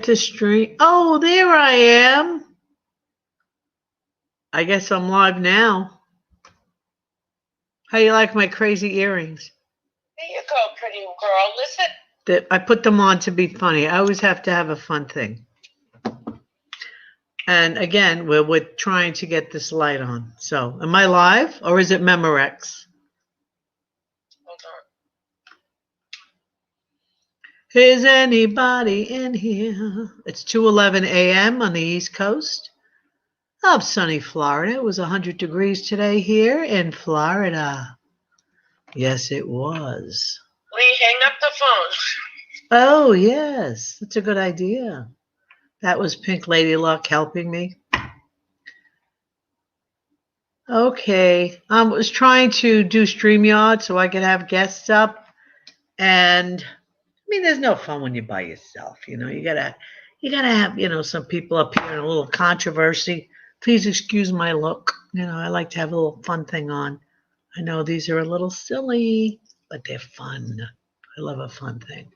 to stream. Oh, there I am. I guess I'm live now. How you like my crazy earrings? There you go, pretty girl. Listen. I put them on to be funny. I always have to have a fun thing. And again, we're trying to get this light on. So, am I live or is it Memorex? Hold on. Is anybody in here? It's 2:11 a.m. on the East Coast of sunny Florida. It was 100 degrees today here in Florida. Yes, it was. Lee, hang up the phone. Oh, yes. That's a good idea. That was Pink Lady Luck helping me. Okay. I was trying to do StreamYard so I could have guests up. And, I mean, there's no fun when you're by yourself. You know, you gotta have, some people up here in a little controversy. Please excuse my look. I like to have a little fun thing on. I know these are a little silly, but they're fun. I love a fun thing.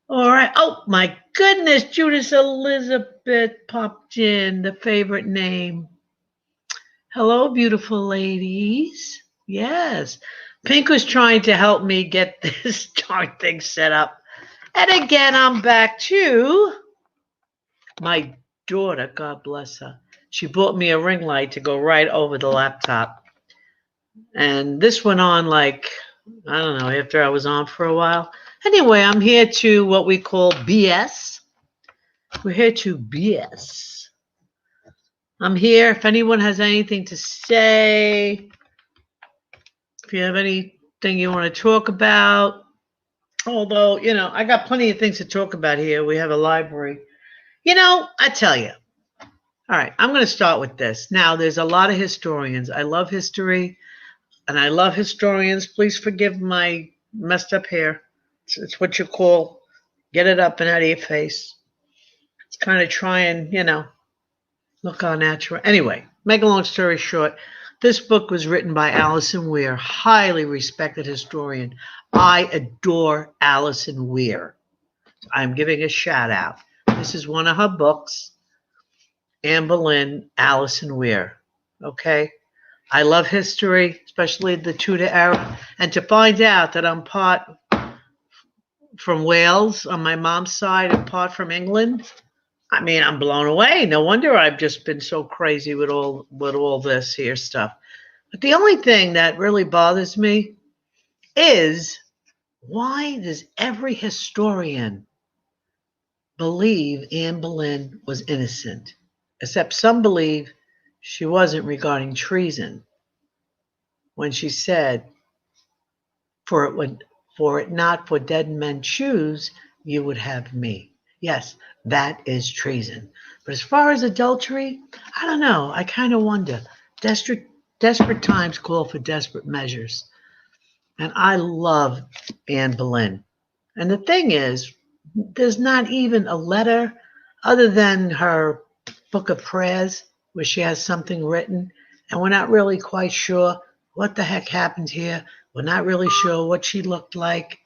All right. Oh, my goodness. Judith Elizabeth popped in, the favorite name. Hello, beautiful ladies. Yes. Pink was trying to help me get this darn thing set up. And again, I'm back to my daughter. God bless her. She bought me a ring light to go right over the laptop. And this went on like, I don't know, after I was on for a while. Anyway, I'm here to what we call BS. We're here to BS. I'm here. If anyone has anything to say, if you have anything you want to talk about, although, I got plenty of things to talk about here. We have a library. I tell you. All right, I'm going to start with this. Now, there's a lot of historians. I love history, and I love historians. Please forgive my messed up hair. It's what you call get it up and out of your face. It's kind of trying, look all natural. Anyway, make a long story short, this book was written by Alison Weir, highly respected historian. I adore Alison Weir. I'm giving a shout out. This is one of her books, Anne Boleyn, Alison Weir. Okay? I love history, especially the Tudor era. And to find out that I'm part from Wales on my mom's side and part from England, I mean, I'm blown away. No wonder I've just been so crazy with all this here stuff. But the only thing that really bothers me is why does every historian believe Anne Boleyn was innocent, except some believe she wasn't regarding treason when she said, for it not for dead men choose, you would have me. Yes, that is treason. But as far as adultery, I don't know. I kind of wonder. Desperate times call for desperate measures. And I love Anne Boleyn. And the thing is, there's not even a letter other than her book of prayers where she has something written. And we're not really quite sure what the heck happened here. We're not really sure what she looked like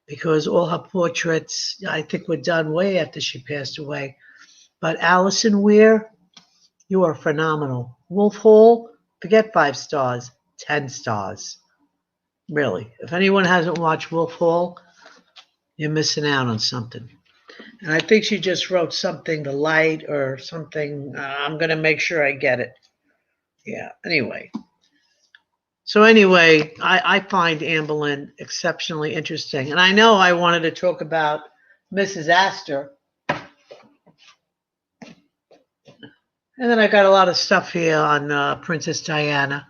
because all her portraits, I think, were done way after she passed away. But Alison Weir, you are phenomenal. Wolf Hall, forget 5 stars, 10 stars. Really. If anyone hasn't watched Wolf Hall, you're missing out on something. And I think she just wrote something, The Light or something. I'm going to make sure I get it. Yeah, anyway. So anyway, I find Anne Boleyn exceptionally interesting. And I know I wanted to talk about Mrs. Astor. And then I got a lot of stuff here on Princess Diana.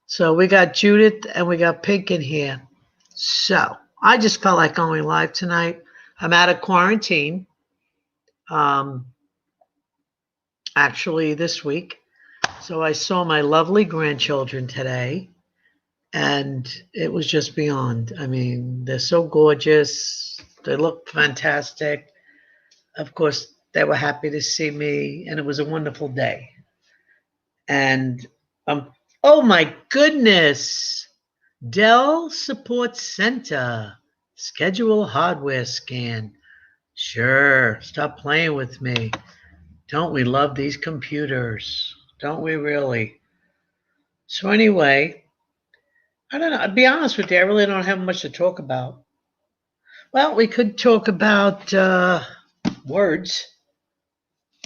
So we got Judith and we got Pink in here. So I just felt like going live tonight. I'm out of quarantine. Actually this week. So I saw my lovely grandchildren today, and it was just beyond. I mean, they're so gorgeous. They look fantastic. Of course, they were happy to see me, and it was a wonderful day. And, oh my goodness, Dell Support Center, schedule hardware scan. Sure. Stop playing with me. Don't we love these computers? Don't we really? So anyway, I don't know. I'll be honest with you, I really don't have much to talk about. Well, we could talk about words,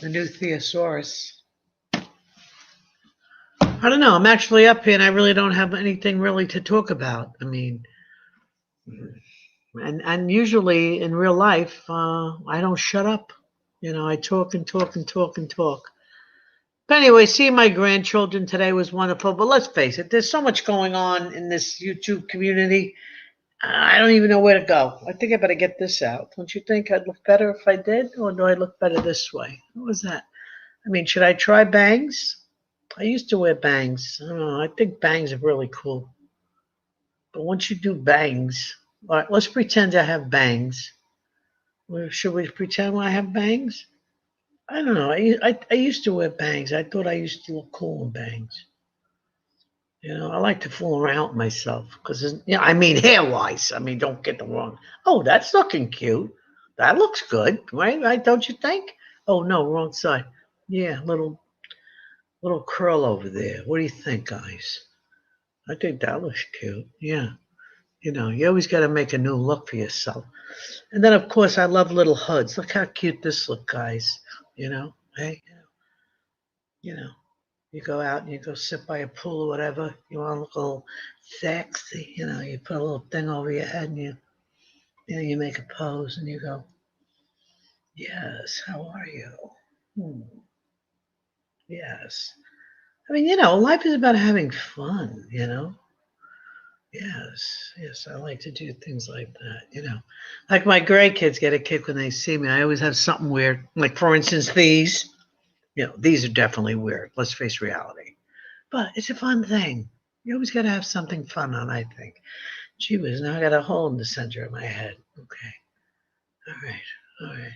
the new thesaurus. I don't know. I'm actually up here and I really don't have anything really to talk about. I mean, and usually in real life, I don't shut up. You know, I talk and talk and talk and talk. But anyway, seeing my grandchildren today was wonderful. But let's face it, there's so much going on in this YouTube community. I don't even know where to go. I think I better get this out. Don't you think I'd look better if I did? Or do I look better this way? What was that? I mean, should I try bangs? I used to wear bangs. I don't know. I think bangs are really cool. But once you do bangs, all right, let's pretend I have bangs. Should we pretend I have bangs? I don't know. I used to wear bangs. I thought I used to look cool in bangs. You know, I like to fool around with myself because, you know, I mean, hair wise. I mean, don't get the wrong. Oh, that's looking cute. That looks good, right? Right? Don't you think? Oh no, wrong side. Yeah, little curl over there. What do you think, guys? I think that looks cute. Yeah, you know, you always got to make a new look for yourself. And then, of course, I love little hoods. Look how cute this look, guys. You know, hey, you know. You go out and you go sit by a pool or whatever. You want to look a little sexy, you know. You put a little thing over your head and you make a pose and you go, "Yes, how are you? Hmm, yes." I mean, you know, life is about having fun, you know. Yes, yes, I like to do things like that, you know. Like my grandkids get a kick when they see me. I always have something weird. Like for instance, these. You know, these are definitely weird. Let's face reality. But it's a fun thing. You always got to have something fun on, I think. Gee whiz, now I got a hole in the center of my head. Okay. All right. All right.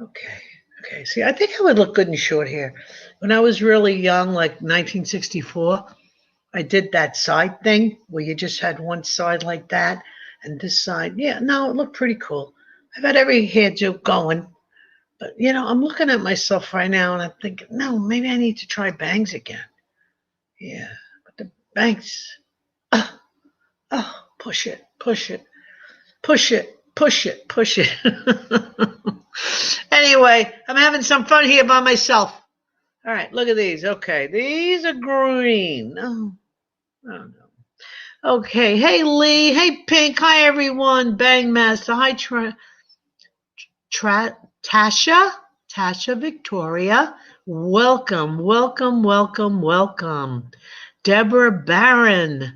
Okay. Okay. See, I think I would look good in short hair. When I was really young, like 1964, I did that side thing where you just had one side like that and this side. Yeah, no, it looked pretty cool. I've had every hairdo going. But, you know, I'm looking at myself right now and I'm thinking, no, maybe I need to try bangs again. Yeah. But the bangs. Oh, oh, push it, push it, push it, push it, push it. Anyway, I'm having some fun here by myself. All right, look at these. Okay, these are green. Oh, I don't know. Okay, hey Lee, hey Pink, hi everyone. Bang Master, hi Tasha Victoria. Welcome, welcome, welcome, welcome. Deborah Barron. I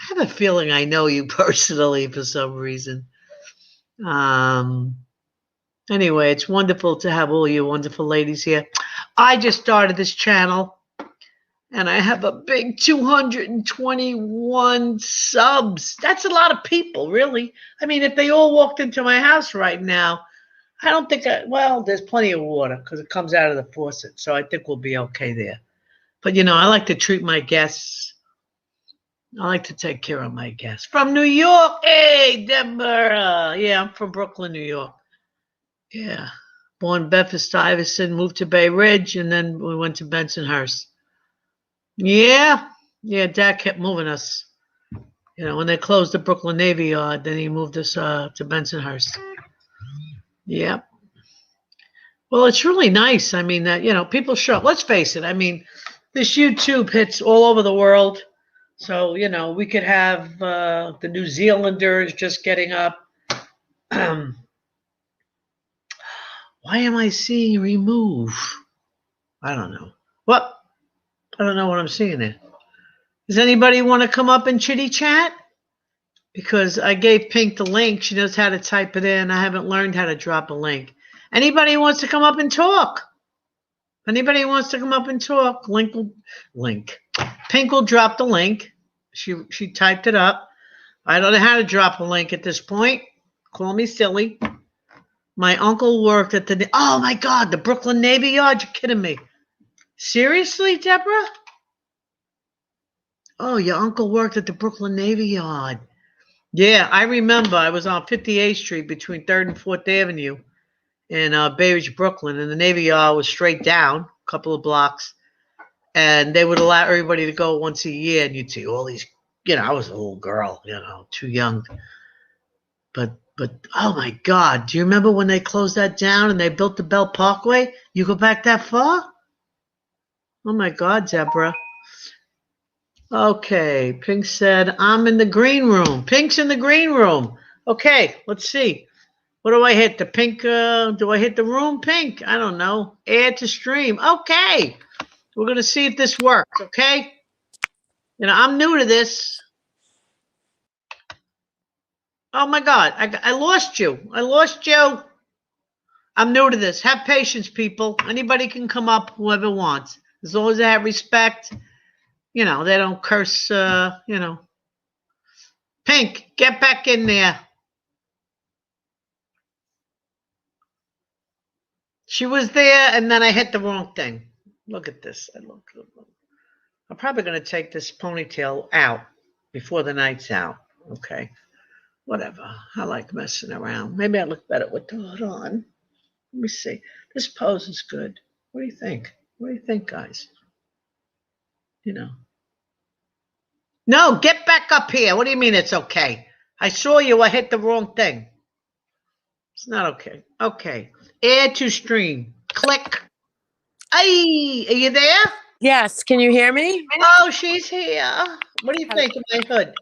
have a feeling I know you personally for some reason. Anyway, it's wonderful to have all you wonderful ladies here. I just started this channel and I have a big 221 subs. That's a lot of people, really. I mean, if they all walked into my house right now, I don't think, well, there's plenty of water because it comes out of the faucet. So I think we'll be okay there. But, you know, I like to treat my guests. I like to take care of my guests. From New York. Hey, Deborah. Yeah, I'm from Brooklyn, New York. Yeah. Born Bedford-Stuyvesant, moved to Bay Ridge, and then we went to Bensonhurst. Yeah. Yeah, Dad kept moving us. You know, when they closed the Brooklyn Navy Yard, then he moved us to Bensonhurst. Yeah. Well, it's really nice. I mean, that, you know, people show up. Let's face it. I mean, this YouTube hits all over the world. So, you know, we could have the New Zealanders just getting up. Why am I seeing remove? I don't know. What? I don't know what I'm seeing there. Does anybody want to come up and chitty chat? Because I gave Pink the link. She knows how to type it in. I haven't learned how to drop a link. Anybody wants to come up and talk? Anybody wants to come up and talk? Link. Pink will drop the link. She typed it up. I don't know how to drop a link at this point. Call me silly. My uncle worked at the, oh my God, the Brooklyn Navy Yard. You're kidding me. Seriously, Deborah? Oh, your uncle worked at the Brooklyn Navy Yard. Yeah, I remember. I was on 58th Street between 3rd and 4th Avenue. in Bay Ridge, Brooklyn, and the Navy Yard was straight down a couple of blocks, and they would allow everybody to go once a year, and you'd see all these. I was a little girl, too young, but oh my God, do you remember when they closed that down and they built the Bell Parkway? You go back that far? Oh my God, Deborah. Okay, Pink said, I'm in the green room. Pink's in the green room. Okay, let's see. What do I hit? The pink, do I hit the room? Pink? I don't know. Add to stream. Okay. We're going to see if this works, okay? I'm new to this. Oh my God, I lost you. I lost you. I'm new to this. Have patience, people. Anybody can come up, whoever wants. As long as they have respect, they don't curse, Pink, get back in there. She was there, and then I hit the wrong thing. Look at this. I'm probably going to take this ponytail out before the night's out. Okay. Whatever. I like messing around. Maybe I look better with the hood on. Let me see. This pose is good. What do you think? What do you think, guys? No, get back up here. What do you mean it's okay? I saw you. I hit the wrong thing. It's not okay. Okay. Add to stream. Click. Hey, are you there? Yes. Can you hear me? Oh, she's here. What do you think of my hood?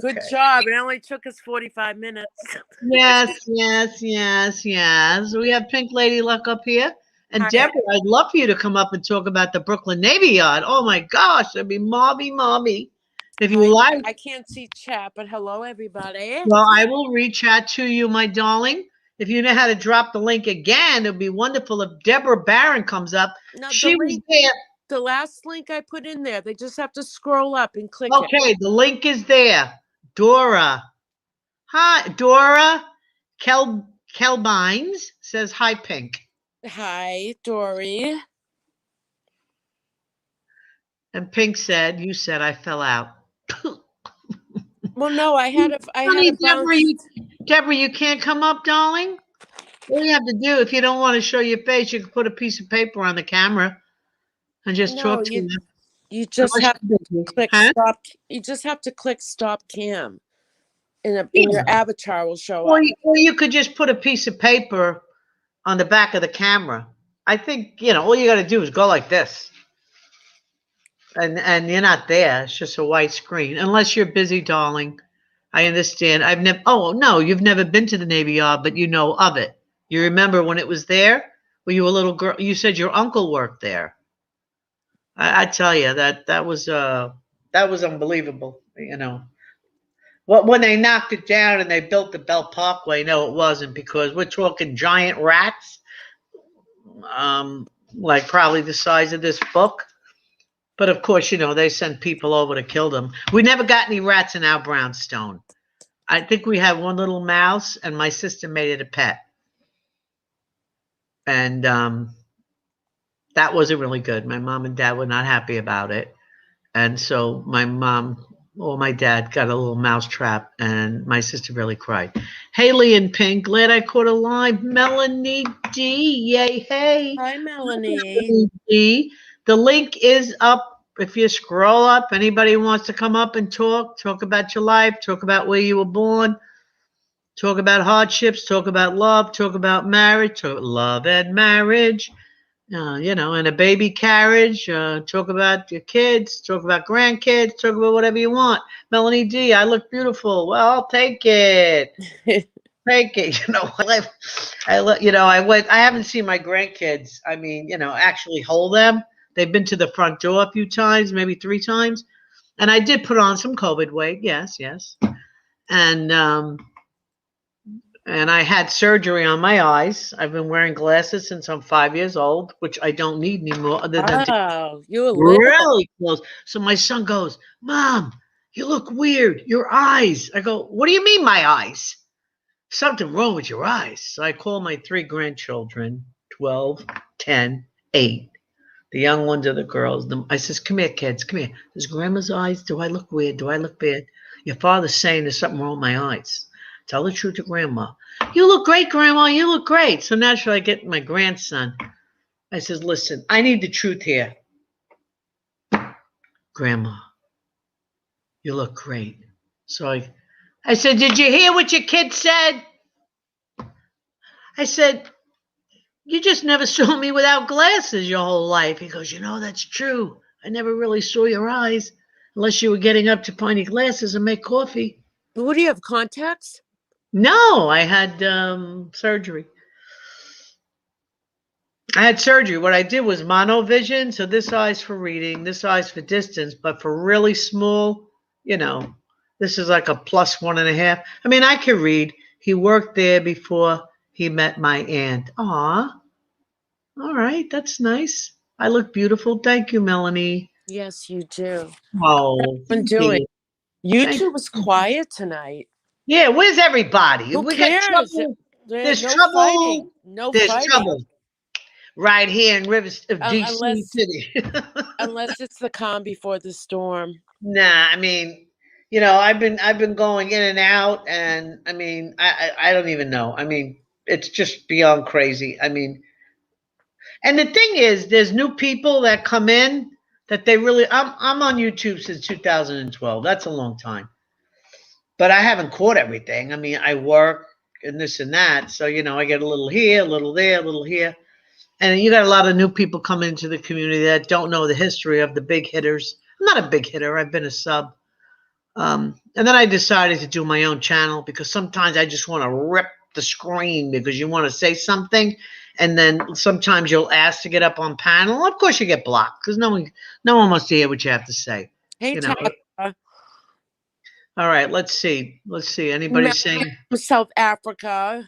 Good job. It only took us 45 minutes. Yes. We have Pink Lady Luck up here. And hi. Deborah, I'd love for you to come up and talk about the Brooklyn Navy Yard. Oh my gosh, that'd be mobby. If you like. I can't see chat, but hello, everybody. Well, I will re-chat to you, my darling. If you know how to drop the link again, it would be wonderful if Deborah Barron comes up. No, she was there. The last link I put in there, they just have to scroll up and click it. Okay, the link is there. Dora. Hi, Dora Kelbines says hi, Pink. Hi, Dory. And Pink said, you said I fell out. Well, no, I had Deborah, you can't come up, darling. All you have to do, if you don't want to show your face, you can put a piece of paper on the camera and just talk to them. You just have to click stop. You just have to click stop cam, and your avatar will show up. Or you could just put a piece of paper on the back of the camera. I think, all you got to do is go like this. And you're not there. It's just a white screen. Unless you're busy, darling. I understand. You've never been to the Navy Yard, but you know of it. You remember when it was there? When you were a little girl? You said your uncle worked there. I tell you, that was unbelievable, When they knocked it down and they built the Bell Parkway, no, it wasn't, because we're talking giant rats, like probably the size of this book. But of course, they sent people over to kill them. We never got any rats in our brownstone. I think we had one little mouse, and my sister made it a pet. And that wasn't really good. My mom and dad were not happy about it. And so my mom or my dad got a little mouse trap, and my sister really cried. Haley and Pink, glad I caught a live. Melanie D, yay, hey. Hi, Melanie D. The link is up. If you scroll up, anybody wants to come up and talk about your life, talk about where you were born, talk about hardships, talk about love, talk about marriage, talk love and marriage, and a baby carriage, talk about your kids, talk about grandkids, talk about whatever you want. Melanie D, I look beautiful. Well, I'll take it. Take it. I haven't seen my grandkids. Actually hold them. They've been to the front door a few times, maybe 3 times. And I did put on some COVID weight. Yes. And I had surgery on my eyes. I've been wearing glasses since I'm 5 years old, which I don't need anymore. Other than you're really close. So my son goes, Mom, you look weird. Your eyes. I go, what do you mean my eyes? Something wrong with your eyes. So I call my 3 grandchildren, 12, 10, 8. The young ones are the girls. I says, come here, kids, come here. Does grandma's eyes, do I look weird? Do I look bad? Your father's saying there's something wrong with my eyes. Tell the truth to Grandma. You look great, Grandma. You look great. So naturally, I get my grandson. I says, listen, I need the truth here. Grandma, you look great. So I said, did you hear what your kid said? I said, you just never saw me without glasses your whole life. He goes, that's true. I never really saw your eyes unless you were getting up to find your glasses and make coffee. What do you have, contacts? No, I had surgery. I had surgery. What I did was monovision. So this eye's for reading, this eye's for distance, but for really small, this is like a +1.5. I mean, I can read. He worked there before he met my aunt. Aw. All right. That's nice. I look beautiful. Thank you, Melanie. Yes, you do. Oh, What doing? YouTube was quiet tonight. Yeah, where's everybody? Who we cares? got trouble. There's no trouble. Fighting. No There's fighting. trouble. Right here in Rivers of DC City. Unless it's the calm before the storm. Nah, I mean, I've been going in and out, and I mean, I don't even know. I mean, it's just beyond crazy. I mean, and the thing is, there's new people that come in that they really. I'm on YouTube since 2012. That's a long time, but I haven't caught everything. I mean, I work and this and that, so I get a little here, a little there, a little here. And you got a lot of new people coming into the community that don't know the history of the big hitters. I'm not a big hitter. I've been a sub. And then I decided to do my own channel because sometimes I just want to rip the screen because you want to say something. And then sometimes you'll ask to get up on panel. Of course you get blocked because no one wants to hear what you have to say. Hey, All right, let's see. Anybody saying? South Africa.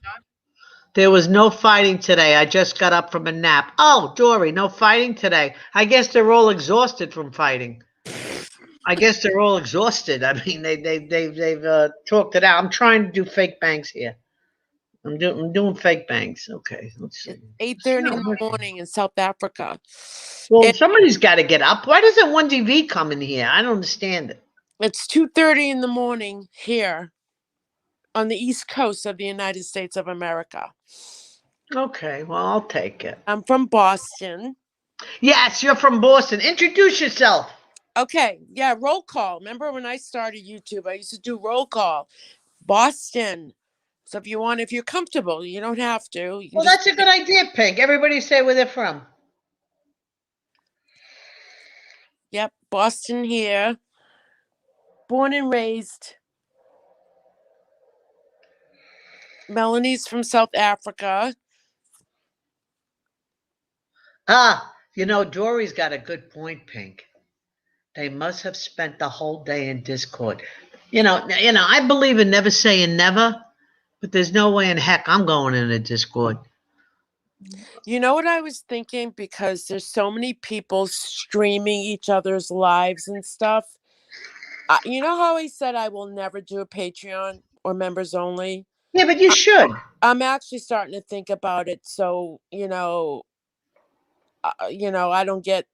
There was no fighting today. I just got up from a nap. Oh, Dory, no fighting today. I guess they're all exhausted from fighting. I mean, they've talked it out. I'm trying to do fake bangs here. I'm doing fake bangs. Okay, let's see. 8:30 in the morning in South Africa. Well, somebody's got to get up. Why doesn't 1DV come in here? I don't understand it. It's 2:30 in the morning here on the East Coast of the United States of America. Okay, well, I'll take it. I'm from Boston. Yes, you're from Boston. Introduce yourself. Okay, yeah, roll call. Remember when I started YouTube, I used to do roll call. Boston. So if you're comfortable, you don't have to. Well, that's a good idea, Pink. Everybody say where they're from. Yep, Boston here. Born and raised. Melanie's from South Africa. Dory's got a good point, Pink. They must have spent the whole day in Discord. I believe in never saying never, but there's no way in heck I'm going in a Discord. You know what I was thinking? Because there's so many people streaming each other's lives and stuff. You know how I said I will never do a Patreon or members only? Yeah, but you should. I'm actually starting to think about it. So, I don't get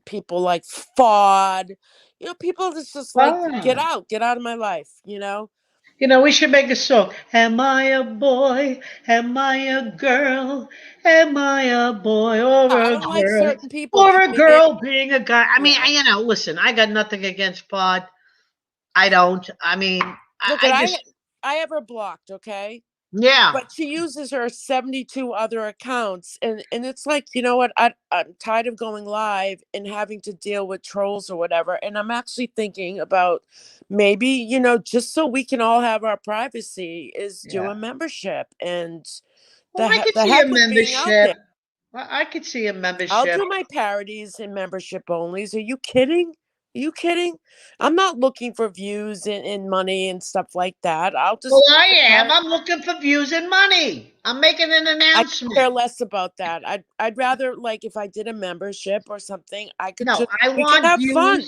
people like FOD. People that's just like, get out of my life, we should make a song. Am I a boy? Am I a girl? Am I a boy or a girl? Like certain people or a girl being a guy. I mean, listen, I got nothing against FOD. I don't. I mean, look, I have her blocked, okay? Yeah. But she uses her 72 other accounts. And it's like, you know what? I'm tired of going live and having to deal with trolls or whatever. And I'm actually thinking about maybe, just so we can all have our privacy is do a membership. And I could see a membership. I could see a membership. I'll do my parodies and membership onlys. Are you kidding? I'm not looking for views and money and stuff like that. Well, I am. I'm looking for views and money. I'm making an announcement. I care less about that. I'd rather, like, if I did a membership or something, I could. No, I want views. Fun.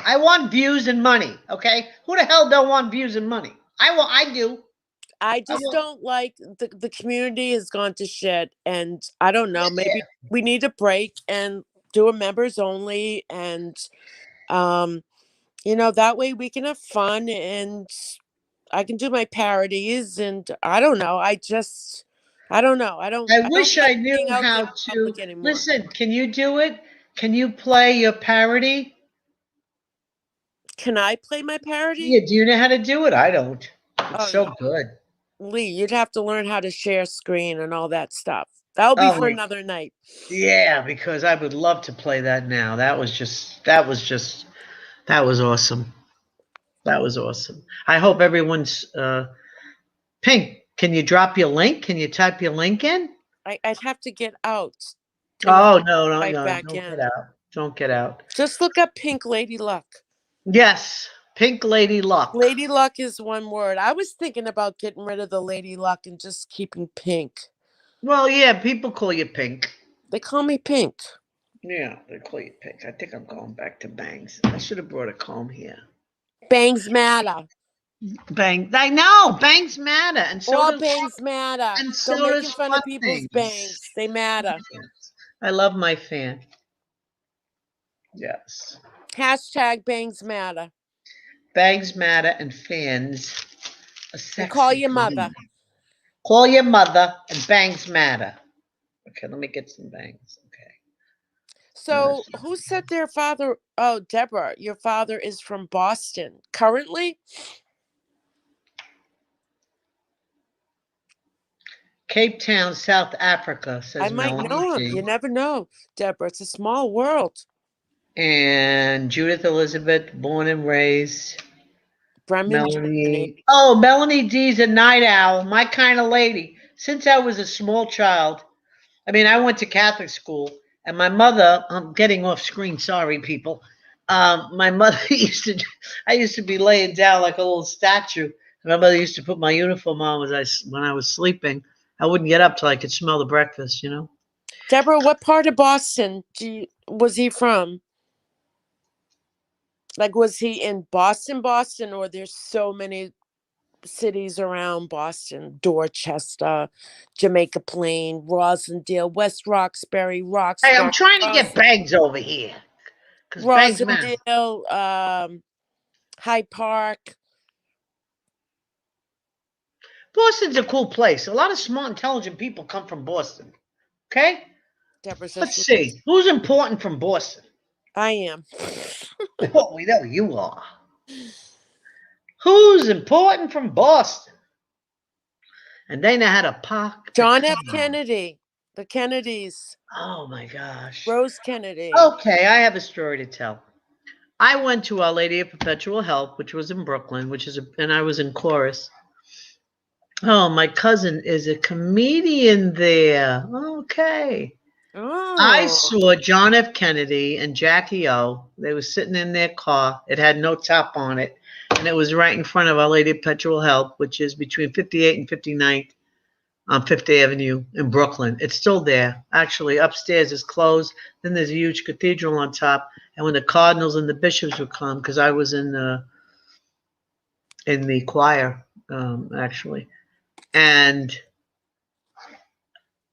I want views and money. Okay, who the hell don't want views and money? I do. I just don't like the community has gone to shit, and I don't know. Maybe we need a break and do a members only and. That way we can have fun and I can do my parodies, and I don't know. I don't know. I don't wish I like knew being out there how in to public anymore. listen. Can you do it? Can you play your parody? Can I play my parody? Yeah, do you know how to do it? I don't. It's Oh, so good. Lee, you'd have to learn how to share screen and all that stuff. That'll be Oh, for another night. yeah, because I would love to play that now. That was awesome. That was awesome. I hope everyone's Pink. Can you drop your link? Can you type your link in? I'd have to get out. Oh, no, Right no, back don't in. get out. Don't get out. Just look up Pink Lady Luck. Yes, Pink Lady Luck. Lady Luck is one word. I was thinking about getting rid of the Lady Luck and just keeping Pink. Well, yeah, people call you Pink. They call me Pink. Yeah, they call you Pink. I think I'm going back to bangs. I should have brought a comb here. Bangs matter. I know bangs matter, and so all does bangs matter. and so Don't make does fun of fun people's things. bangs. They matter. I love my fan. Yes. Hashtag bangs matter. Bangs matter and fans. And call your mother. Call your mother and bangs matter. Okay, let me get some bangs. Okay. So who said their father? Oh, Deborah, your father is from Boston. Currently? Cape Town, South Africa, says I might Melanie know him. G. You never know, Deborah. It's a small world. And Judith Elizabeth, born and raised. Bremen, Melanie. Germany. Oh, Melanie D's a night owl, my kind of lady. Since I was a small child, I mean, I went to Catholic school, and my mother, I'm getting off screen, sorry, people. My mother I used to be laying down like a little statue. My mother used to put my uniform on when I was sleeping. I wouldn't get up till I could smell the breakfast, you know? Deborah, what part of Boston was he from? Like, was he in Boston, or there's so many cities around Boston? Dorchester, Jamaica Plain, Rosendale, West Roxbury, Hey, I'm trying to get bangs over here. Rosendale, Hyde Park. Boston's a cool place. A lot of smart, intelligent people come from Boston. Okay? Deborah says Let's see. Who's important from Boston? I am. Oh, we know you are. Who's important from Boston? And they know how to park. John F. Kennedy. The Kennedys. Oh my gosh. Rose Kennedy. Okay, I have a story to tell. I went to Our Lady of Perpetual Help, which was in Brooklyn, and I was in chorus. Oh, my cousin is a comedian there. Okay. Oh. I saw John F. Kennedy and Jackie O. They were sitting in their car. It had no top on it. And it was right in front of Our Lady of Perpetual Help, which is between 58th and 59th on Fifth Avenue in Brooklyn. It's still there. Actually, upstairs is closed. Then there's a huge cathedral on top. And when the cardinals and the bishops would come, because I was in the choir, actually. And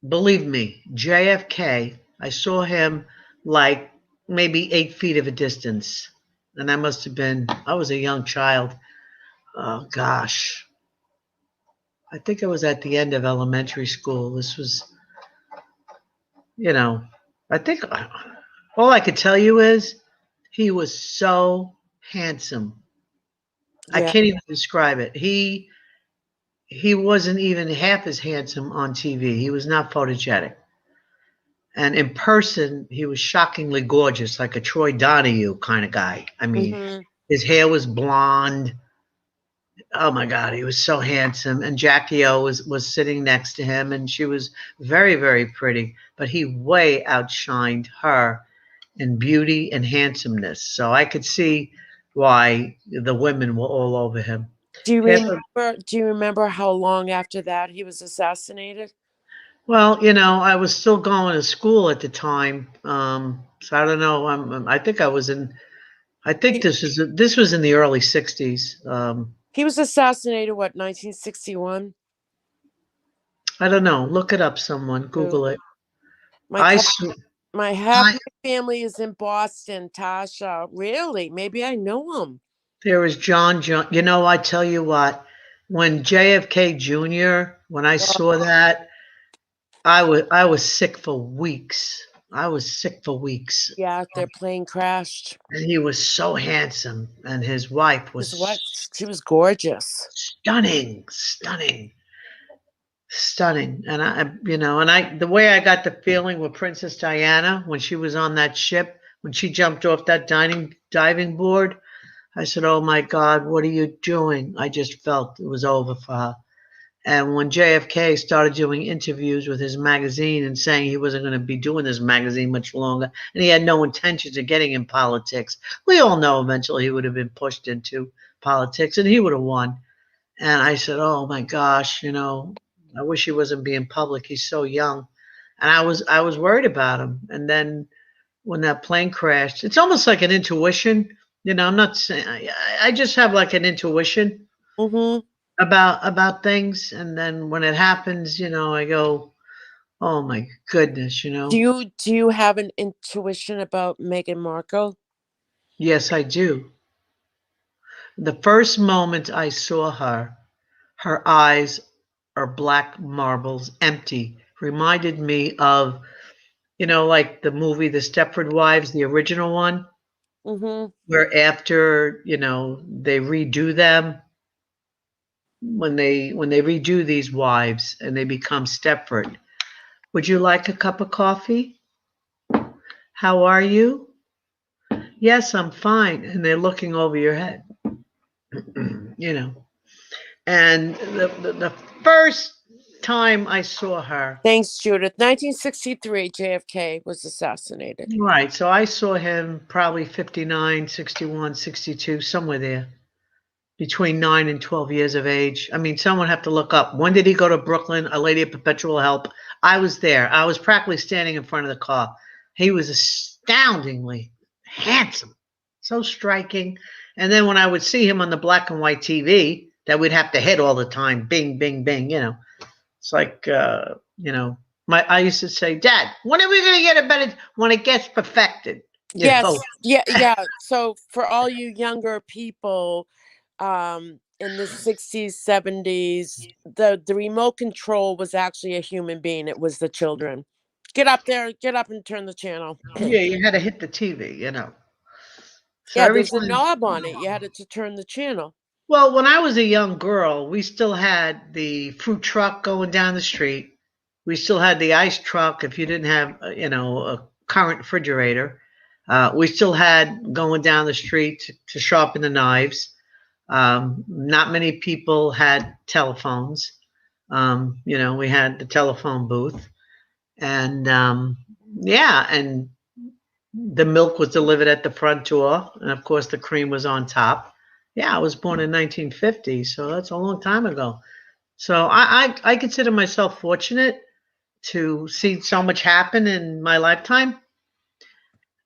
believe me, JFK, I saw him like maybe 8 feet of a distance. And I was a young child. Oh, gosh. I think I was at the end of elementary school. This was, I think all I could tell you is he was so handsome. Yeah. I can't even describe it. He wasn't even half as handsome on TV. He was not photogenic. And in person, he was shockingly gorgeous, like a Troy Donahue kind of guy. I mean, his hair was blonde. Oh my God, he was so handsome. And Jackie O was sitting next to him, and she was very, very pretty. But he way outshined her in beauty and handsomeness. So I could see why the women were all over him. Do you remember how long after that he was assassinated? Well, I was still going to school at the time, so I don't know. I think this was in the early '60s. He was assassinated, what, 1961? I don't know. Look it up, someone. Google it. My half family is in Boston, Tasha. Really? Maybe I know him. There is John. I tell you what. when JFK Jr., when I saw that, I was sick for weeks. I was sick for weeks. Yeah, their plane crashed. And he was so handsome, and his wife His wife, was she was gorgeous. stunning, stunning, stunning. And the way I got the feeling with Princess Diana when she was on that ship, when she jumped off that diving board, I said, "Oh my God, what are you doing?" I just felt it was over for her. And when JFK started doing interviews with his magazine and saying he wasn't going to be doing this magazine much longer, and he had no intentions of getting in politics, we all know eventually he would have been pushed into politics and he would have won. And I said, "Oh my gosh, I wish he wasn't being public. He's so young." And I was worried about him. And then when that plane crashed, it's almost like an intuition. I'm not saying I just have like an intuition Mm-hmm. about things, and then when it happens, I go, "Oh my goodness." Do you have an intuition about Meghan Markle? Yes, I do. The first moment I saw her eyes are black marbles, empty, reminded me of, like the movie The Stepford Wives, the original one, Mm-hmm. where after, they redo them, when they redo these wives and they become Stepford. "Would you like a cup of coffee? How are you?" "Yes, I'm fine." And they're looking over your head, you know. And the first time I saw her, Thanks, Judith. 1963, JFK was assassinated. right, so I saw him probably 59, 61, 62, somewhere there, between 9 and 12 years of age. I mean, someone have to look up. When did he go to Brooklyn? A Lady of Perpetual Help. I was there. I was practically standing in front of the car. He was astoundingly handsome, so striking. And then when I would see him on the black and white TV that we'd have to hit all the time, bing, bing, bing, it's like, I used to say, "Dad, when are we going to get a better, when it gets perfected?" Yes. Yeah. So for all you younger people, in the 60s, 70s, the remote control was actually a human being. It was the children. Get up and turn the channel. Yeah, you had to hit the TV, So Yeah, every there's a time, knob on it. You had to turn the channel. well, when I was a young girl, we still had the fruit truck going down the street. We still had the ice truck if you didn't have, a current refrigerator. We still had going down the street to sharpen the knives. Not many people had telephones. We had the telephone booth. And yeah, and the milk was delivered at the front door. And of course, the cream was on top. Yeah, I was born in 1950, so that's a long time ago. So I consider myself fortunate to see so much happen in my lifetime.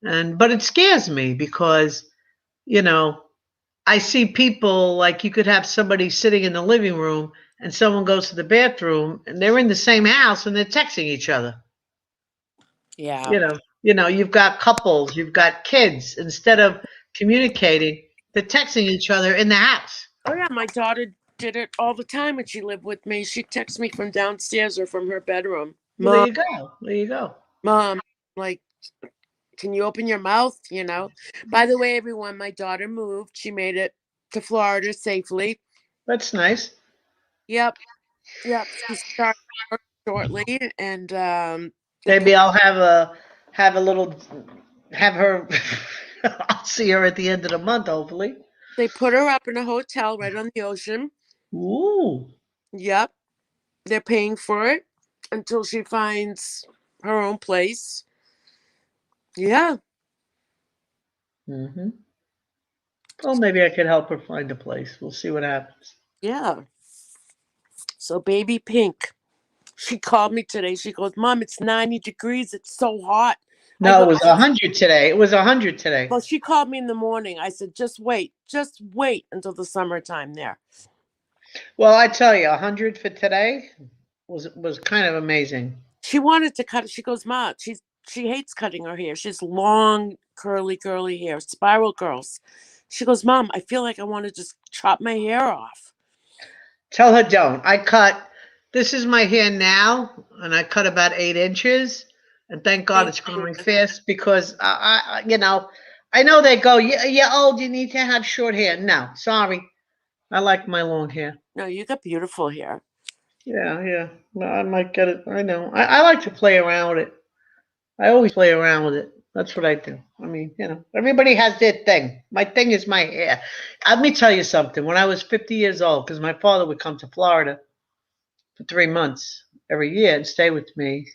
But it scares me because, you know, I see people like you could have somebody sitting in the living room and someone goes to the bathroom and they're in the same house and they're texting each other. Yeah. You've got couples, you've got kids. Instead of communicating, they're texting each other in the house. Oh yeah, my daughter did it all the time when she lived with me. She'd text me from downstairs or from her bedroom. Well, there you go. There you go. Mom, like, can you open your mouth? By the way, everyone, my daughter moved. She made it to Florida safely. That's nice. Yep. She started work shortly, and Maybe I'll have a little have her. I'll see her at the end of the month, hopefully. they put her up in a hotel right on the ocean. Ooh. Yep. They're paying for it until she finds her own place. Yeah. Mm-hmm. Well, maybe I could help her find a place. We'll see what happens. Yeah. So baby Pink, she called me today. She goes, "Mom, it's 90 degrees. It's so hot." No, it was 100 today. It was 100 today. Well, she called me in the morning. I said, just wait until the summertime there. Well, I tell you, 100 for today was kind of amazing. She wanted to cut it. She goes, "Ma, she hates cutting her hair. She's long, curly hair, spiral curls." She goes, "Mom, I feel like I want to just chop my hair off." Tell her don't. This is my hair now, and I cut about 8 inches. And thank God it's growing fast because I know they go, you're old, you need to have short hair. No, sorry. I like my long hair. No, you got beautiful hair. Yeah. No, I might get it. I know. I like to play around with it. I always play around with it. That's what I do. I mean, everybody has their thing. My thing is my hair. Let me tell you something. When I was 50 years old, because my father would come to Florida for 3 months every year and stay with me,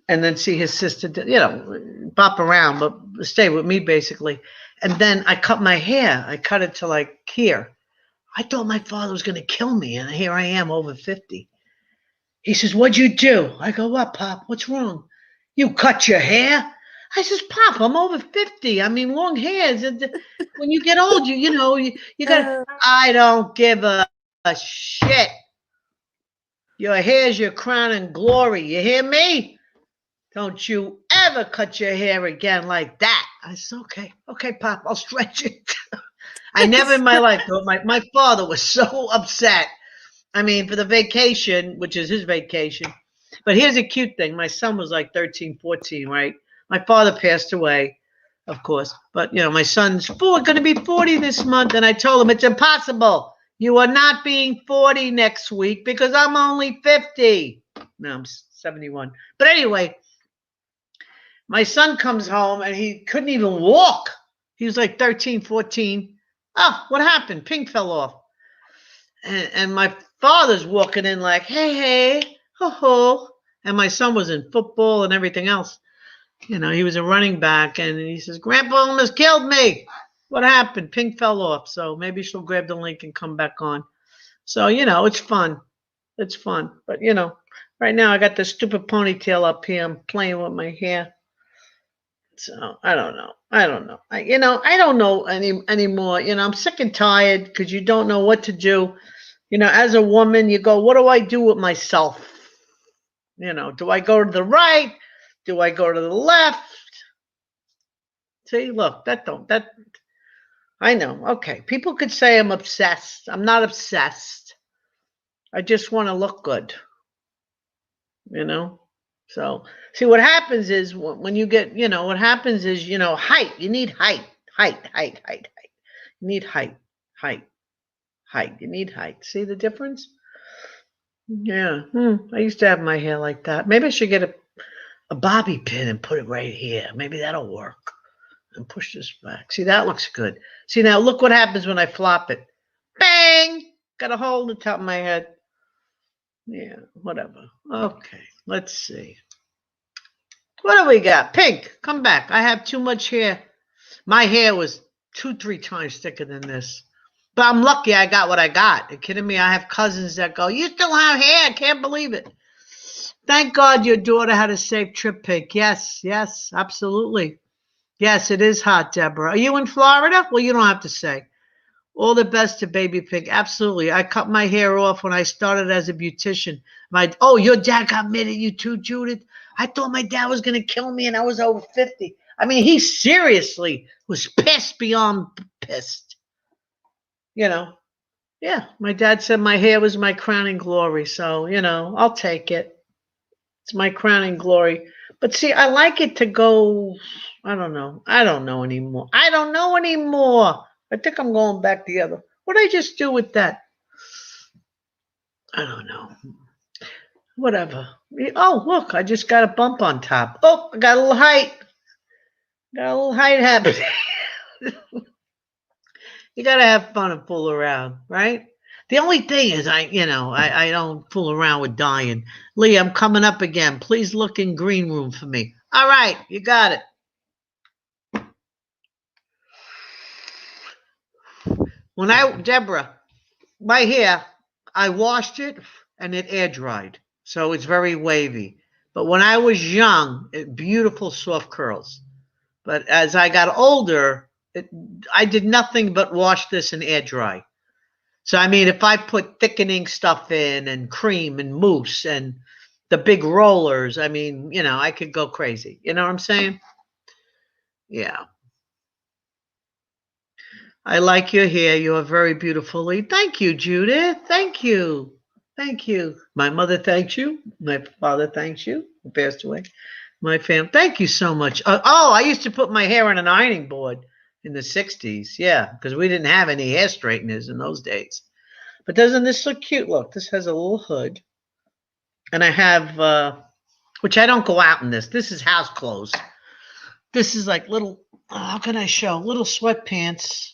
and then see his sister, bop around, but stay with me basically. And then I cut my hair. I cut it to like here. I thought my father was going to kill me, and here I am over 50. He says, "What'd you do?" I go, "What, Pop? What's wrong?" "You cut your hair?" I says, "Pop, I'm over 50. I mean, long hairs. When you get old, you got. I don't give a shit. Your hair's your crown and glory. You hear me? Don't you ever cut your hair again like that." I said, okay, Pop, I'll stretch it. I never in my life thought my father was so upset. I mean, for the vacation, which is his vacation. But here's a cute thing. My son was like 13, 14, right? My father passed away, of course. But, my son's going to be 40 this month. And I told him, it's impossible. You are not being 40 next week because I'm only 50. No, I'm 71. But anyway, my son comes home and he couldn't even walk. He was like 13, 14. Oh, what happened? Pink fell off. And my father's walking in like, hey, ho. And my son was in football and everything else. He was a running back. And he says, "Grandpa almost killed me." What happened? Pink fell off. So maybe she'll grab the link and come back on. So, it's fun. It's fun. But, right now I got this stupid ponytail up here. I'm playing with my hair. So I don't know. I don't know anymore. I'm sick and tired because you don't know what to do. As a woman, you go, what do I do with myself? Do I go to the right? Do I go to the left? See, look, I know. Okay. People could say I'm obsessed. I'm not obsessed. I just want to look good. So, see, what happens is when you get, what happens is, height. You need height. You need height. You need height. See the difference? Yeah. I used to have my hair like that. Maybe I should get a bobby pin and put it right here. Maybe that'll work. And push this back. See, that looks good. See, now look what happens when I flop it. Bang! Got a hole in the top of my head. Yeah, whatever. Okay, let's see. What do we got? Pink, come back. I have too much hair. My hair was 2-3 times thicker than this. But I'm lucky I got what I got. Are you kidding me? I have cousins that go, "You still have hair? I can't believe it." Thank God your daughter had a safe trip, Pink. Yes, absolutely. Yes, it is hot, Deborah. Are you in Florida? Well, you don't have to say. All the best to baby Pink. Absolutely. I cut my hair off when I started as a beautician. Your dad got mad at you too, Judith? I thought my dad was going to kill me and I was over 50. I mean, he seriously was pissed beyond pissed. Yeah, my dad said my hair was my crowning glory. So, I'll take it. It's my crowning glory. But see, I like it to go, I don't know. I don't know anymore. I think I'm going back the other. What did I just do with that? I don't know. Whatever. Oh, look, I just got a bump on top. Oh, I got a little height. Happening. You got to have fun and fool around, right? The only thing is I don't fool around with dying. Lee, I'm coming up again. Please look in green room for me. All right, you got it. Deborah, my hair, I washed it and it air dried. So it's very wavy. But when I was young, beautiful soft curls. But as I got older, I did nothing but wash this and air dry. So, I mean, if I put thickening stuff in and cream and mousse and the big rollers, I mean, I could go crazy. You know what I'm saying? Yeah. I like your hair. You are very beautifully. Thank you, Judith. Thank you. Thank you. My mother thanks you. My father thanks you, who passed away. My family. Thank you so much. I used to put my hair on an ironing board in the 60s. Yeah, because we didn't have any hair straighteners in those days. But doesn't this look cute? Look, this has a little hood. And I have, which I don't go out in this. This is house clothes. This is like little, how can I show? Little sweatpants.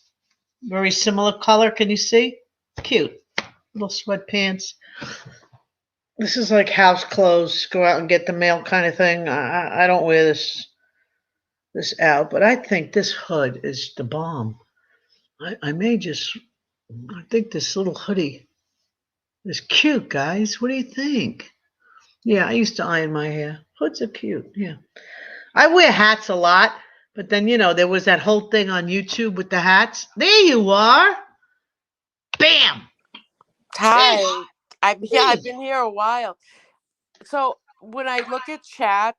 Very similar color. Can you see? Cute. Little sweatpants. This is like house clothes. Go out and get the mail kind of thing. I don't wear this out, but I think this hood is the bomb. I think this little hoodie is cute, guys. What do you think? Yeah, I used to iron my hair. Hoods are cute. Yeah. I wear hats a lot, but then, there was that whole thing on YouTube with the hats. There you are. Bam. Hi. I've been here a while. So when I look at chat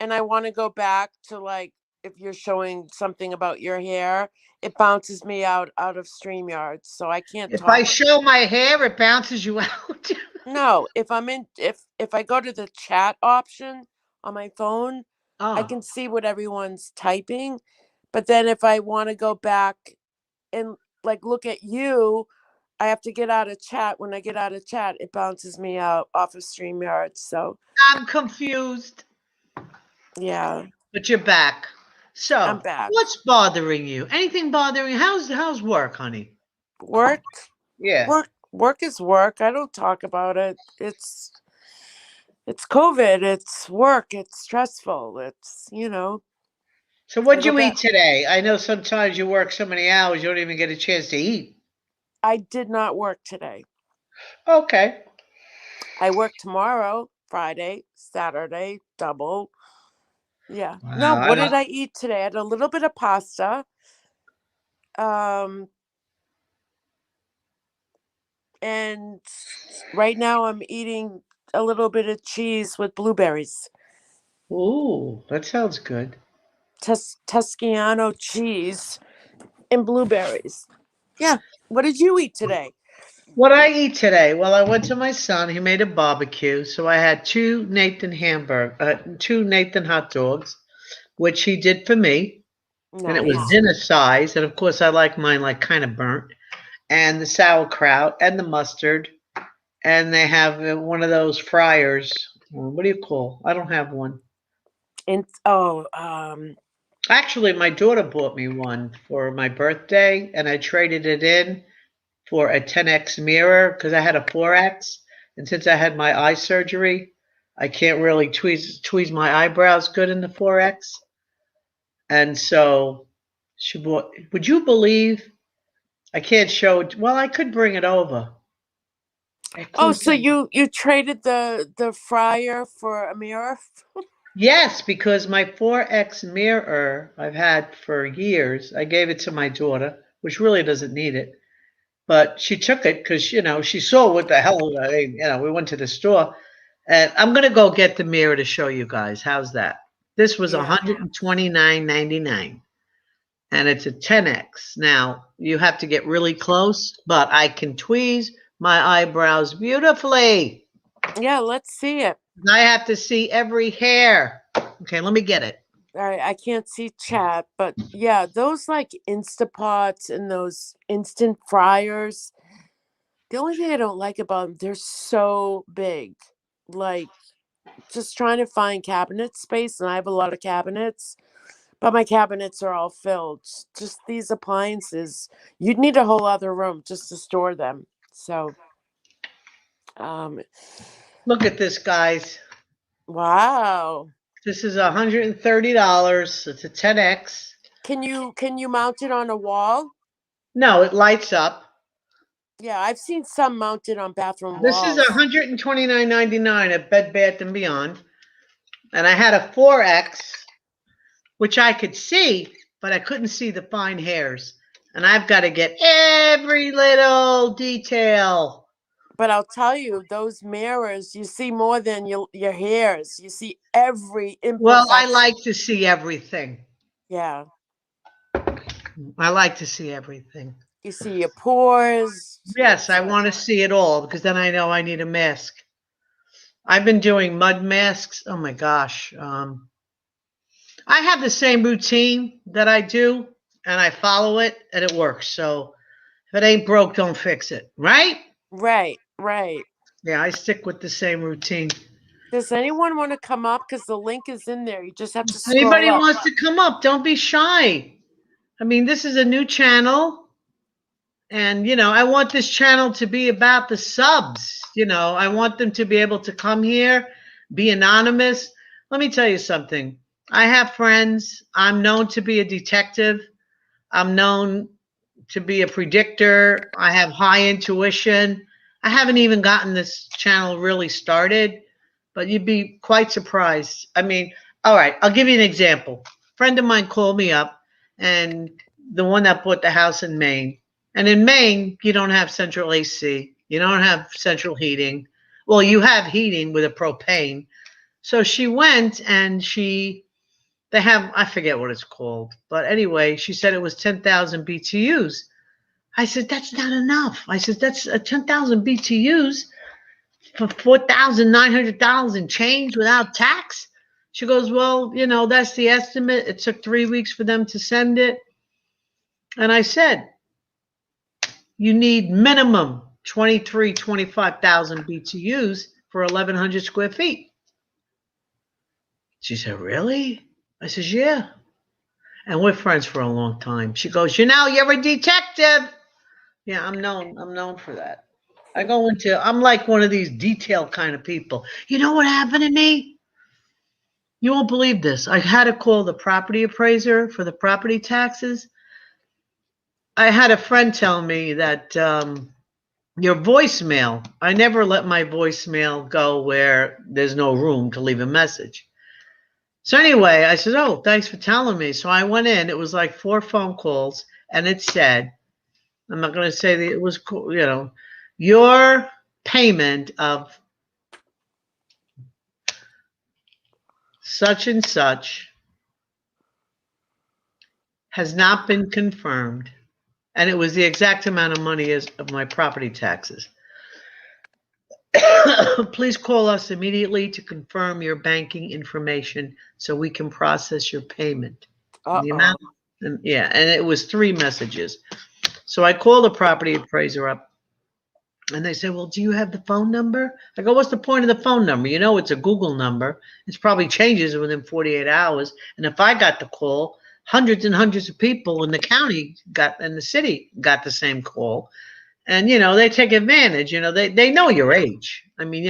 and I want to go back to, like, if you're showing something about your hair, it bounces me out of StreamYard. So I can't If talk. I show my hair, it bounces you out. No, if I go to the chat option on my phone, I Oh, can see what everyone's typing. But then if I want to go back and, like, look at you, I have to get out of chat. When I get out of chat, it bounces me out off of StreamYard. So I'm confused. yeah, But you're back. So, I'm back. what's bothering you? Anything bothering you? How's work, honey? Work? Yeah. Work is work. I don't talk about it. It's COVID. It's work. It's stressful. It's, So what'd I go you eat back. today? I know sometimes you work so many hours you don't even get a chance to eat. I did not work today. Okay. I work tomorrow, Friday, Saturday, double. Yeah. Wow, No, I what don't- did I eat today? I had a little bit of pasta. And right now I'm eating a little bit of cheese with blueberries. Ooh, that sounds good. Tuscano cheese and blueberries. Yeah. What did you eat today? What I eat today? Well, I went to my son. He made a barbecue, so I had two Nathan hot dogs, which he did for me, and it was Nice. dinner size. And of course, I like mine like kind of burnt, and the sauerkraut and the mustard, and they have one of those fryers. What do you call? I don't have one. And Actually, my daughter bought me one for my birthday, and I traded it in for a 10x mirror because I had a 4x, and since I had my eye surgery, I can't really tweeze my eyebrows good in the 4x, and so she bought. Would you believe? I can't show it. Well, I could bring it over. so you traded the fryer for a mirror? Yes, because my 4X mirror I've had for years. I gave it to my daughter, which really doesn't need it. But she took it because, she saw what the hell, we went to the store. And I'm going to go get the mirror to show you guys. How's that? This was Yeah. $129.99. And it's a 10X. Now, you have to get really close, but I can tweeze my eyebrows beautifully. Yeah, let's see it. I have to see every hair. Okay, let me get it. All right, I can't see chat, but yeah, those like Instapots and those instant fryers. The only thing I don't like about them, they're so big. Like, just trying to find cabinet space, and I have a lot of cabinets, but my cabinets are all filled. Just these appliances, you'd need a whole other room just to store them. So, Look at this, guys. wow. This is $130. It's a 10X. Can you mount it on a wall? No, it lights up. Yeah, I've seen some mounted on bathroom This walls. is $129.99 at Bed Bath & Beyond. And I had a 4X, which I could see, but I couldn't see the fine hairs. And I've got to get every little detail. But I'll tell you, those mirrors, you see more than your hairs. You see every imperfection. Well, I like to see everything. Yeah. I like to see everything. You see your pores. Yes, I want to see it all because then I know I need a mask. I've been doing mud masks. Oh my gosh. I have the same routine that I do and I follow it and it works. So if it ain't broke, don't fix it. Right? Right, right. Yeah, I stick with the same routine. Does anyone want to come up? Because the link is in there. You just have to scroll Anybody up. wants to come up, don't be shy. I mean, this is a new channel. And, I want this channel to be about the subs. I want them to be able to come here, be anonymous. Let me tell you something. I have friends. I'm known to be a detective. I'm known to be a predictor. I have high intuition. I haven't even gotten this channel really started, but you'd be quite surprised. I mean, all right, I'll give you an example. A friend of mine called me up, and the one that bought the house in Maine. And in Maine, you don't have central AC. You don't have central heating. Well, you have heating with a propane. So she went and they have, I forget what it's called. But anyway, she said it was 10,000 BTUs. I said, that's not enough. I said, that's 10,000 BTUs for $4,900 and change without tax. She goes, well, that's the estimate. It took 3 weeks for them to send it. And I said, you need minimum 25,000 BTUs for 1,100 square feet. She said, really? I says, yeah. And we're friends for a long time. She goes, you're a detective. Yeah, I'm known for that. I'm like one of these detail kind of people. You know what happened to me? You won't believe this. I had to call the property appraiser for the property taxes. I had a friend tell me that your voicemail, I never let my voicemail go where there's no room to leave a message. So anyway, I said, oh, thanks for telling me. So I went in. It was like 4 phone calls, and it said, I'm not going to say that it was, your payment of such and such has not been confirmed. And it was the exact amount of money as of my property taxes. Please call us immediately to confirm your banking information so we can process your payment. The amount, and it was 3 messages. So I called the property appraiser up, and they said, well, do you have the phone number? I go, what's the point of the phone number? It's a Google number. It probably changes within 48 hours. And if I got the call, hundreds and hundreds of people in the county and the city got the same call. And, they take advantage. They know your age. I mean,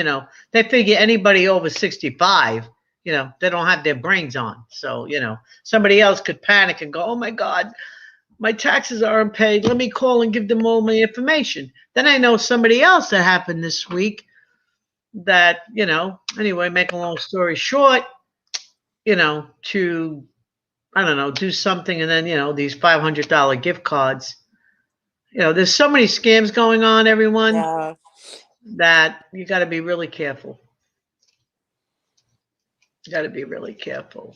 they figure anybody over 65, they don't have their brains on. So, somebody else could panic and go, oh, my God, my taxes aren't paid. Let me call and give them all my information. Then I know somebody else that happened this week that, anyway, make a long story short, to, I don't know, do something. And then, these $500 gift cards. There's so many scams going on, everyone, that you got to be really careful. You got to be really careful.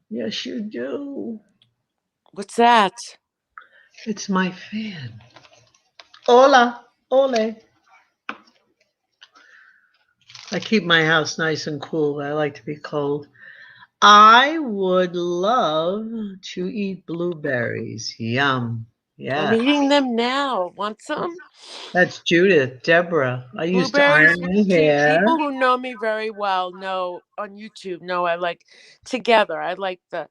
Yes, you do. What's that? It's my fan. Hola, ole. I keep my house nice and cool. I like to be cold. I would love to eat blueberries. Yum. Yeah. I'm eating them now. Want some? That's Judith, Deborah. I used to iron my hair. People who know me very well know on YouTube know I like together. I like the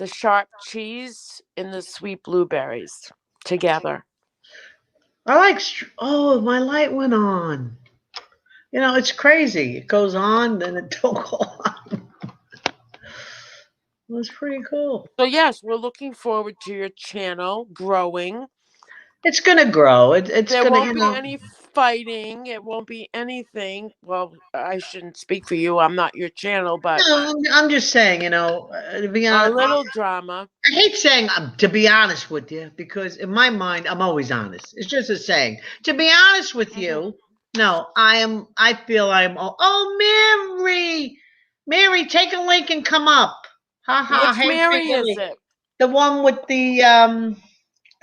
sharp cheese and the sweet blueberries together. I like. Oh, my light went on. It's crazy. It goes on, then it don't go on. It was pretty cool. So yes, we're looking forward to your channel growing. It's gonna grow. There won't be any fighting. It won't be anything. Well, I shouldn't speak for you. I'm not your channel, but no, I'm just saying. To be honest, a little drama. I hate saying to be honest with you because in my mind I'm always honest. It's just a saying. To be honest with you, no, I feel I'm. Oh, Mary, take a link and come up. Ha ha. Which Mary is it? The one with the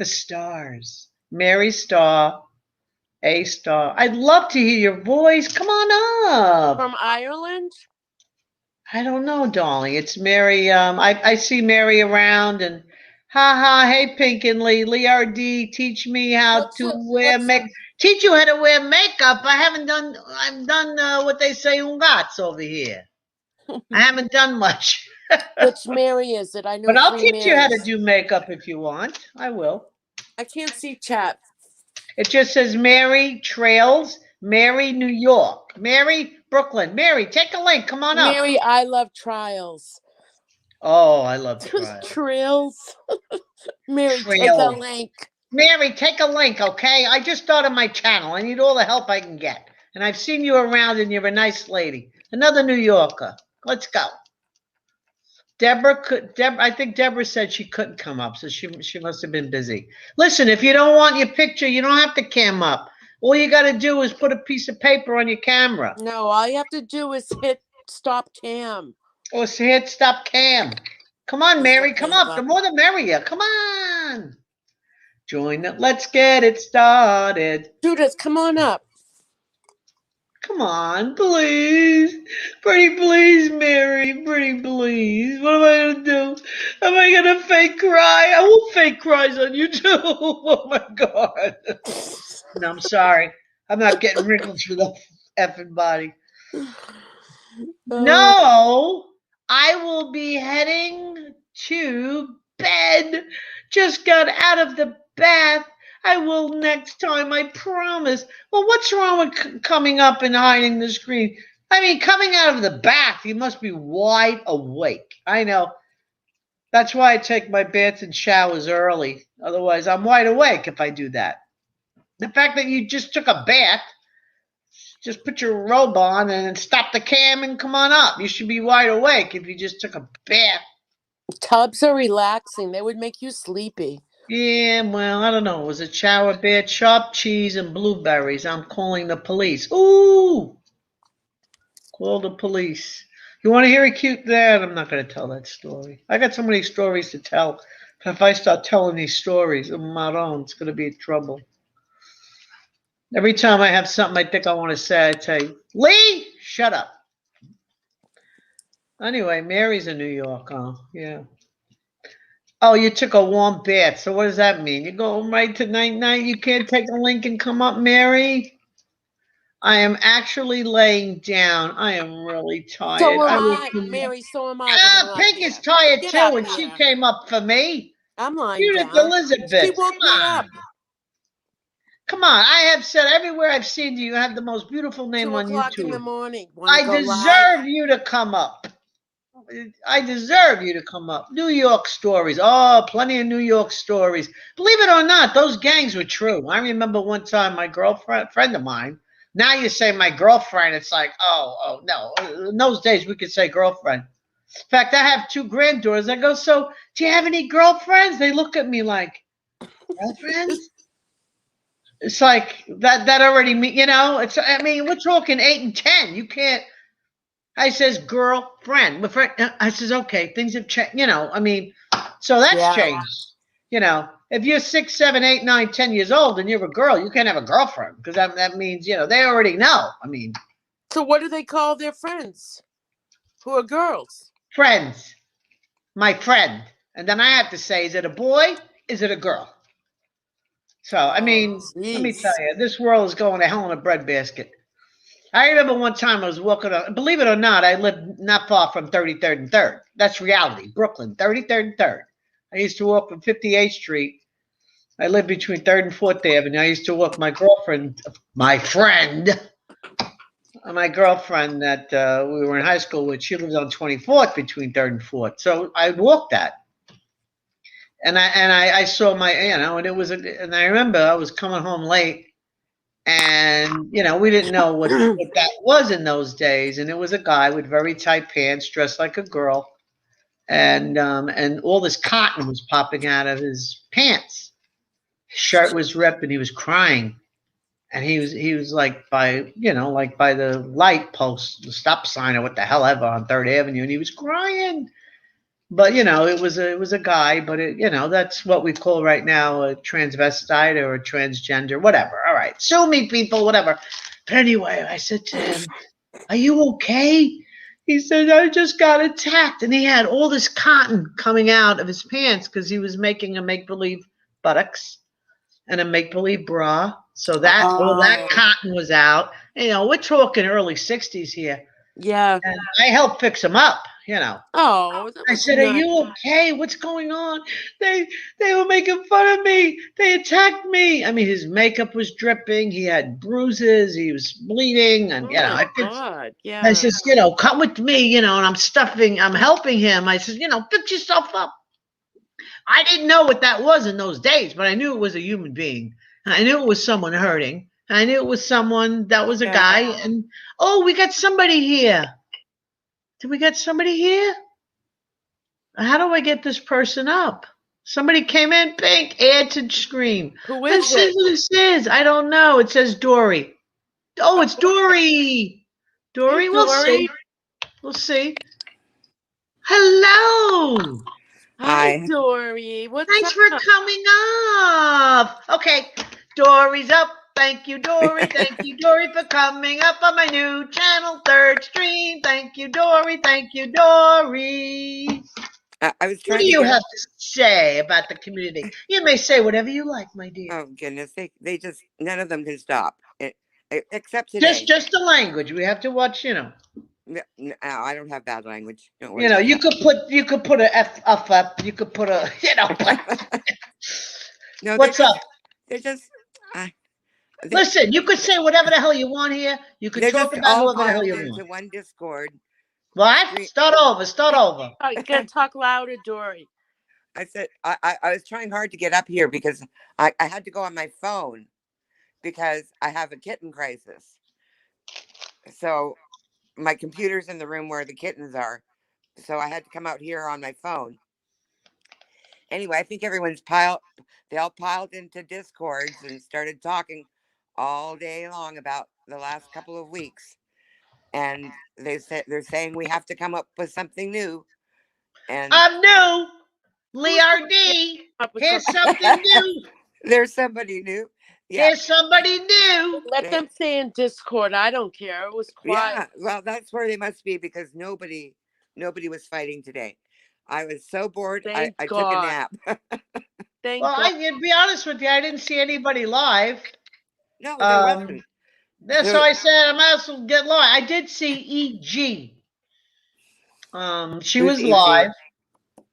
stars. Mary Star, A Star. I'd love to hear your voice. Come on up. From Ireland? I don't know, darling. It's Mary. I see Mary around and hey Pink and Lee RD, teach me how to wear make teach you how to wear makeup. I've done what they say ungats over here. I haven't done much. Which Mary is it? I know. But I'll three teach you how to Marys. do makeup if you want. I will. I can't see chat. It just says Mary Trails, Mary, New York, Mary, Brooklyn. Mary, take a link. Come on up. Mary, I love trials. Oh, I love trials. Trails. Mary, Trails. take a link. Mary, take a link, okay? I just started my channel. I need all the help I can get. And I've seen you around and you're a nice lady. Another New Yorker. Let's go. I think Deborah said she couldn't come up, so she must have been busy. Listen, if you don't want your picture, you don't have to cam up. All you got to do is put a piece of paper on your camera. No, all you have to do is hit stop cam. Or hit stop cam. Come on, Mary, come up. The more the merrier. Come on. Join it. Let's get it started. Judith, come on up. Come on, please. Pretty please, Mary. Pretty please. What am I going to do? Am I going to fake cry? I will fake cries on you too. Oh my God. No, I'm sorry. I'm not getting wrinkles for the effing body. No, I will be heading to bed. Just got out of the bath. I will next time, I promise. Well, what's wrong with coming up and hiding the screen? I mean, coming out of the bath, you must be wide awake. I know. That's why I take my baths and showers early. Otherwise, I'm wide awake if I do that. The fact that you just took a bath, just put your robe on and stop the cam and come on up. You should be wide awake if you just took a bath. Tubs are relaxing. They would make you sleepy. Yeah, well, I don't know. It was a shower bath, sharp cheese, and blueberries. I'm calling the police. Ooh! Call the police. You want to hear a cute dad? I'm not going to tell that story. I got so many stories to tell. If I start telling these stories on my own, it's going to be trouble. Every time I have something I think I want to say, I tell you, Lee, shut up. Anyway, Mary's in New York, huh? Yeah. Oh, you took a warm bath. So what does that mean? You go right to night-night? You can't take a link and come up, Mary? I am actually laying down. I am really tired. So am I, Mary, so am I. Pink is tired too, and she came up for me. I'm lying Judith down. Elizabeth. She woke me up. Come on. I have said everywhere I've seen you have the most beautiful name on YouTube. 2 o'clock in the morning. I deserve you to come up. I deserve you to come up. New York stories. Oh, plenty of New York stories. Believe it or not, those gangs were true. I remember one time my friend of mine, now you say my girlfriend, it's like, oh, no. In those days, we could say girlfriend. In fact, I have 2 granddaughters. I go, so do you have any girlfriends? They look at me like, girlfriends? It's like, that already, I mean, we're talking 8 and 10. You can't. I says, girlfriend. I says, okay, things have changed, I mean, so that's changed. If you're 6, 7, 8, 9, 10 years old and you're a girl, you can't have a girlfriend because that means, they already know. I mean. So what do they call their friends who are girls? Friends. My friend. And then I have to say, is it a boy? Is it a girl? So, I mean, let me tell you, this world is going to hell in a breadbasket. I remember one time I was walking on, believe it or not, I lived not far from 33rd and 3rd. That's reality. Brooklyn, 33rd and 3rd. I used to walk from 58th Street. I lived between 3rd and 4th Avenue. I used to walk my girlfriend that we were in high school with. She lived on 24th between 3rd and 4th. So I walked that. And I saw and it was, and I remember I was coming home late. And, we didn't know what that was in those days. And it was a guy with very tight pants, dressed like a girl. And all this cotton was popping out of his pants. His shirt was ripped and he was crying. And he was like by the light post, the stop sign or what the hell ever on 3rd Avenue. And he was crying. But it was a guy, but that's what we call right now a transvestite or a transgender, whatever. All right, sue me, people, whatever. But anyway, I said to him, "Are you okay?" He said, "I just got attacked," and he had all this cotton coming out of his pants because he was making a make believe buttocks and a make believe bra. So that all that cotton was out. We're talking early '60s here. Yeah. And I helped fix him up. Oh, that I was said, "Are nice. you okay? What's going on?" They were making fun of me. They attacked me. I mean, his makeup was dripping. He had bruises. He was bleeding, and Oh my God. Yeah. I says, "Come with me," and I'm helping him. I says, "Fix yourself up." I didn't know what that was in those days, but I knew it was a human being. And I knew it was someone hurting. And I knew it was someone that was a guy. And we got somebody here. Did we get somebody here? How do I get this person up? Somebody came in, pink, add to screen. Who is Let's see it? who this is. I don't know. It says Dory. Oh, it's Dory. Dory, Hey, we'll see. We'll see. Hello. Hi, Dory. What's Thanks up? for coming up. Okay, Dory's up. Thank you, Dory. Thank you, Dory, for coming up on my new channel, Third Stream. Thank you, Dory. Thank you, Dory. I was trying What do you to have to say about the community? You may say whatever you like, my dear. Oh goodness, they just none of them can stop. Except today. Just the language. We have to watch. No, I don't have bad language. Don't worry. You could put a F up. You could put a No, what's up? They're just. Listen, you could say whatever the hell you want here. You could talk about whatever the hell you want. Into one Discord. What? Start over. Oh, you gotta talk louder, Dory. I said I was trying hard to get up here because I had to go on my phone because I have a kitten crisis. So my computer's in the room where the kittens are. So I had to come out here on my phone. Anyway, I think everyone's they all piled into Discords and started talking all day long about the last couple of weeks. And they're saying we have to come up with something new. And I'm new. Leardie. Here's something new. There's somebody new. Yeah. Here's somebody new. Let them say in Discord. I don't care. It was quiet. Yeah, well, that's where they must be because nobody was fighting today. I was so bored. I took a nap. Thank God. I can be honest with you. I didn't see anybody live. No, there wasn't. That's why I said I might as well get live. I did see EG. She was live.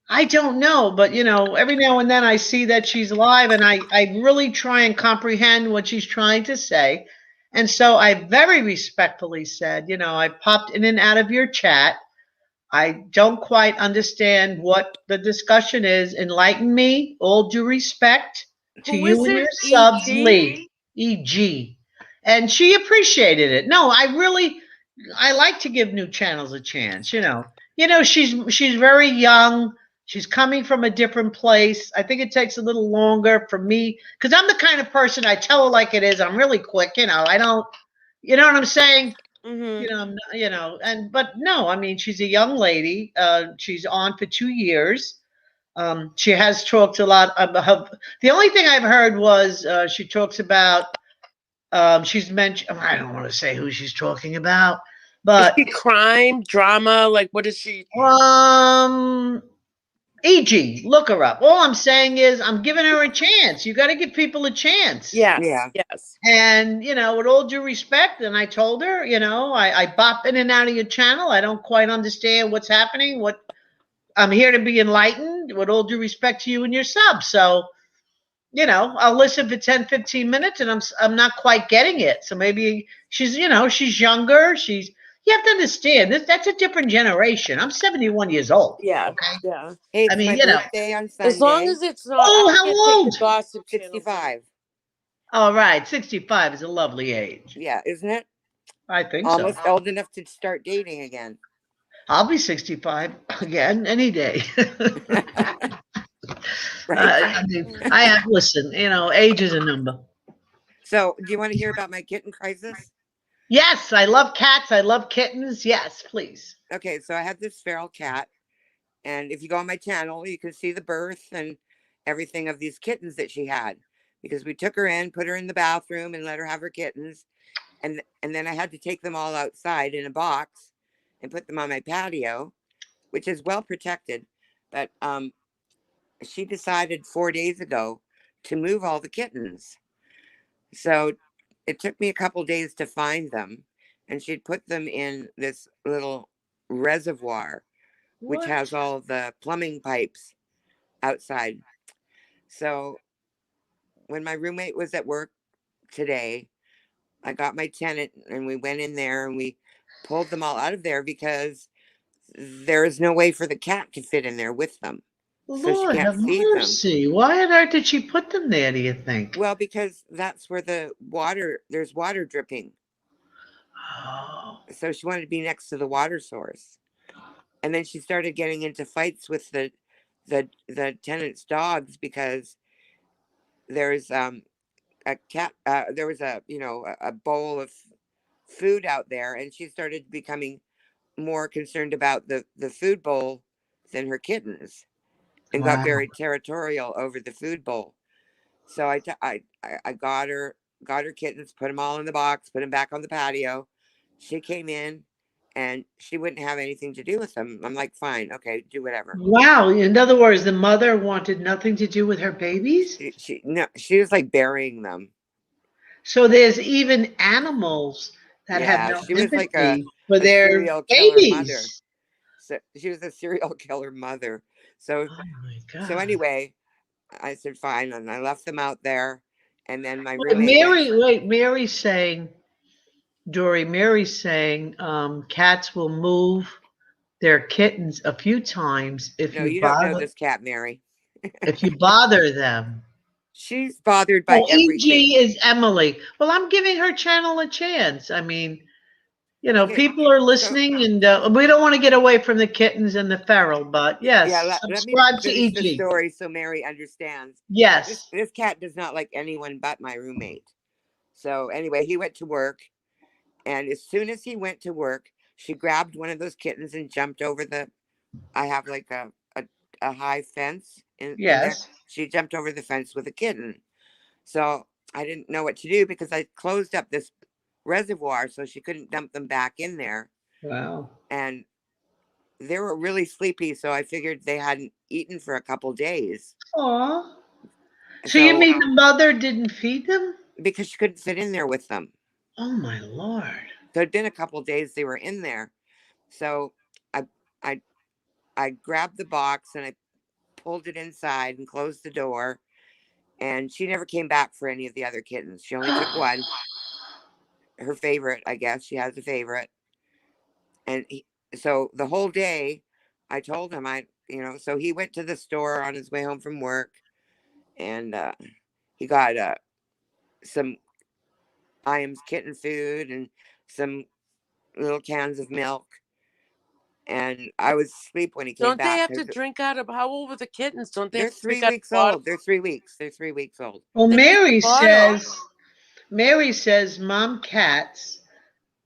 I don't know, but every now and then I see that she's live, and I really try and comprehend what she's trying to say. And so I very respectfully said, I popped in and out of your chat. I don't quite understand what the discussion is. Enlighten me. All due respect to you and your subs, Lee. EG. And she appreciated it. No, I like to give new channels a chance. She's very young. She's coming from a different place. I think it takes a little longer for me because I'm the kind of person I tell her like it is. I'm really quick. I don't, you know what I'm saying? Mm-hmm. But no, I mean, she's a young lady. She's on for 2 years. She has talked a lot about the only thing I've heard was she talks about she's mentioned, I don't want to say who she's talking about, but is she crime, drama, like what is she? EG, look her up. All I'm saying is I'm giving her a chance. You got to give people a chance. Yeah. Yes. And, with all due respect, and I told her, I bop in and out of your channel. I don't quite understand what's happening. I'm here to be enlightened with all due respect to you and your sub. So, I'll listen for 10, 15 minutes and I'm not quite getting it. So maybe she's younger. You have to understand that's a different generation. I'm 71 years old. Yeah. Okay. Yeah. Hey, it's my birthday on Sunday. As long as it's not. Oh, how old? Gossip 65. All right. 65 is a lovely age. Yeah, isn't it? I think almost old enough to start dating again. I'll be 65 again any day. Right. Listen, age is a number. So, do you want to hear about my kitten crisis? Yes, I love cats. I love kittens. Yes, please. Okay, so I have this feral cat, And if you go on my channel, you can see the birth and everything of these kittens that she had, because we took her in, put her in the bathroom, and let her have her kittens. And then I had to take them all outside in a box and put them on my patio, which is well protected. But she decided 4 days ago to move all the kittens. So it took me a couple days to find them, and she'd put them in this little reservoir, which What? has all the plumbing pipes outside. So when my roommate was at work today, I got my tenant and we went in there and we pulled them all out of there because there is no way for the cat to fit in there with them. So she Lord can't have feed them. mercy. Why on earth did she put them there, do you think? Well, because that's where there's water dripping. Oh, So she wanted to be next to the water source. And then she started getting into fights with the tenant's dogs because there's a cat there was a bowl of food out there, and she started becoming more concerned about the food bowl than her kittens, and got wow. very territorial over the food bowl. So I got her kittens, put them all in the box, put them back on the patio. She came in and she wouldn't have anything to do with them. I'm like, fine, okay, do whatever. Wow. In other words, the mother wanted nothing to do with her babies? She was like burying them. So there's even animals that have Yeah, no she was like empathy for a their serial killer mother. babies. So she was a serial killer mother. So Oh my so God. anyway, I said fine, and I left them out there. And then my Wait, roommate went. Mary's saying, Dory, Mary's saying, cats will move their kittens a few times No, you don't know this cat, Mary. if you bother them. She's bothered by Oh, everything. EG is Emily. Well, I'm giving her channel a chance. I mean, Okay, people are so listening, and we don't want to get away from the kittens and the feral, but yeah, yes, let me subscribe to finish the EG. story so Mary understands. This Yes. this cat does not like anyone but my roommate. So anyway, he went to work, and as soon as he went to work, she grabbed one of those kittens and jumped over the. I have like a high fence in there. Yes. She jumped over the fence with a kitten. So I didn't know what to do because I closed up this reservoir so she couldn't dump them back in there. Wow. And they were really sleepy, so I figured they hadn't eaten for a couple days. Aw. So you So mean the mother didn't feed them? because she couldn't fit in there with them. Oh my Lord. So it'd been a couple days they were in there. So I I I grabbed the box and I pulled it inside and closed the door. And she never came back for any of the other kittens. She only took one, her favorite, I guess. She has a favorite. And so the whole day, I told him, so he went to the store on his way home from work, and he got some Iams kitten food and some little cans of milk. And I was asleep when he came Don't they back have to because drink out of, how old were the kittens? Don't they they're have to drink 3 out of weeks bottle? old. They're 3 weeks. They're 3 weeks old. Well, They drink the bottle. Mary says mom cats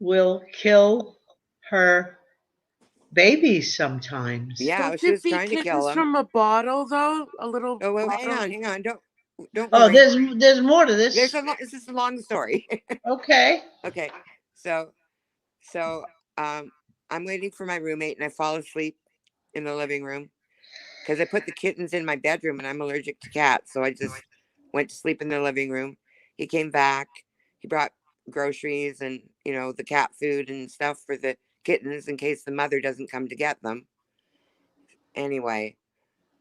will kill her babies sometimes. Yeah, Don't she you was feed trying to kill kittens him. from a bottle though? A little Oh, well, bottle? hang on. Don't Oh, worry. there's more to this. This is a long story. Okay. Okay, so so I'm waiting for my roommate, and I fall asleep in the living room because I put the kittens in my bedroom, and I'm allergic to cats, so I just went to sleep in the living room. He came back. He brought groceries and the cat food and stuff for the kittens in case the mother doesn't come to get them. Anyway,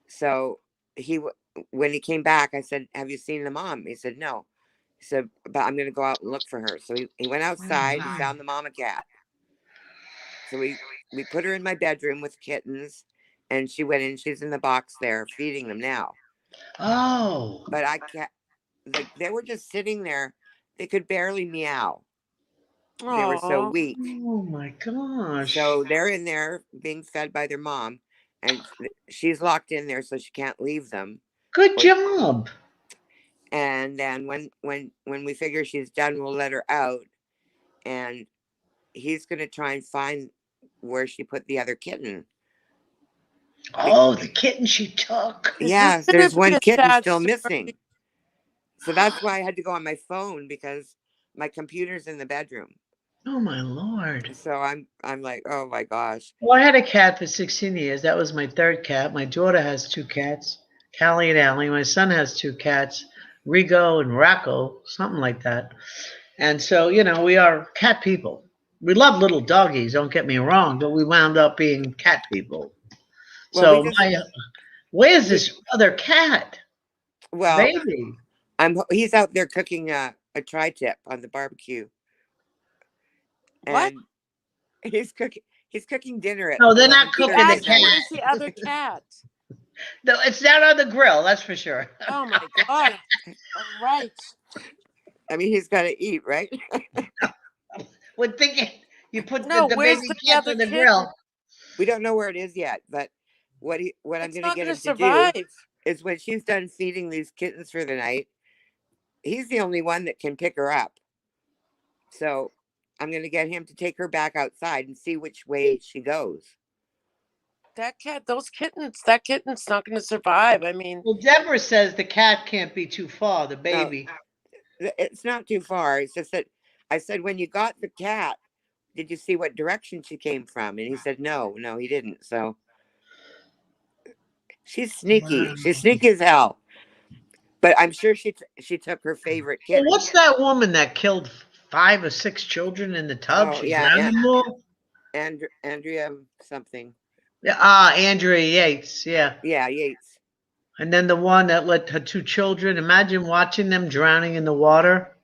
so when he came back, I said, "Have you seen the mom?" He said, "No." He said, "But I'm going to go out and look for her." So he went outside and found the mama cat. So we put her in my bedroom with kittens, and she went in. She's in the box there feeding them now. Oh. But I can't. They were just sitting there. They could barely meow. They were so Oh, weak. Oh my gosh. So they're in there being fed by their mom, and she's locked in there so she can't leave them. Good job. And then when we figure she's done, we'll let her out, and he's going to try and find where she put the other kitten. Oh, the kitten she took. This Yeah, is gonna there's be one a kitten sad still story. missing. So that's why I had to go on my phone because my computer's in the bedroom. Oh my Lord. So I'm like, oh my gosh. Well, I had a cat for 16 years. That was my third cat. My daughter has two cats, Callie and Allie. My son has two cats, Rigo and Rocco, something like that. And so, we are cat people. We love little doggies, don't get me wrong, but we wound up being cat people. Well, we So just where's we this other cat? well, Baby. he's out there cooking a tri-tip on the barbecue, What? and he's cooking dinner at No, they're not 11:30 cooking the at Jackie, night. where's cat. the other cat? No, it's not on the grill, that's for sure. Oh my God. All right. I mean, he's got to eat, right? We're thinking you put No, the where's baby the cats other on the kitten? grill. We don't know where it is yet, but what I'm It's going to not get gonna him to do survive. is when she's done feeding these kittens for the night, he's the only one that can pick her up. So I'm going to get him to take her back outside and see which way she goes. That kitten's not gonna survive. I mean, Well, Deborah says the cat can't be too far, the No, baby. it's not too far. It's just that I said, when you got the cat, did you see what direction she came from? And he said, no, he didn't. So she's sneaky. Wow. She's sneaky as hell. But I'm sure she took her favorite Well, kitten. what's that woman that killed 5 or 6 children in the tub? Oh She yeah, drowned them all? Andrea something. Yeah, Andrea Yates, yeah. Yeah, Yates. And then the one that let her 2 children, imagine watching them drowning in the water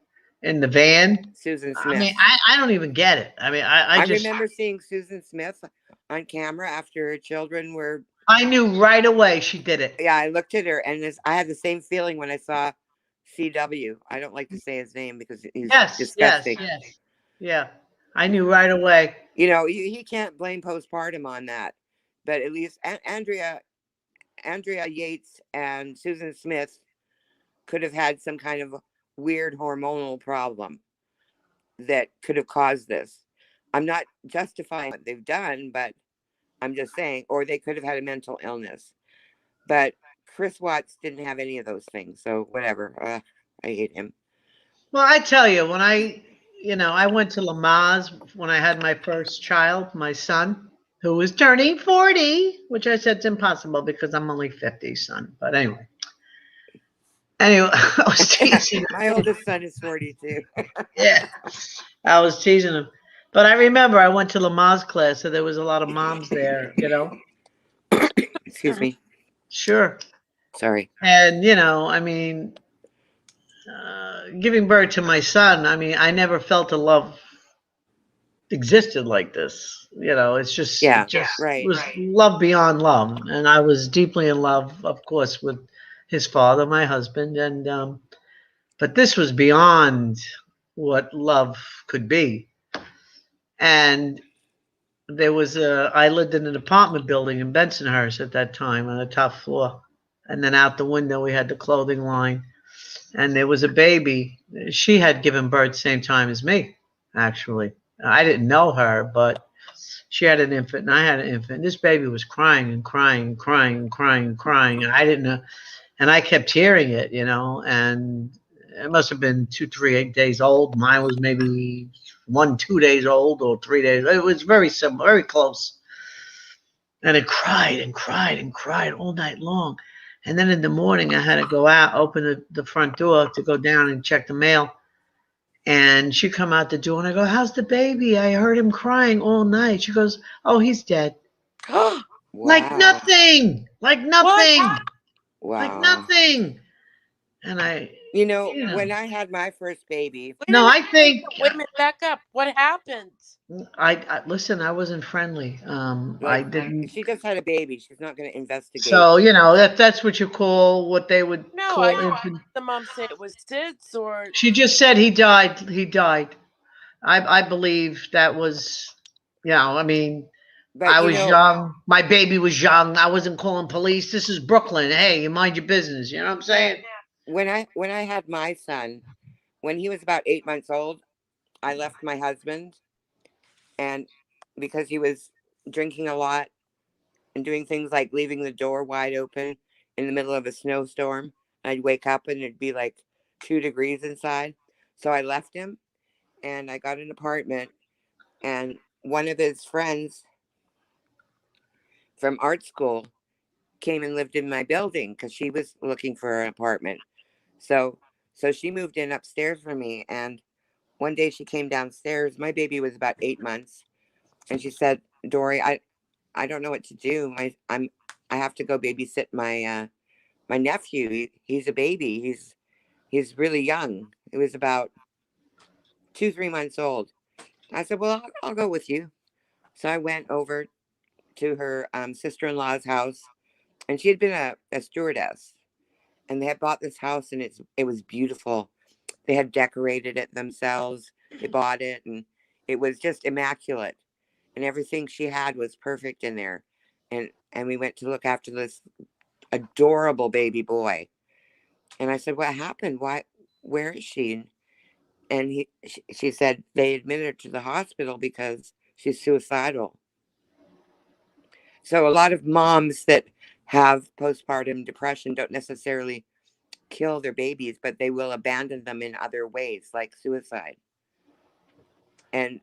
in the van. Susan I Smith. mean, I don't even get it. I mean, I I just, remember seeing Susan Smith on camera after her children were. I knew right away she did it. Yeah, I looked at her and I had the same feeling when I saw CW. I don't like to say his name because he's Yes, disgusting. yes. Yeah, I knew right away. You know, he can't blame postpartum on that, but at least Andrea Yates and Susan Smith could have had some kind of weird hormonal problem that could have caused this. I'm not justifying what they've done, but I'm just saying, or they could have had a mental illness. But Chris Watts didn't have any of those things, so whatever. I hate him. Well, I tell you, when I went to Lamaze when I had my first child, my son, who was turning 40, which I said is impossible because I'm only 50, son. But anyway, I was teasing him. My oldest son is 42. Yeah, I was teasing him. But I remember I went to Lamaze class, so there was a lot of moms there, Excuse me. Sure. Sorry. And, I mean, giving birth to my son, I mean, I never felt a love existed like this. It's just, Yeah, it was love beyond love. And I was deeply in love, of course, with his father, my husband. And, but this was beyond what love could be. And I lived in an apartment building in Bensonhurst at that time on the top floor. And then out the window, we had the clothing line. And there was a baby. She had given birth same time as me, actually. I didn't know her, but she had an infant and I had an infant. This baby was crying and crying and crying and crying and crying. And I didn't know. And I kept hearing it, and it must have been 2-3 days old. Mine was maybe 1-2 days old or 3 days. It was very similar, very close. And it cried and cried and cried all night long. And then in the morning, I had to go out, open the front door to go down and check the mail. And she come out the door and I go, "How's the baby? I heard him crying all night." She goes, "Oh, he's dead." Wow. Like nothing. Like nothing. Wow. Like nothing. And when I had my first baby. No, I think. Wait a minute, back up. What happened? I listen. I wasn't friendly. I didn't. She just had a baby. She's not going to investigate. So that's what you call what they would No, call I infant. the mom say it was SIDS or. She just said he died. He died. I believe that was. I mean, But I was young. My baby was young. I wasn't calling police. This is Brooklyn. Hey, you mind your business. You know what I'm saying? When I had my son, when he was about 8 months old, I left my husband, and because he was drinking a lot, and doing things like leaving the door wide open in the middle of a snowstorm. I'd wake up and it'd be like 2 degrees inside. So I left him and I got an apartment. And one of his friends from art school came and lived in my building because she was looking for an apartment. So she moved in upstairs for me. And one day she came downstairs. My baby was about 8 months, and she said, "Dory, I don't know what to do. I have to go babysit my nephew. He's a baby. He's really young. It was about 3 months old." I said, "Well, I'll go with you." So I went over to her sister-in-law's house, and she had been a stewardess, and they had bought this house, and it was beautiful. They had decorated it themselves. They bought it, and it was just immaculate, and everything she had was perfect in there. And we went to look after this adorable baby boy. And I said, "What happened? Where is she?" And she said they admitted her to the hospital because she's suicidal. So a lot of moms that have postpartum depression don't necessarily kill their babies, but they will abandon them in other ways, like suicide. And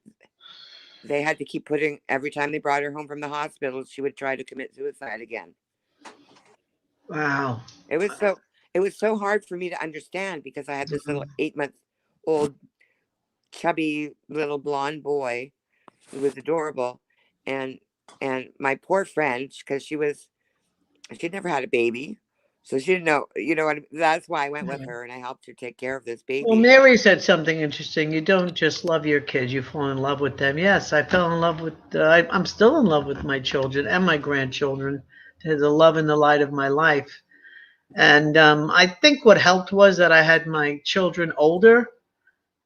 they had to keep putting, every time they brought her home from the hospital, she would try to commit suicide again. Wow. It was so hard for me to understand because I had this little 8-month-old chubby little blonde boy who was adorable, and my poor friend, because she'd never had a baby, so she didn't know, that's why I went with her and I helped her take care of this baby. Well, Mary said something interesting. You don't just love your kids, you fall in love with them. Yes, I fell in love with, I'm still in love with my children and my grandchildren. They're the love and the light of my life. And I think what helped was that I had my children older.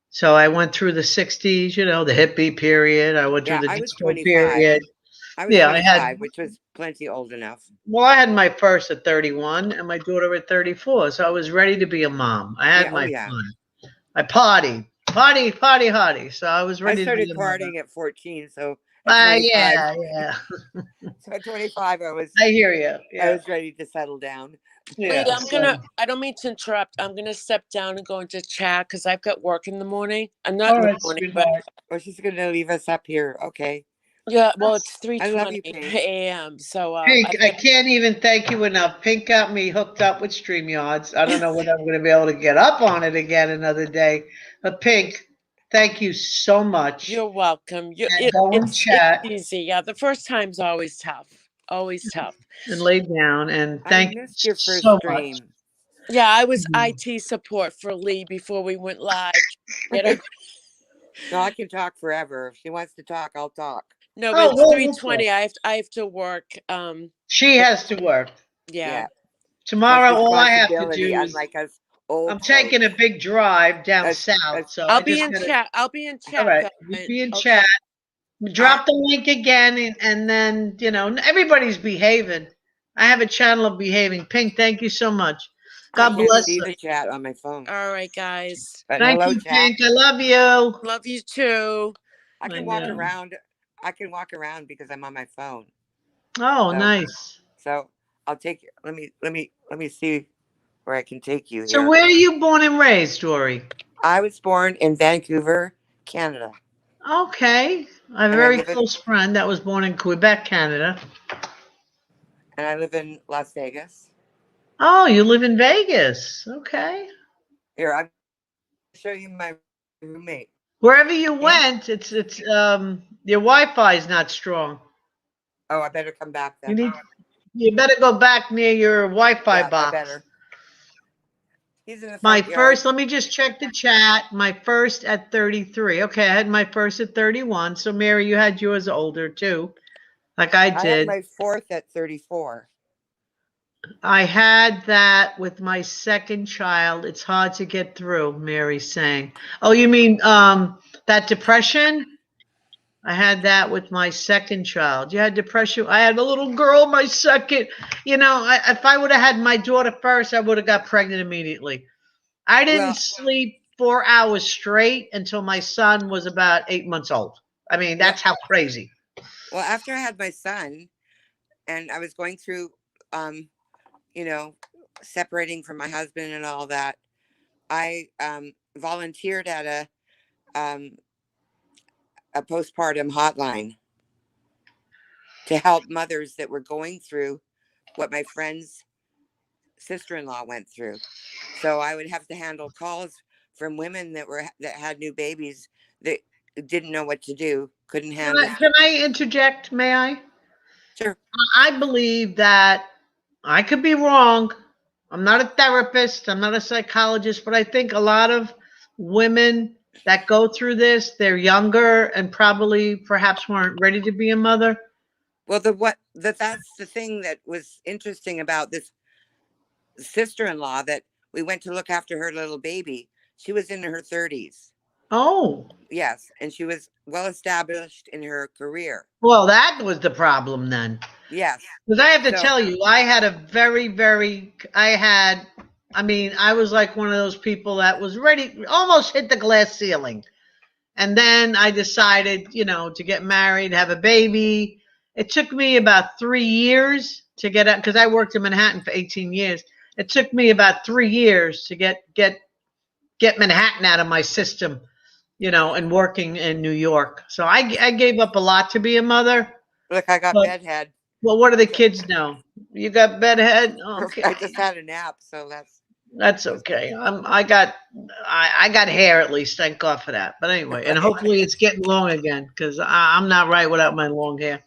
So I went through the 60s, the hippie period. I went through the I was disco 25. period. I was 25, which was plenty old enough. Well, I had my first at 31 and my daughter at 34. So I was ready to be a mom. I had my fun. I party. So I was ready to be a mom. I started partying at 14. So yeah. So at 25, I hear you. Yeah. I was ready to settle down. Yeah, I don't mean to interrupt. I'm going to step down and go into chat because I've got work in the morning. I'm not in the morning, but she's going to leave us up here. Okay. Yeah, well, it's 3:20 Pink. a.m. So Pink, I can't even thank you enough. Pink got me hooked up with StreamYards. I don't know whether I'm going to be able to get up on it again another day. But Pink, thank you so much. You're welcome. It's easy. Yeah, the first time's always tough. Always tough. And lay down, and thank you your first so stream. much. Yeah, I was IT support for Lee before we went live. No, I can talk forever. If she wants to talk, I'll talk. No, but it's 3:20. I have to work. She has to work. Yeah. Tomorrow, all I have to do is unlike us I'm taking a big drive down south. So I'll be in chat. I'll be in chat. All right, be in chat. Drop the link again, and then everybody's behaving. I have a channel of behaving. Pink, thank you so much. God bless you. I see the chat on my phone. All right, guys. Thank you, Pink. I love you. Love you too. I can walk around. I can walk around because I'm on my phone. Oh, nice. So I'll take. Let me see where I can take you. So where are you born and raised, Dory? I was born in Vancouver, Canada. Okay. I have a very close friend that was born in Quebec, Canada. And I live in Las Vegas. Oh, you live in Vegas. Okay. Here, I'll show you my roommate. Wherever you went, it's your Wi-Fi is not strong. Oh, I better come back then. You better go back near your Wi-Fi box. Better. He's in the my first, let me just check the chat. My first at 33. Okay, I had my first at 31. So Mary, you had yours older too, like I did. I had my fourth at 34. I had that with my second child. It's hard to get through, Mary's saying. Oh, you mean that depression? I had that with my second child. You had depression. I had a little girl, my second. If I would have had my daughter first, I would have got pregnant immediately. I didn't sleep 4 hours straight until my son was about 8 months old. I mean, that's how crazy. Well, after I had my son, and I was going through, you know, separating from my husband and all that. I volunteered at a postpartum hotline to help mothers that were going through what my friend's sister-in-law went through. So I would have to handle calls from women that had new babies that didn't know what to do, couldn't handle. Can I interject? May I? Sure. I believe that I could be wrong. I'm not a therapist. I'm not a psychologist, but I think a lot of women that go through this, they're younger and probably perhaps weren't ready to be a mother. Well, that's the thing that was interesting about this sister-in-law, that we went to look after her little baby. She was in her 30s. Oh. Yes, and she was well established in her career. Well, that was the problem then. Yes. Because I have to tell you, I had a I was like one of those people that was ready, almost hit the glass ceiling. And then I decided, to get married, have a baby. It took me about 3 years to get out, because I worked in Manhattan for 18 years. It took me about 3 years to get Manhattan out of my system, and working in New York. So I gave up a lot to be a mother. Look, I got bedhead. Well, what do the kids know? You got bedhead? Okay. I just had a nap, so that's okay. I got hair at least. Thank God for that. But anyway, and hopefully it's getting long again, because I'm not right without my long hair.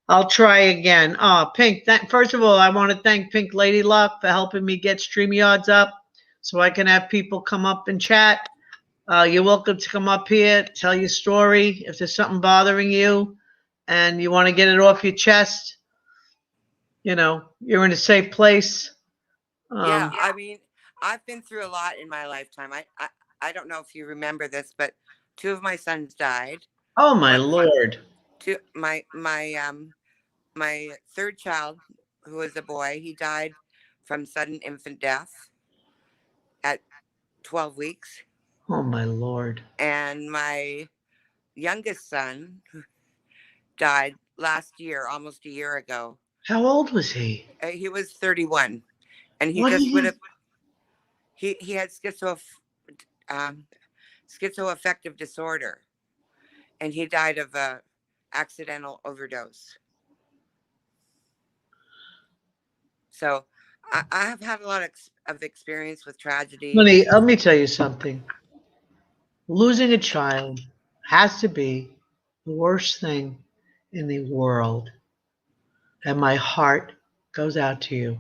I'll try again. Oh, Pink. First of all, I want to thank Pink Lady Luck for helping me get StreamYards up so I can have people come up and chat. You're welcome to come up here, tell your story if there's something bothering you and you want to get it off your chest. You're in a safe place. Yeah, I mean, I've been through a lot in my lifetime. I don't know if you remember this, but 2 of my sons died. Oh my Lord! My third child, who was a boy, he died from sudden infant death at 12 weeks. Oh my Lord! And my youngest son died last year, almost a year ago. How old was he? He was 31, and he just would have. He had schizoaffective disorder, and he died of a accidental overdose. So I have had a lot of experience with tragedy. Honey, let me tell you something. Losing a child has to be the worst thing in the world. And my heart goes out to you.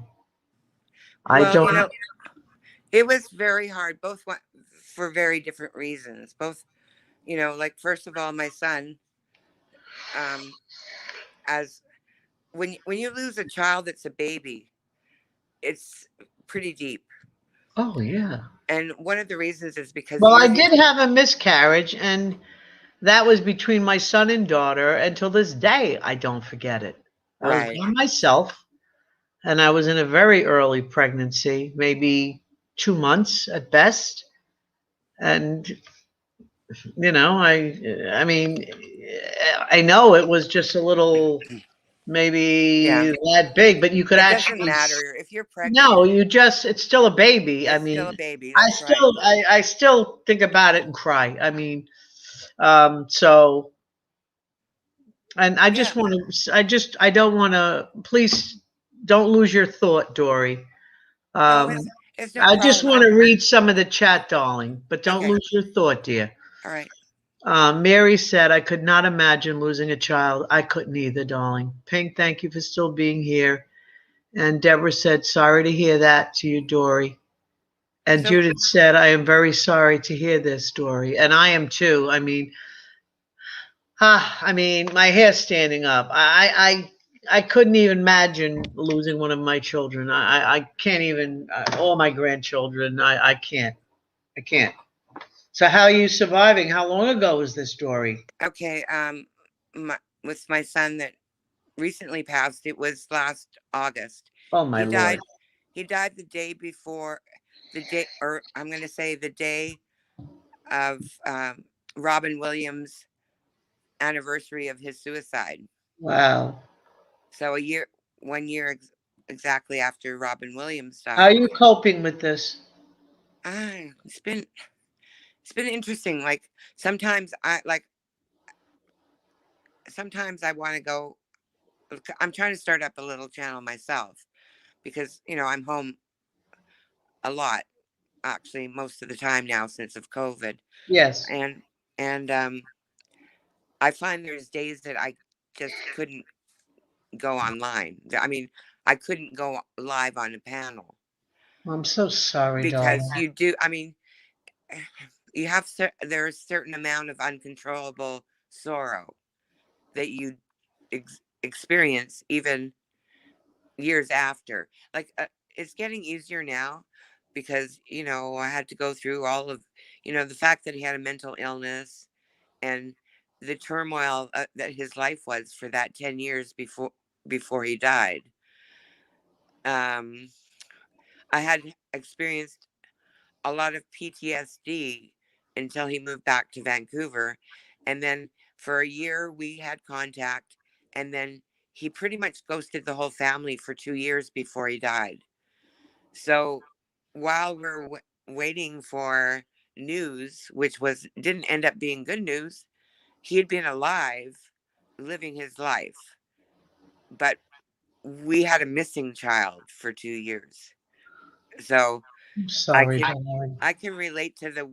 It was very hard, both for very different reasons. Both, like, first of all, my son, as when you lose a child that's a baby, it's pretty deep. Oh, yeah. And one of the reasons is because... Well, I did have a miscarriage, and that was between my son and daughter. Until this day, I don't forget it. I was by myself, and I was in a very early pregnancy, maybe 2 months at best. And, I mean, I know it was just a little... maybe that big, but you could actually... It doesn't matter if you're pregnant. No, it's still a baby. It's still a baby. I still think about it and cry. I mean, so, and I just want to, I don't want to, please don't lose your thought, Dory. It's no I just want to read some of the chat, darling, but don't lose your thought, dear. All right. Mary said, I could not imagine losing a child. I couldn't either, darling. Pink, thank you for still being here. And Deborah said, sorry to hear that to you, Dory. And Judith said, I am very sorry to hear this, Dory. And I am too. I mean, my hair's standing up. I couldn't even imagine losing one of my children. I can't even, all my grandchildren, I can't. So how are you surviving? How long ago was this story? Okay, with my son that recently passed, it was last August. Oh my Lord. He died the day before, I'm going to say the day of Robin Williams' anniversary of his suicide. Wow. So a year, 1 year exactly after Robin Williams How are died. you coping with this? It's been interesting. Like sometimes sometimes I want to go. I'm trying to start up a little channel myself because I'm home a lot, actually most of the time now since of COVID, Yes. and I find there's days that I just couldn't go online. I mean, I couldn't go live on a panel I'm so sorry, because darling. you do. I mean, you have there's a certain amount of uncontrollable sorrow that you experience even years after. Like it's getting easier now because I had to go through all of the fact that he had a mental illness and the turmoil that his life was for that 10 years before he died. I had experienced a lot of PTSD until he moved back to Vancouver. And then for a year, we had contact. And then he pretty much ghosted the whole family for 2 years before he died. So while we're waiting for news, which didn't end up being good news, he had been alive, living his life. But we had a missing child for 2 years. So I'm I sorry, can darling. I can relate to the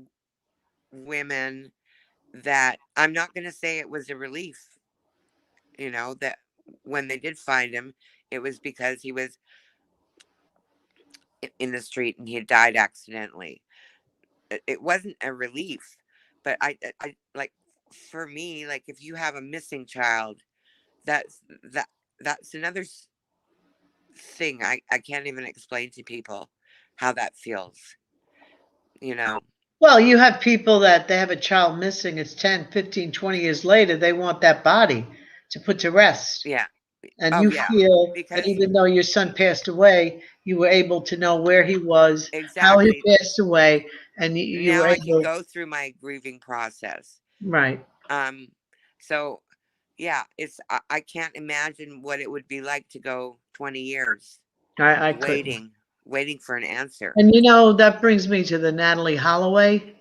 women that I'm not going to say it was a relief, that when they did find him, it was because he was in the street and he had died accidentally. It wasn't a relief, but I like for me, like if you have a missing child, that's that's another thing I can't even explain to people how that feels, you know. Well, you have people that they have a child missing. It's 10, 15, 20 years later. They want that body to put to rest. Yeah. And Oh you yeah, feel that because even though your son passed away, you were able to know where he was, how he exactly passed away, and you now were I can able, go through my grieving process. right. Um, so yeah, I can't imagine what it would be like to go 20 years I couldn't. waiting for an answer. And that brings me to the Natalie Holloway.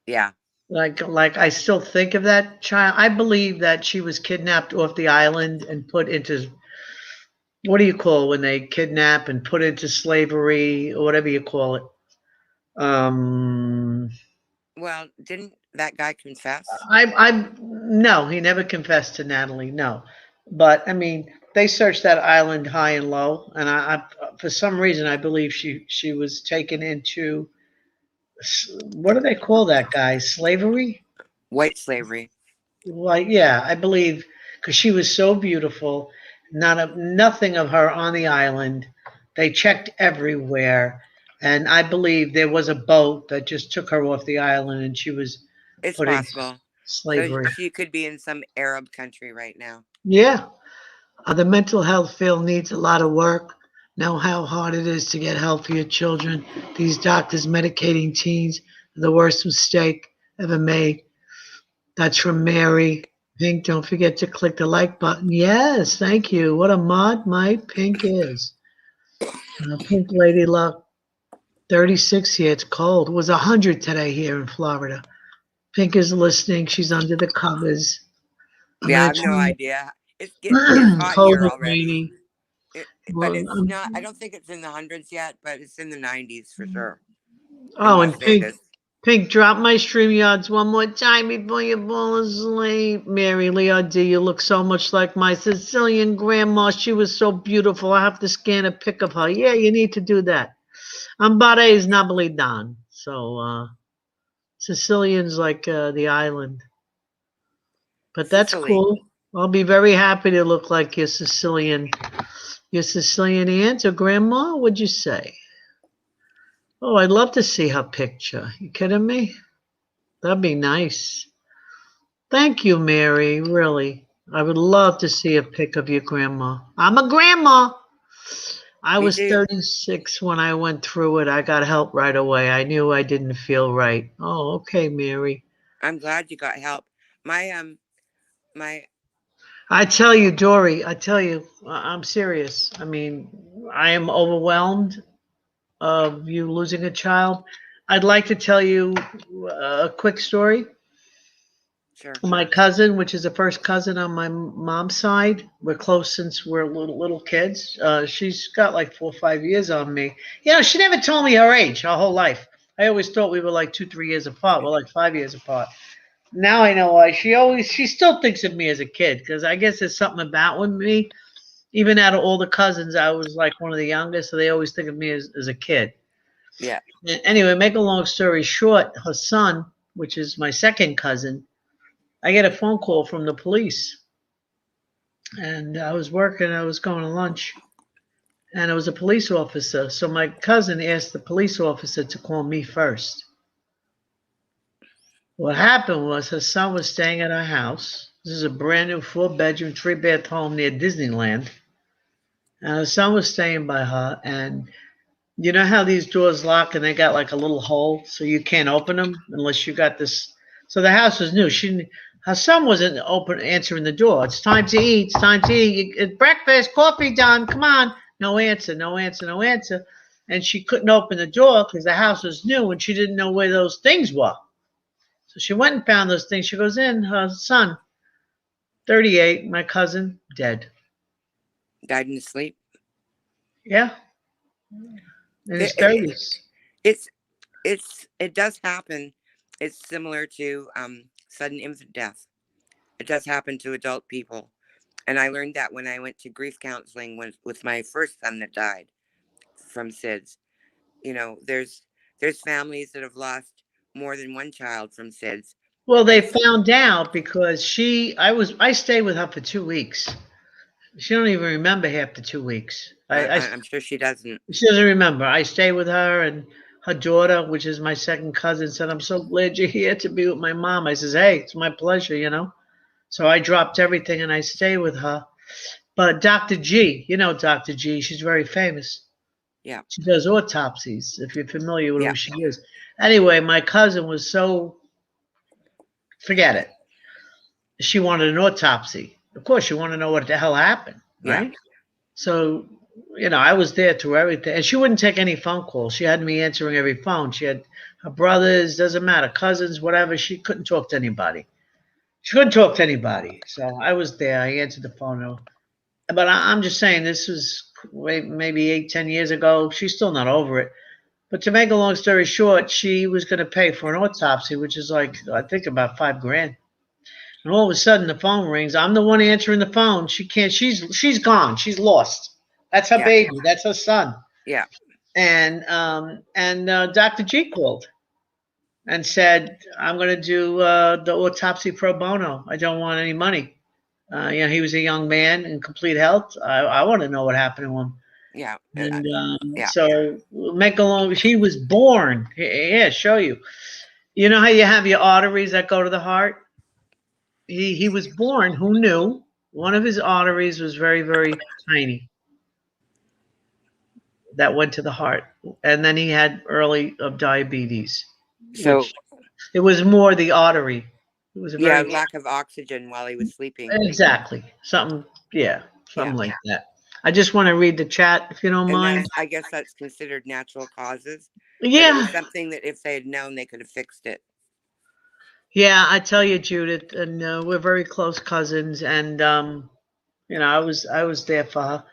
Yeah, Like I still think of that child. I believe that she was kidnapped off the island and put into, what do you call it when they kidnap and put into slavery or whatever you call it? Um, well, didn't that guy confess? I no, he never confessed to Natalie. No, but I mean, they searched that island high and low, and I for some reason I believe she was taken into, what do they call that guy? Slavery? White slavery. Well, yeah, I believe because she was so beautiful. Nothing of her on the island. They checked everywhere, and I believe there was a boat that just took her off the island, and she was It's put into possible. So slavery. she could be in some Arab country right now. Yeah, the mental health field needs a lot of work. Know how hard it is to get help for your children. These doctors medicating teens are the worst mistake ever made. That's from Mary. Pink, don't forget to click the like button. Yes, thank you. What a mod my Pink is. Pink Lady Luck, 36 here. It's cold. It was 100 today here in Florida. Pink is listening. She's under the covers. I'm Yeah, I going have no to idea. It's try. hot Cold here and already. rainy. But Well, it's not. I don't think it's in the hundreds yet, but it's in the 90s for sure in oh, Las and Pink, Vegas. Pink, drop my StreamYards one more time before you fall asleep. Mary Leo D, you look so much like my Sicilian grandma. She was so beautiful. I have to scan a pic of her. Yeah, you need to do that. Ambare is Napolitan. So, Sicilian's like the island. But that's Sicily. cool. I'll be very happy to look like your Sicilian aunt or grandma, would you say? Oh, I'd love to see her picture. You kidding me? That'd be nice. Thank you, Mary. Really. I would love to see a pic of your grandma. I'm a grandma. I Me was too. 36 when I went through it. I got help right away. I knew I didn't feel right. Oh, okay, Mary. I'm glad you got help. My my I tell you, Dory, I tell you, I'm serious. I mean, I am overwhelmed of you losing a child. I'd like to tell you a quick story. Sure. My cousin, which is the first cousin on my mom's side, we're close since we're little kids. She's got like 4 or 5 years on me. You know, she never told me her age, her whole life. I always thought we were like 2, 3 years apart. We're like 5 years apart. Now I know why. She still thinks of me as a kid because I guess there's something about with me. Even out of all the cousins, I was like one of the youngest, so they always think of me as a kid. Yeah. Anyway, make a long story short, her son, which is my second cousin, I get a phone call from the police. And I was working, I was going to lunch, and it was a police officer. So my cousin asked the police officer to call me first. What happened was her son was staying at our house. This is a brand new 4-bedroom, 3-bath home near Disneyland. And her son was staying by her. And you know how these doors lock and they got like a little hole so you can't open them unless you got this. So the house was new. Her son wasn't answering the door. It's time to eat. It's time to eat. It's breakfast, coffee done. Come on. No answer, no answer, no answer. And she couldn't open the door because the house was new and she didn't know where those things were. So she went and found those things. She goes in, her son, 38, my cousin, dead. Died in his sleep. Yeah. In his 30s. It does happen. It's similar to sudden infant death. It does happen to adult people. And I learned that when I went to grief counseling with my first son that died from SIDS. You know, there's families that have lost more than one child from SIDS. Well, they found out because I stayed with her for 2 weeks. She don't even remember half the 2 weeks. I'm sure she doesn't. She doesn't remember. I stayed with her, and her daughter, which is my second cousin, said, "I'm so glad you're here to be with my mom." I says, "Hey, it's my pleasure, you know." So I dropped everything and I stayed with her. But Dr. G, you know Dr. G, she's very famous. Yeah. She does autopsies, if you're familiar with who she is. Anyway, my cousin was so, forget it. She wanted an autopsy. Of course, you want to know what the hell happened, right? Yeah. So, you know, I was there through everything. And she wouldn't take any phone calls. She had me answering every phone. She had her brothers, doesn't matter, cousins, whatever. She couldn't talk to anybody. She couldn't talk to anybody. So I was there. I answered the phone. But I'm just saying, this was maybe 8, 10 years ago. She's still not over it. But to make a long story short, she was going to pay for an autopsy, which is like, I think about $5,000. And all of a sudden the phone rings. I'm the one answering the phone. She can't, she's gone. She's lost. That's her baby. That's her son. Yeah. And Dr. G called and said, "I'm going to do the autopsy pro bono. I don't want any money." You know, he was a young man in complete health. I want to know what happened to him. Yeah. And so make a long, he was born. Yeah, show you. You know how you have your arteries that go to the heart? He was born, who knew? One of his arteries was very, very tiny. That went to the heart. And then he had early diabetes. So it was more the artery. It was a lack of oxygen while he was sleeping. Exactly. Something like that. I just want to read the chat if you don't mind. I guess that's considered natural causes. Yeah. It was something that if they had known, they could have fixed it. Yeah, I tell you, Judith, and we're very close cousins, and you know, I was there for her.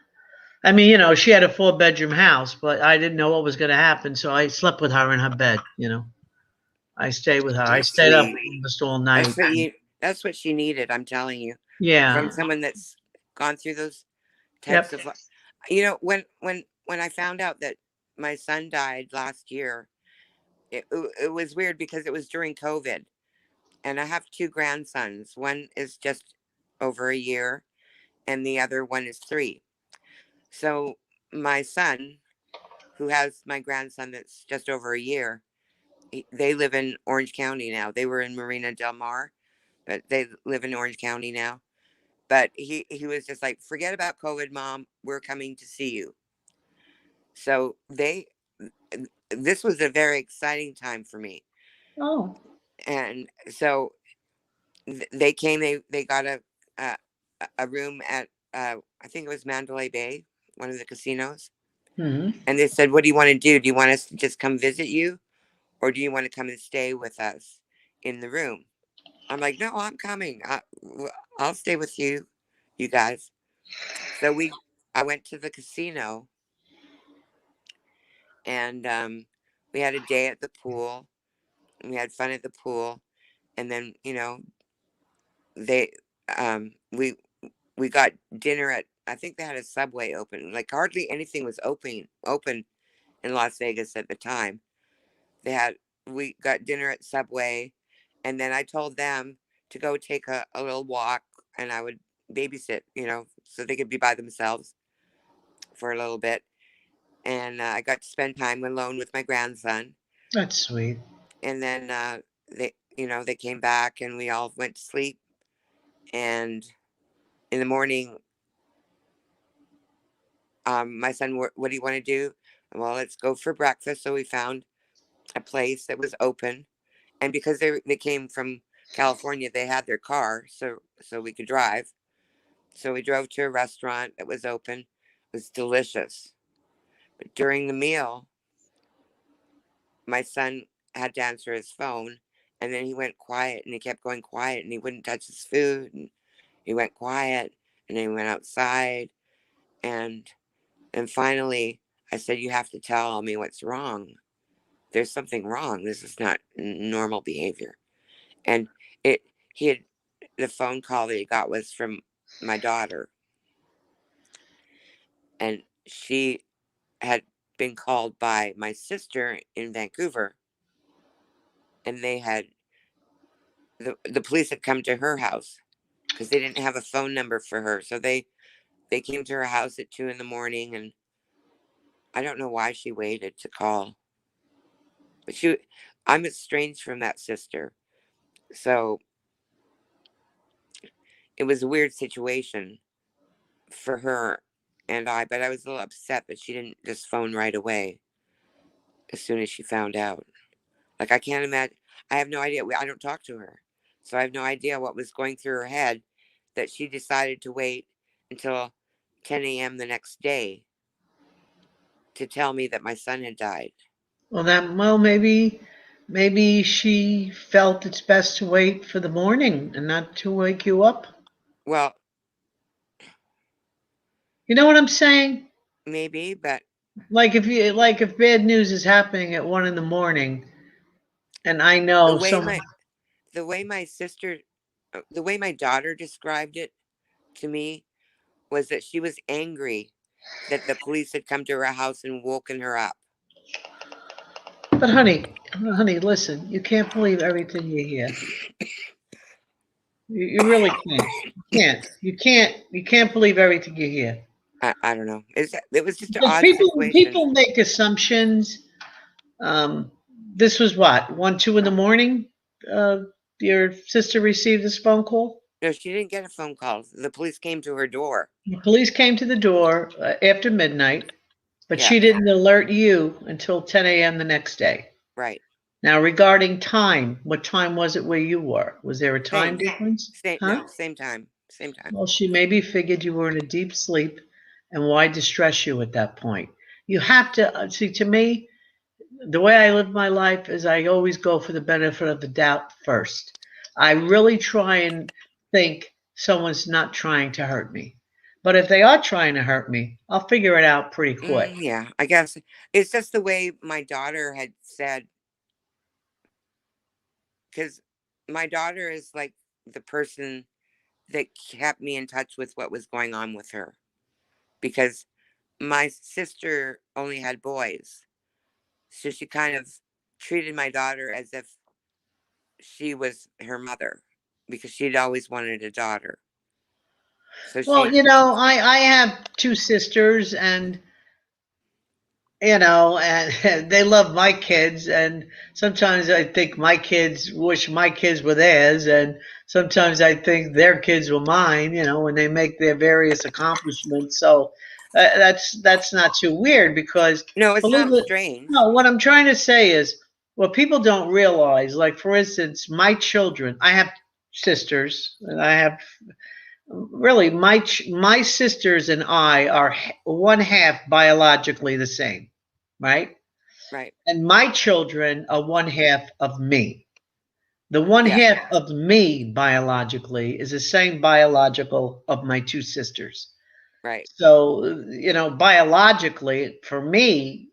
I mean, you know, she had a 4-bedroom house, but I didn't know what was going to happen, so I slept with her in her bed. You know, I stayed with her. I stayed up almost all night. That's what she needed. I'm telling you. Yeah. From someone that's gone through those types of, you know, when I found out that my son died last year, it was weird because it was during COVID. And I have 2 grandsons. One is just over a year and the other one is 3. So my son, who has my grandson that's just over a year, they live in Orange County now. They were in Marina Del Mar, but they live in Orange County now. But he was just like, "Forget about COVID, Mom. We're coming to see you." So this was a very exciting time for me. Oh. And so they came, they got a room at I think it was Mandalay Bay, one of the casinos. Hmm. And they said, "What do you want to do? Do you want us to just come visit you, or do you want to come and stay with us in the room?" I'm like, "No, I'm coming. I'll stay with you, you guys." So I went to the casino, and we had a day at the pool. And we had fun at the pool, and then they we got dinner at, I think they had a Subway open. Like hardly anything was open in Las Vegas at the time. We got dinner at Subway, and then I told them to go take a little walk, and I would babysit, so they could be by themselves for a little bit. And I got to spend time alone with my grandson. That's sweet. And then they came back, and we all went to sleep. And in the morning, my son, what do you want to do? Well, let's go for breakfast. So we found a place that was open, and because they came from California, they had their car, so we could drive. So we drove to a restaurant that was open. It was delicious. But during the meal, my son had to answer his phone, and then he went quiet, and he kept going quiet, and he wouldn't touch his food, and he went quiet, and then he went outside, and finally I said, "You have to tell me what's wrong. There's something wrong. This is not normal behavior." And the phone call that he got was from my daughter, and she had been called by my sister in Vancouver, and the police had come to her house because they didn't have a phone number for her. So they came to her house at 2 a.m, and I don't know why she waited to call, but I'm estranged from that sister. So it was a weird situation for her and but I was a little upset that she didn't just phone right away as soon as she found out. Like, I can't imagine. I have no idea. I don't talk to her, so I have no idea what was going through her head that she decided to wait until 10 a.m. the next day to tell me that my son had died. Well, maybe she felt it's best to wait for the morning and not to wake you up. Well, You know what I'm saying? maybe, but Like if bad news is happening at 1 a.m, and I the know way someone. the way my daughter described it to me was that she was angry that the police had come to her house and woken her up. But honey, listen. You can't believe everything you hear. You really can't. You can't believe everything you hear. I don't know. It was just an Because odd situation. people make assumptions. This was what, 1, 2 in the morning? Your sister received this phone call? No, she didn't get a phone call. The police came to her door. The police came to the door after midnight, but Yeah. she didn't alert you until 10 a.m. the next day. Right. Now, regarding time, what time was it where you were? Was there a time difference? No, same time. Same time. Well, she maybe figured you were in a deep sleep, and why distress you at that point? You have to see, to me, the way I live my life is I always go for the benefit of the doubt first. I really try and think someone's not trying to hurt me. But if they are trying to hurt me, I'll figure it out pretty quick. Yeah, I guess it's just the way my daughter had said, because my daughter is like the person that kept me in touch with what was going on with her, because my sister only had boys. So she kind of treated my daughter as if she was her mother, because she'd always wanted a daughter. So Well, I have 2 sisters, and and they love my kids, and sometimes I think my kids wish my kids were theirs, and sometimes I think their kids were mine, when they make their various accomplishments. So that's not too weird, because no, it's believe not it, strange. no, what I'm trying to say is what people don't realize, like for instance, my children, I have sisters, and I have really, my sisters and I are one half biologically the same, right? Right. And my children are one half of me. The one Yeah. half of me biologically is the same biological of my two sisters. Right. So, biologically, for me,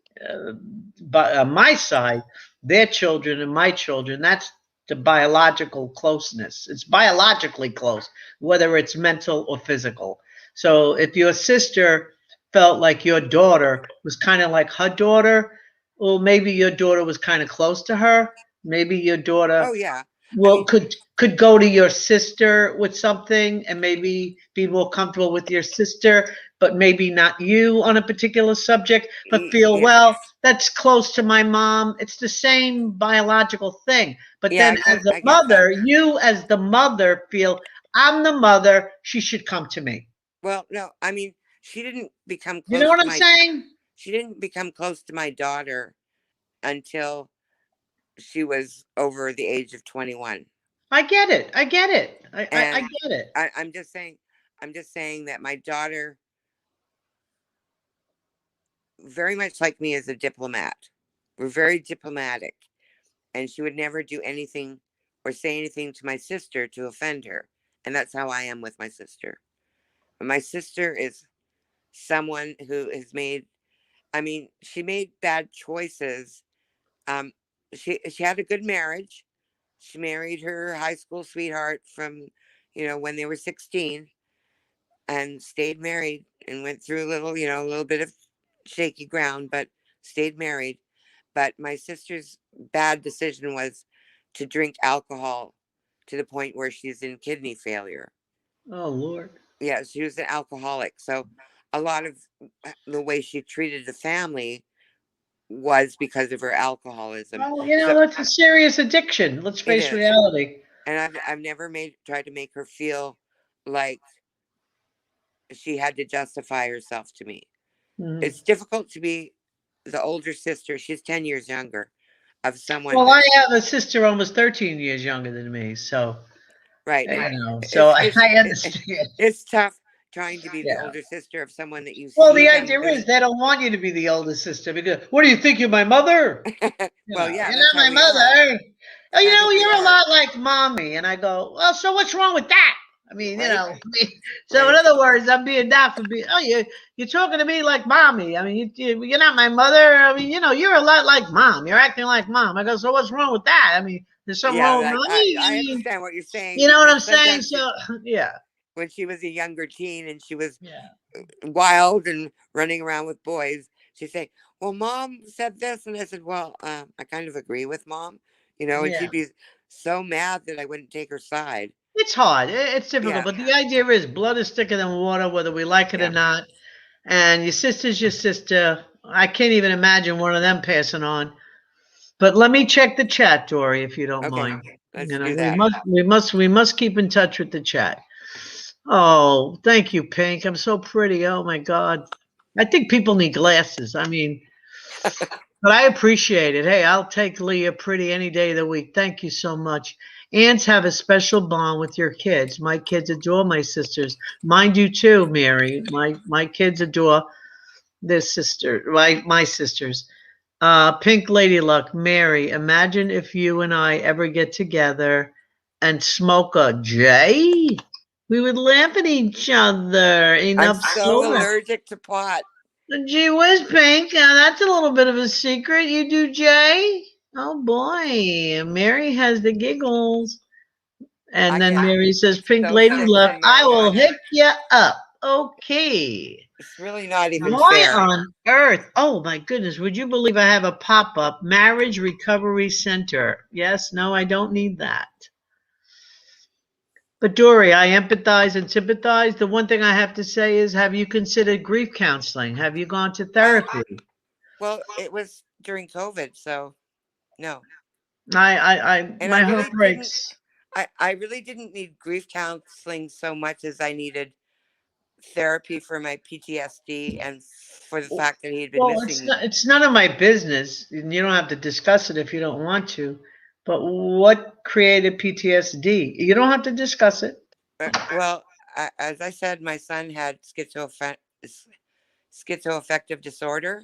but on my side, their children and my children, that's the biological closeness. It's biologically close, whether it's mental or physical. So if your sister felt like your daughter was kind of like her daughter, well, maybe your daughter was kind of close to her. Maybe your daughter Oh yeah. well could go to your sister with something and maybe be more comfortable with your sister, but maybe not you on a particular subject, but feel, Yeah. well, that's close to my mom. It's the same biological thing. But Yeah, then as a I get mother, that. you as the mother feel, I'm the mother, she should come to me. Well, no, I mean, she didn't become You know close what to I'm my saying? she didn't become close to my daughter until she was over the age of 21. I get it. I get it. I And get it. I'm just saying that my daughter very much like me as a diplomat. We're very diplomatic, and she would never do anything or say anything to my sister to offend her. And that's how I am with my sister. But my sister is someone who has made, I mean, she made bad choices. Um, she had a good marriage. She married her high school sweetheart from, when they were 16, and stayed married and went through a little bit of shaky ground, but stayed married. But my sister's bad decision was to drink alcohol to the point where she's in kidney failure. Oh, Lord. Yeah, she was an alcoholic. So a lot of the way she treated the family was because of her alcoholism. Well, So that's a serious addiction. Let's it face is. reality. And I've never tried to make her feel like she had to justify herself to me. Mhm. It's difficult to be the older sister. She's 10 years younger of someone Well, I that's have a sister almost 13 years younger than me, so right. so It's I understand. it's tough trying to be the Yeah. older sister of someone that you Well, see the them idea is visit. they don't want you to be the older sister because what do you think, you're my mother? Well, yeah, You're that's not how my we are. mother. Oh, Kind of we you're a are, lot like mommy. And I go, well, so what's wrong with that? I mean, right? so in Right. other words, I'm being not for being, you're talking to me like mommy. I mean, you're not my mother. I mean, you're a lot like mom. You're acting like mom. I go, so what's wrong with that? I mean, there's something Yeah, wrong with mommy. I I mean, understand what you're saying you know what because I'm saying? sometimes So, yeah. when she was a younger teen and she was Yeah. wild and running around with boys, she'd say, "Well, mom said this," and I said, "Well, I kind of agree with mom," and Yeah. she'd be so mad that I wouldn't take her side. It's hard. It's difficult, Yeah, but the idea is blood is thicker than water, whether we like it or yeah. not. And your sister's your sister. I can't even imagine one of them passing on. But let me check the chat, Dory, if you don't Okay, mind. let's do We that. must keep in touch with the chat. Oh, thank you, Pink. I'm so pretty. Oh my God. I think people need glasses. I mean, but I appreciate it. Hey, I'll take Leah pretty any day of the week. Thank you so much. Aunts have a special bond with your kids. My kids adore my sisters. Mine do too, Mary. My kids adore their sister. My sisters. Pink Lady Luck, Mary. Imagine if you and I ever get together and smoke a J. We would laugh at each other. I'm Enough so said. allergic to pot. Gee whiz, Pink. That's a little bit of a secret. You do Jay? Oh boy. Mary has the giggles. I And then get Mary says, Pink so Lady sick Luck, from I will marijuana. hook you up. Okay. It's really not even Why fair. on earth? Oh my goodness. Would you believe I have a pop up marriage recovery center? Yes, no, I don't need that. But Dory, I empathize and sympathize. The one thing I have to say is, have you considered grief counseling? Have you gone to therapy? Well, it was during COVID, so no. And I My heart really didn't. breaks. I really didn't need grief counseling so much as I needed therapy for my PTSD and for the fact that he had been Well, missing. it's none of my business, and you don't have to discuss it if you don't want to. But what created PTSD? You don't have to discuss it. Well, as I said, my son had schizoaffective disorder,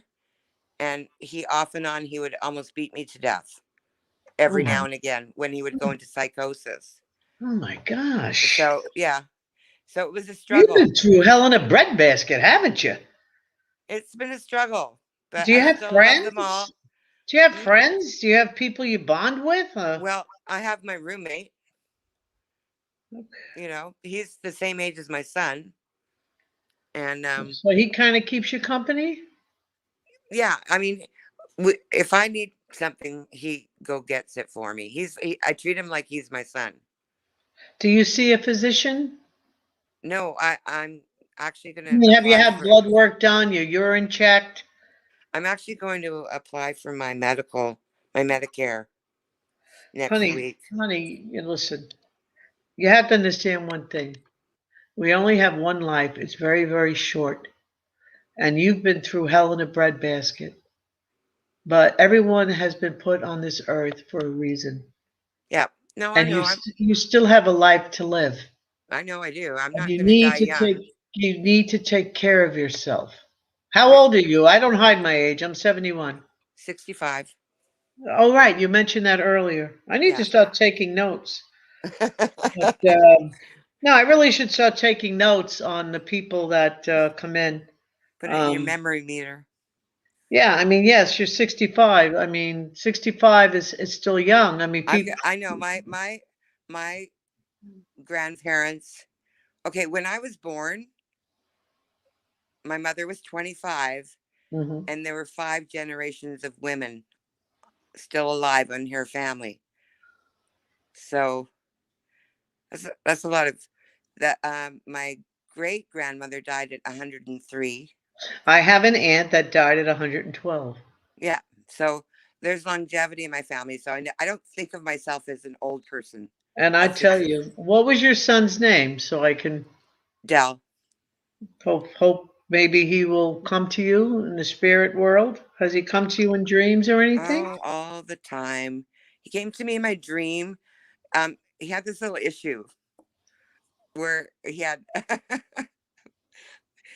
and he off and on he would almost beat me to death Oh every my, now and again when he would go into psychosis. oh my gosh. So yeah, so it was a You've struggle. been through hell in a breadbasket, haven't you? It's been a struggle, but Do you I have still love them friends? all. Do you have Hmm? friends? Do you have people you bond with? Well, I have my roommate. You know, he's the same age as my son, and So he kind of keeps you company? yeah, I mean, if I need something, he go gets it for me. I treat him like he's my son. Do you see a physician? No, I'm actually going I to mean, have you apply had for. blood work done, your urine checked? I'm actually going to apply for my Medicare next Honey, week. honey, listen, you have to understand one thing. We only have one life. It's very, very short. And you've been through hell in a breadbasket. But everyone has been put on this earth for a reason. Yeah, no, I And know. you still have a life to live. I know I do. I'm And not going to die young. you need to take care of yourself. How I, old are you? I don't hide my age. I'm 71. 65. Oh, right. You mentioned that earlier. I need to Yeah. start taking notes. But no, I really should start taking notes on the people that come in. Put it in your Um, memory meter. yeah, I mean, yes, you're 65. I mean, 65 is still young. I mean, people. I know my grandparents. Okay, when I was born, my mother was 25, Mhm. and there were 5 generations of women still alive in her family. So that's a lot of that. My great grandmother died at 103. I have an aunt that died at 112. Yeah, so there's longevity in my family. So I don't think of myself as an old person. And I That's the tell truth. you, what was your son's name so I can Dell. hope maybe he will come to you in the spirit world? Has he come to you in dreams or anything? Oh, all the time. He came to me in my dream. He had this little issue where he had.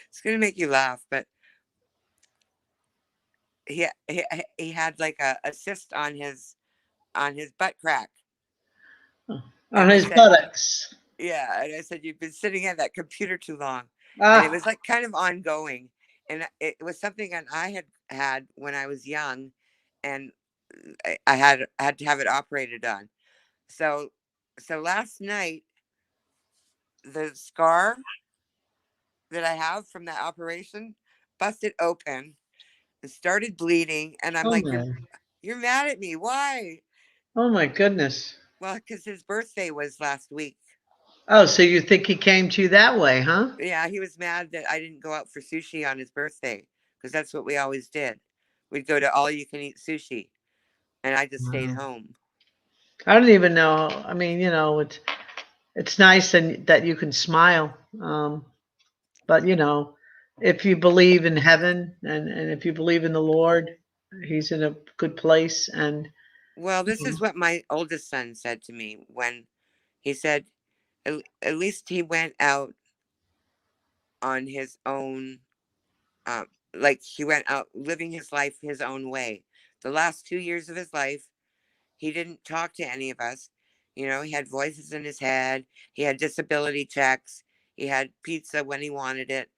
It's gonna make you laugh, but he had like a cyst on his butt crack, Oh, on and I his said, buttocks. yeah, and I said you've been sitting at that computer too long, and it Ah, was like kind of ongoing, and it was something that I had when I was young, and I had to have it operated on. So last night the scar that I have from that operation busted open and started bleeding, and I'm oh like, my, you're mad at me. Why? oh my goodness. Well, because his birthday was last week. Oh, so you think he came to you that way, huh? Yeah, he was mad that I didn't go out for sushi on his birthday because that's what we always did. We'd go to all you can eat sushi, and I just stayed Wow. home. I don't even know. I mean, it's nice and that you can smile. But if you believe in heaven and if you believe in the Lord, He's in a good place. And Well, this um, is what my oldest son said to me when he said, at least he went out on his own, like he went out living his life his own way. The last 2 years of his life, he didn't talk to any of us. You know, he had voices in his head. He had disability checks. He had pizza when he wanted it.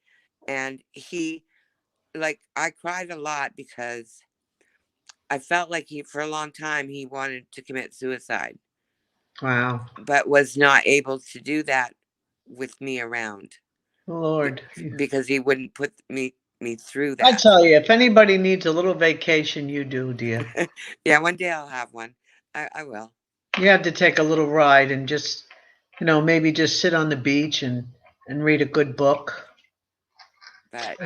And I cried a lot because I felt like for a long time, he wanted to commit suicide, wow, but was not able to do that with me around Lord. because he wouldn't put me through I that. tell you, if anybody needs a little vacation, you do, dear. Yeah, one day I'll have one. I will. You have to take a little ride and just, maybe just sit on the beach and read a good book. But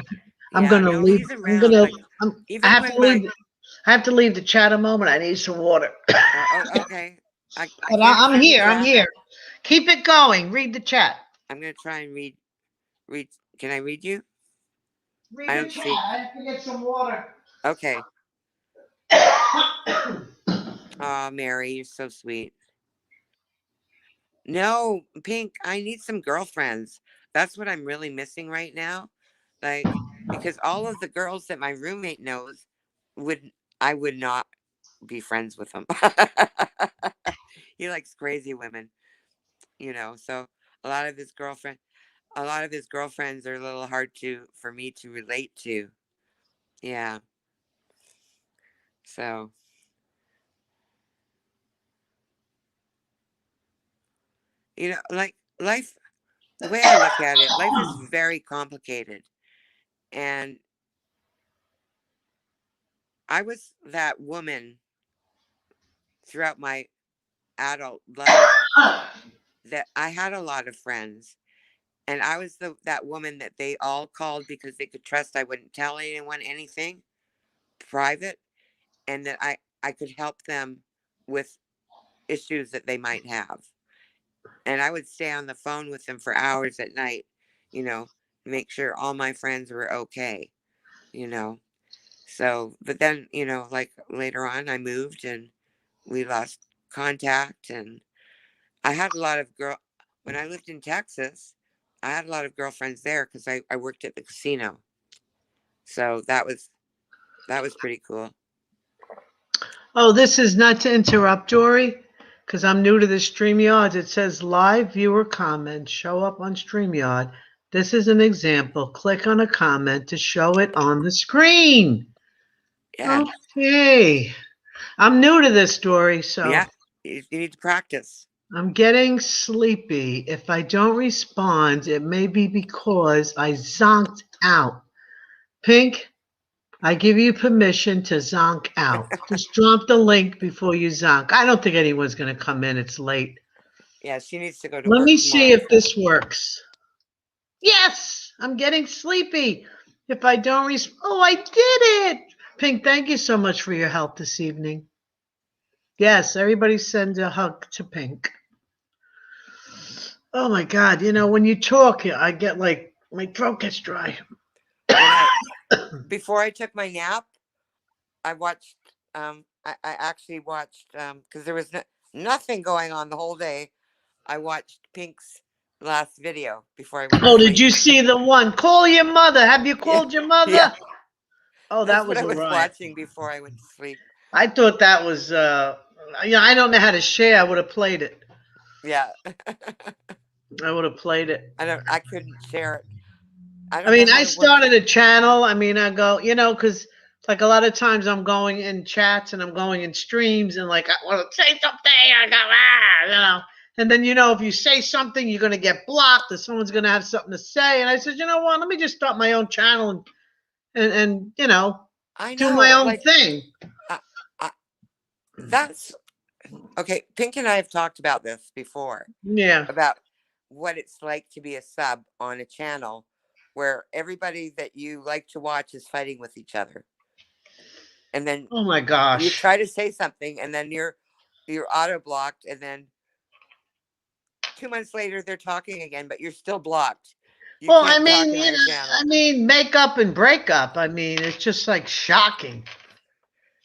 I'm yeah, gonna no, leave. he's I'm around. gonna. Like I even have to when my leave. I have to leave the chat a moment. I need some water. okay, I But can't I'm see the here. I'm chat. here. Keep it going. Read the chat. I'm gonna try and read. Can I read you? I Read the don't chat. see. I have to get some water. Okay. Oh, Mary, you're so sweet. No, Pink, I need some girlfriends. That's what I'm really missing right now. Like, because all of the girls that my roommate knows would I would not be friends with him. He likes crazy women, so a lot of his girlfriend a lot of his girlfriends are a little hard to for me to relate to. Yeah. So, like life, the way I look at it, life is very complicated. And I was that woman throughout my adult life that I had a lot of friends. And I was that woman that they all called because they could trust I wouldn't tell anyone anything private, and that I could help them with issues that they might have. And I would stay on the phone with them for hours at night, make sure all my friends were okay, you know. So, but then, like later on, I moved and we lost contact. And I had a lot of when I lived in Texas, I had a lot of girlfriends there because I worked at the casino. So that was pretty cool. Oh, this is not to interrupt, Dory, because I'm new to the StreamYard. It says live viewer comments show up on StreamYard. This is an example. Click on a comment to show it on the screen. Yeah. Okay. I'm new to this, Dory, so Yeah, you need to practice. I'm getting sleepy. If I don't respond, it may be because I zonked out. Pink, I give you permission to zonk out. Just drop the link before you zonk. I don't think anyone's going to come in. It's late. Yeah, she needs to go to Let work me see tomorrow. if this works. Yes, I'm getting sleepy. If I don't respond, oh, I did it. Pink, thank you so much for your help this evening. Yes, everybody send a hug to Pink. Oh my God, when you talk, I get like, my throat gets dry. Before I took my nap, I watched, I actually watched, because there was nothing going on the whole day. I watched Pink's last video before I went to sleep. Did you see the one? Call your mother. Have you called your mother? Yeah. Oh, That's that was what I was riot. watching before I went to sleep. I thought that was, I don't know how to share. I would have played it. Yeah. I would have played it. I couldn't share it. I started a channel. I go, because like a lot of times I'm going in chats and I'm going in streams and like, I want to say something. I go, And then, if you say something, you're going to get blocked or someone's going to have something to say. And I said, you know what? Let me just start my own channel and do my own thing. That's okay. Pink and I have talked about this before. Yeah. About what it's like to be a sub on a channel where everybody that you like to watch is fighting with each other. And then, oh my gosh, you try to say something and then you're auto blocked, and then 2 months later they're talking again, but you're still blocked. Well, make up and break up. It's just like shocking.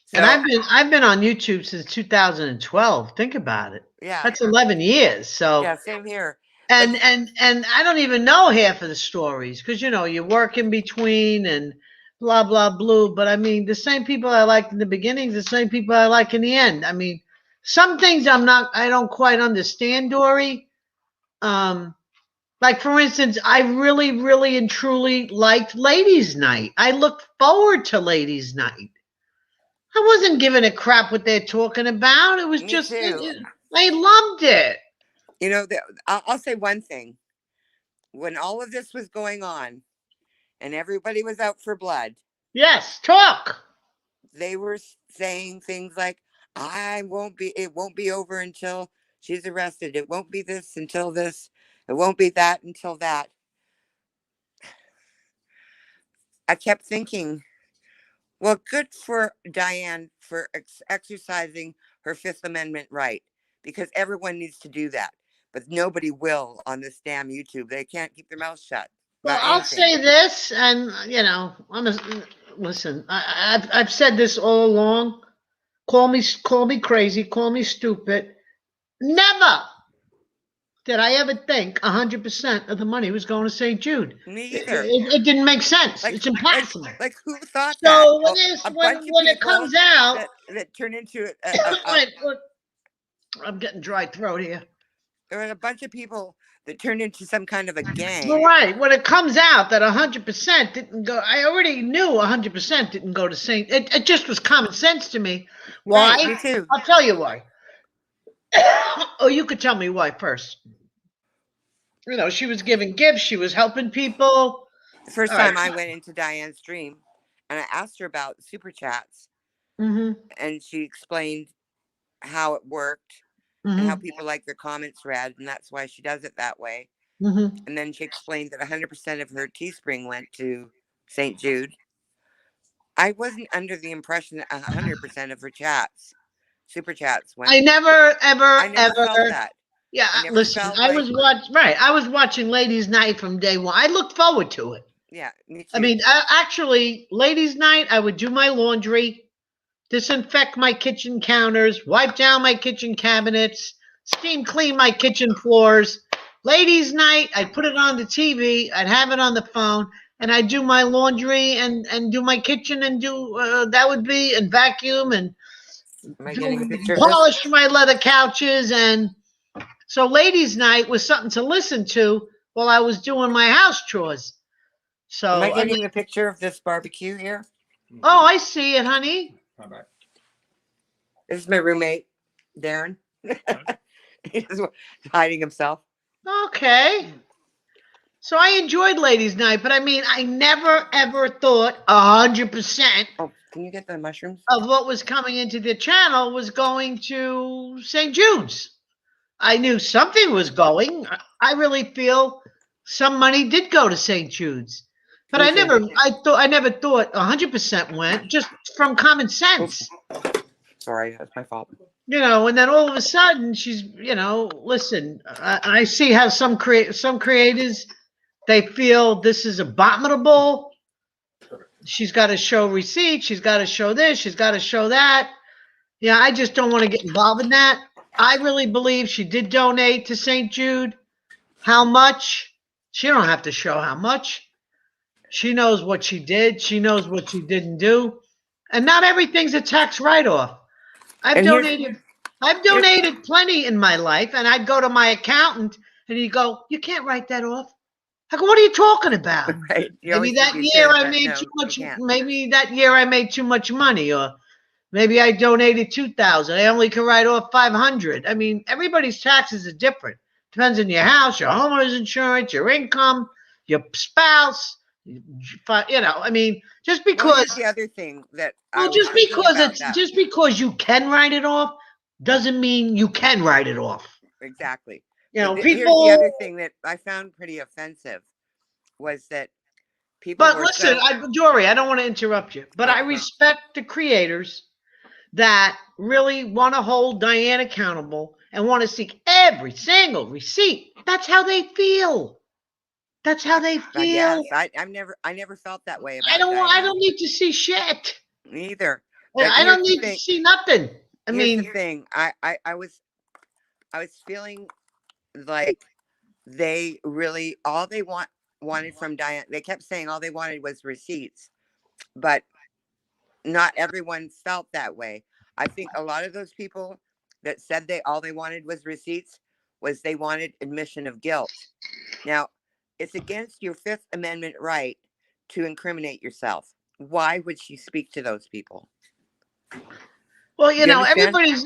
So, and I've been on YouTube since 2012. Think about it. Yeah. That's 11 years. So yeah, same here. And I don't even know half of the stories because you work in between and blah blah blue. But the same people I liked in the beginning, the same people I like in the end. Some things I don't quite understand, Dory. Like for instance, I really, really and truly liked Ladies' Night. I looked forward to Ladies' Night. I wasn't giving a crap what they're talking about. It was just, I loved it. I'll say one thing. When all of this was going on and everybody was out for blood. Yes, talk. They were saying things like, it won't be over until she's arrested. It won't be this until this. It won't be that until that. I kept thinking, well, good for Diane for exercising her Fifth Amendment right, because everyone needs to do that. But nobody will on this damn YouTube. They can't keep their mouth shut. Well, I'll say this, and listen. I've said this all along. Call me crazy. Call me stupid. Never did I ever think 100% of the money was going to St. Jude. Me It, either. it didn't make sense. Like, It's impossible. like who thought that? So when Oh, this, a bunch of when it people comes out, that turn into wait, look, I'm getting dry throat here. there were a bunch of people that turned into some kind of a gang. Well, right. When it comes out that 100% didn't go, I already knew 100% didn't go to St. It just was common sense to me. Why? Right, me too. I'll tell you why. Oh, you could tell me why first. You know, she was giving gifts. She was helping people. The first All time right. I went into Diane's stream and I asked her about super chats, Mm-hmm. and she explained how it worked and how people like their comments read, and that's why she does it that way. Mm-hmm. And then she explained that 100% of her Teespring went to St. Jude. I wasn't under the impression that 100% of her chats, super chats, went. I never, ever, I never ever. felt that. Yeah, I never listen, felt I like- was I was watching Ladies' Night from day one. I looked forward to it. Yeah, me too. I mean, actually, Ladies' Night, I would do my laundry, disinfect my kitchen counters, wipe down my kitchen cabinets, steam clean my kitchen floors. Ladies' Night, I'd put it on the TV, I'd have it on the phone, and I'd do my laundry and do my kitchen and do, that would be, and vacuum and Am I getting a picture of this? polish my leather couches. And so Ladies' Night was something to listen to while I was doing my house chores. So, Am I getting the picture of this barbecue here? oh, I see it, honey. This is my roommate, Darren. He's hiding himself. Okay. So I enjoyed Ladies' Night, but I mean, I never ever thought 100% Oh, can you get the mushrooms? of what was coming into the channel was going to St. Jude's. I knew something was going. I really feel some money did go to St. Jude's, but Me too. I never thought 100% went, just from common sense. Sorry, that's my fault. You know, and then all of a sudden she's, you know, listen, I see how some creators, they feel this is abominable. She's got to show receipts. She's got to show this. She's got to show that. Yeah, I just don't want to get involved in that. I really believe she did donate to St. Jude. How much? She don't have to show how much. She knows what she did. She knows what she didn't do. And not everything's a tax write-off. I've donated plenty in my life, and I'd go to my accountant and he'd go, "You can't write that off." I go, "What are you talking about?" Right. You Maybe always that think you year should, I but made no, too you much. can't. Maybe that year I made too much money, or maybe I donated 2,000. I only can write off 500. I mean, everybody's taxes are different. Depends on your house, your homeowner's insurance, your income, your spouse. You know, I mean, just Well, because. here's the other thing that I Well, was just thinking because about it's that. just because you can write it off doesn't mean you can write it off. Exactly. You know, But people. Here's the other thing that I found pretty offensive was that people. But were listen, Dory, I don't want to interrupt you, but I Okay. respect the creators that really want to hold Diane accountable and want to seek every single receipt. That's how they feel. That's how they I guess feel. I never felt that way about. I Diane. don't need to see shit. Neither. But I don't here's the need to thing. see nothing. I Here's mean, the thing. I was feeling like they really all they wanted from Diane. They kept saying all they wanted was receipts, but not everyone felt that way. I think a lot of those people that said all they wanted was receipts was they wanted admission of guilt. Now, it's against your Fifth Amendment right to incriminate yourself. Why would she speak to those people? well, you You know, understand? everybody's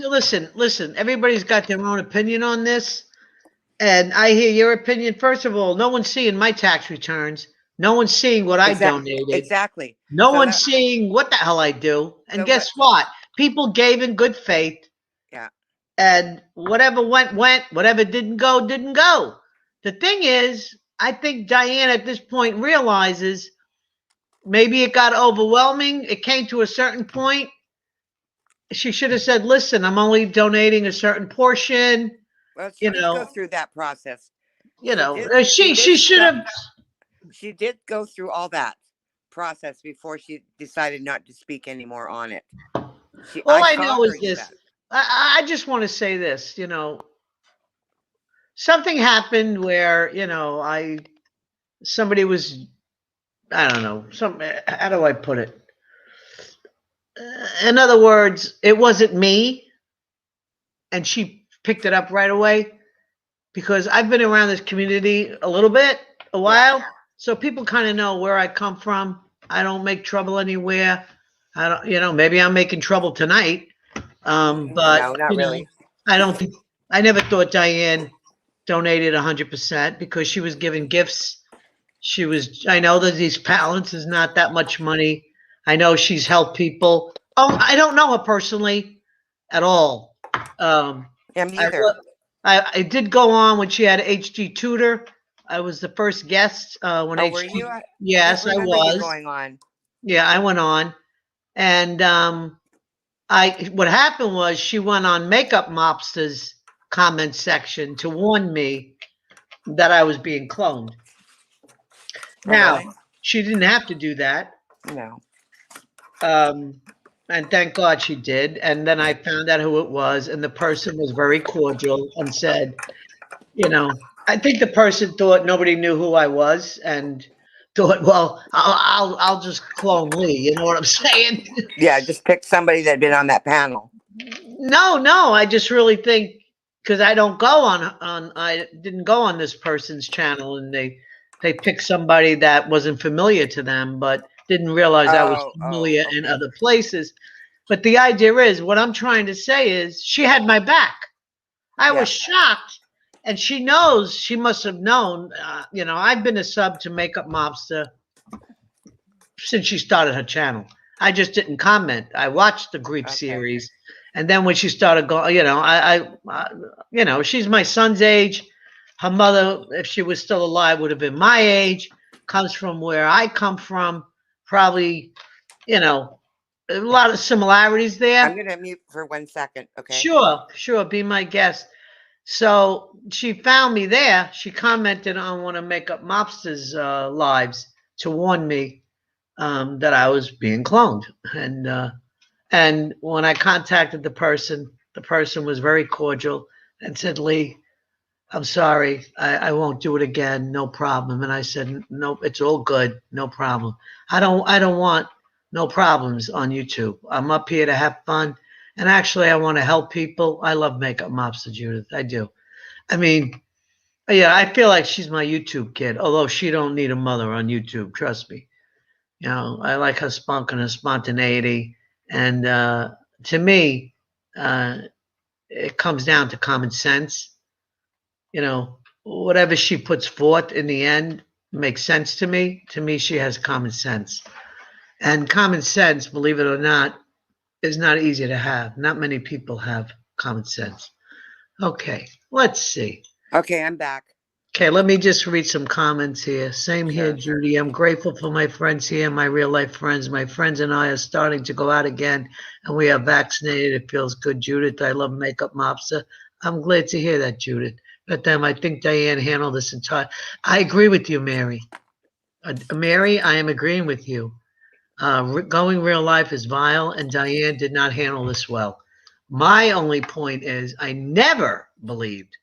listen, everybody's got their own opinion on this. And I hear your opinion. First of all, no one's seeing my tax returns. No one's seeing what I donated. Exactly. No So one's seeing what the hell I do. And So guess what? People gave in good faith. Yeah. And whatever went, whatever didn't go, didn't go. The thing is, I think Diane at this point realizes maybe it got overwhelming. It came to a certain point. She should have said, "Listen, I'm only donating a certain portion." Let's You go know, through that process. you know, did- she she did should have. She did go through all that process before she decided not to speak anymore on it. All I saw know her is do this. that. I just want to say this, you know, something happened where, somebody was, I don't know, how do I put it? In other words, it wasn't me, and she picked it up right away because I've been around this community a little bit, a while, so people kind of know where I come from. I don't make trouble anywhere. I don't, maybe I'm making trouble tonight. But No, not really. I don't think, I never thought Diane donated 100% because she was giving gifts. I know that these balance is not that much money. I know she's helped people. Oh, I don't know her personally at all. Yeah, me either. I did go on when she had HG Tutor. I was the first guest when Oh, were you? Yes, I remember you was. going on. Yeah, I went on. And what happened was she went on Makeup Mobster's comment section to warn me that I was being cloned. Now, Really? she didn't have to do that. No. And thank God she did. And then I found out who it was, and the person was very cordial and said, I think the person thought nobody knew who I was and thought, well, I'll just clone Lee. You know what I'm saying? Yeah, just pick somebody that had been on that panel. No, I just really think because I don't go I didn't go on this person's channel, and they picked somebody that wasn't familiar to them, but didn't realize I was familiar in other places. But the idea is, what I'm trying to say is, she had my back. I was shocked, and she knows. She must have known. I've been a sub to Makeup Mobster since she started her channel. I just didn't comment. I watched the Grief series. And then when she started going, she's my son's age. Her mother, if she was still alive, would have been my age. Comes from where I come from. Probably, a lot of similarities there. I'm going to mute for 1 second. Okay. Sure. Be my guest. So she found me there. She commented on one of Makeup Mobster's lives to warn me that I was being cloned. And when I contacted the person was very cordial and said, Lee, I'm sorry. I won't do it again. No problem. And I said, no, it's all good. No problem. I don't want no problems on YouTube. I'm up here to have fun. And actually, I want to help people. I love Makeup Mobster, Judith. I do. I mean, yeah, I feel like she's my YouTube kid, although she don't need a mother on YouTube. Trust me. I like her spunk and her spontaneity. And to me, it comes down to common sense. Whatever she puts forth in the end makes sense to me. To me, she has common sense. And common sense, believe it or not, is not easy to have. Not many people have common sense. Okay, let's see. Okay, I'm back. Okay, let me just read some comments here. Same here, Judy. I'm grateful for my friends here, my real life friends. My friends and I are starting to go out again, and we are vaccinated. It feels good, Judith. I love Makeup Mobster. I'm glad to hear that, Judith. But then I think Diane handled this entire. I agree with you, Mary. Mary, I am agreeing with you. Going real life is vile, and Diane did not handle this well. My only point is I never believed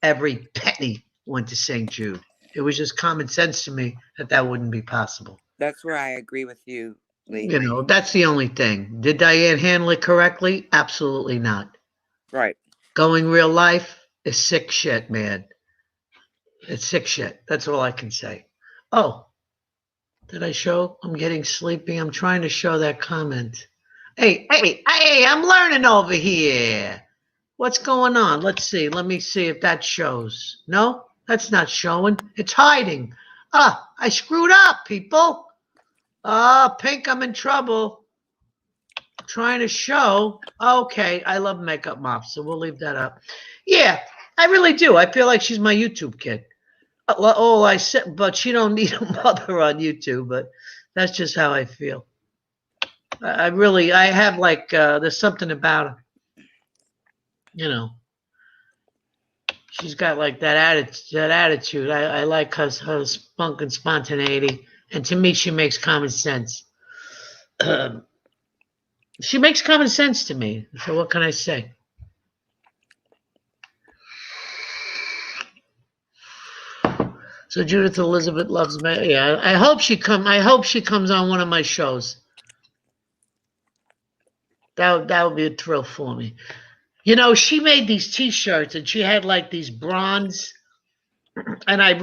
every penny went to St. Jude. It was just common sense to me that wouldn't be possible. That's where I agree with you, Lee. That's the only thing. Did Diane handle it correctly? Absolutely not. Right. Going real life is sick shit, man. It's sick shit. That's all I can say. Oh, did I show? I'm getting sleepy. I'm trying to show that comment. Hey, I'm learning over here. What's going on? Let's see. Let me see if that shows. No, that's not showing. It's hiding. I screwed up, people. Pink, I'm in trouble. Trying to show. Okay, I love Makeup Mobster, so we'll leave that up. Yeah, I really do. I feel like she's my YouTube kid. I said, but she don't need a mother on YouTube, but that's just how I feel. I have like, there's something about her. She's got like that attitude. I like her spunk and spontaneity. And to me, she makes common sense. She makes common sense to me. So what can I say? So Judith Elizabeth loves me. Yeah, I hope she comes on one of my shows. That would be a thrill for me. You know, she made these T-shirts and she had like these bronze, and I'm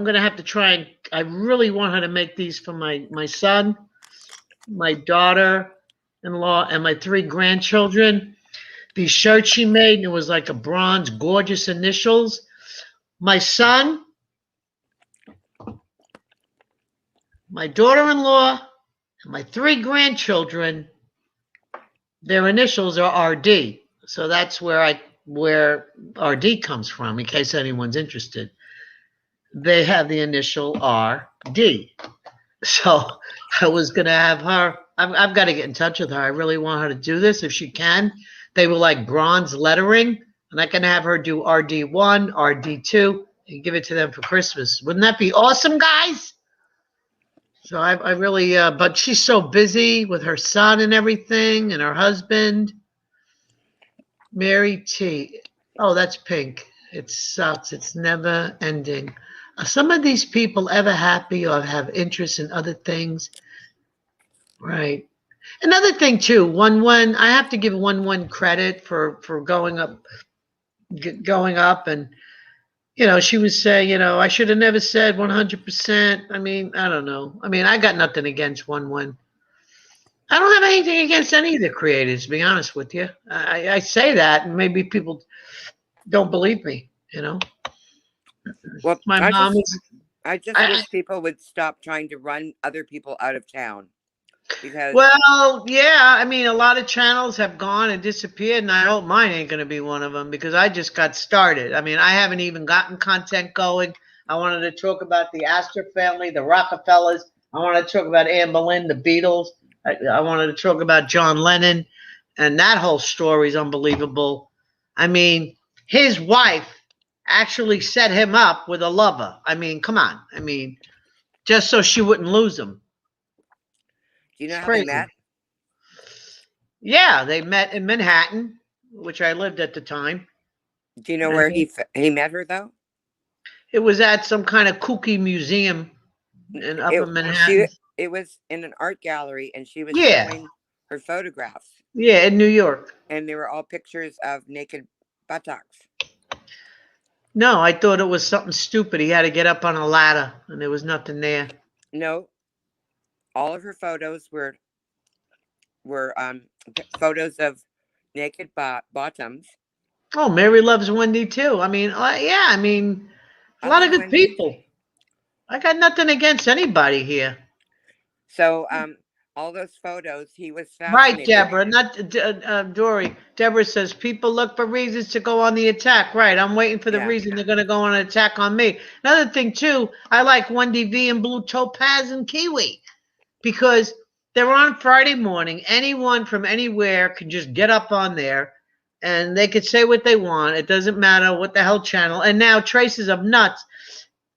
gonna have to try and I really want her to make these for my son, my daughter-in-law, and my 3 grandchildren. These shirts she made, and it was like a bronze, gorgeous initials. My son, my daughter-in-law, and my 3 grandchildren, their initials are RD. So that's where RD comes from, in case anyone's interested. They have the initial RD. So I was gonna have her. I've got to get in touch with her. I really want her to do this if she can. They were like bronze lettering, and I can have her do RD1, RD2, and give it to them for Christmas. Wouldn't that be awesome, guys? So I really, but she's so busy with her son and everything, and her husband. Mary T. Oh, that's pink. It sucks. It's never ending. Are some of these people ever happy or have interest in other things? Right. Another thing too, 1-1. I have to give 1-1 credit for going up, and she was saying, I should have never said 100%. I mean, I don't know. I mean, I got nothing against 1-1. I don't have anything against any of the creators, to be honest with you. I say that, and maybe people don't believe me. Well, My mom is. I just wish people would stop trying to run other people out of town. Because Well, yeah, I mean, a lot of channels have gone and disappeared, and I hope mine ain't going to be one of them because I just got started. I mean, I haven't even gotten content going. I wanted to talk about the Astor family, the Rockefellers. I wanted to talk about Anne Boleyn, the Beatles. I wanted to talk about John Lennon, and that whole story is unbelievable. I mean, his wife actually set him up with a lover. I mean, come on. I mean, just so she wouldn't lose him. Do you know how they met? Yeah, they met in Manhattan, which I lived at the time. Do you know where he met her, though? It was at some kind of kooky museum in Upper Manhattan. It was in an art gallery, and she was showing her photographs. Yeah, in New York. And they were all pictures of naked buttocks. No, I thought it was something stupid. He had to get up on a ladder, and there was nothing there. No. All of her photos were photos of naked bottoms. Oh, Mary loves Wendy too. I mean, yeah, I mean, a lot of good people. I got nothing against anybody here. So, all those photos, he was right, Deborah, not Dory. Deborah says people look for reasons to go on the attack. Right, I'm waiting for the reason they're going to go on an attack on me. Another thing too, I like Wendy V and Blue Topaz and Kiwi because they're on Friday morning. Anyone from anywhere can just get up on there, and they could say what they want. It doesn't matter what the hell channel. And now Traces of Nuts.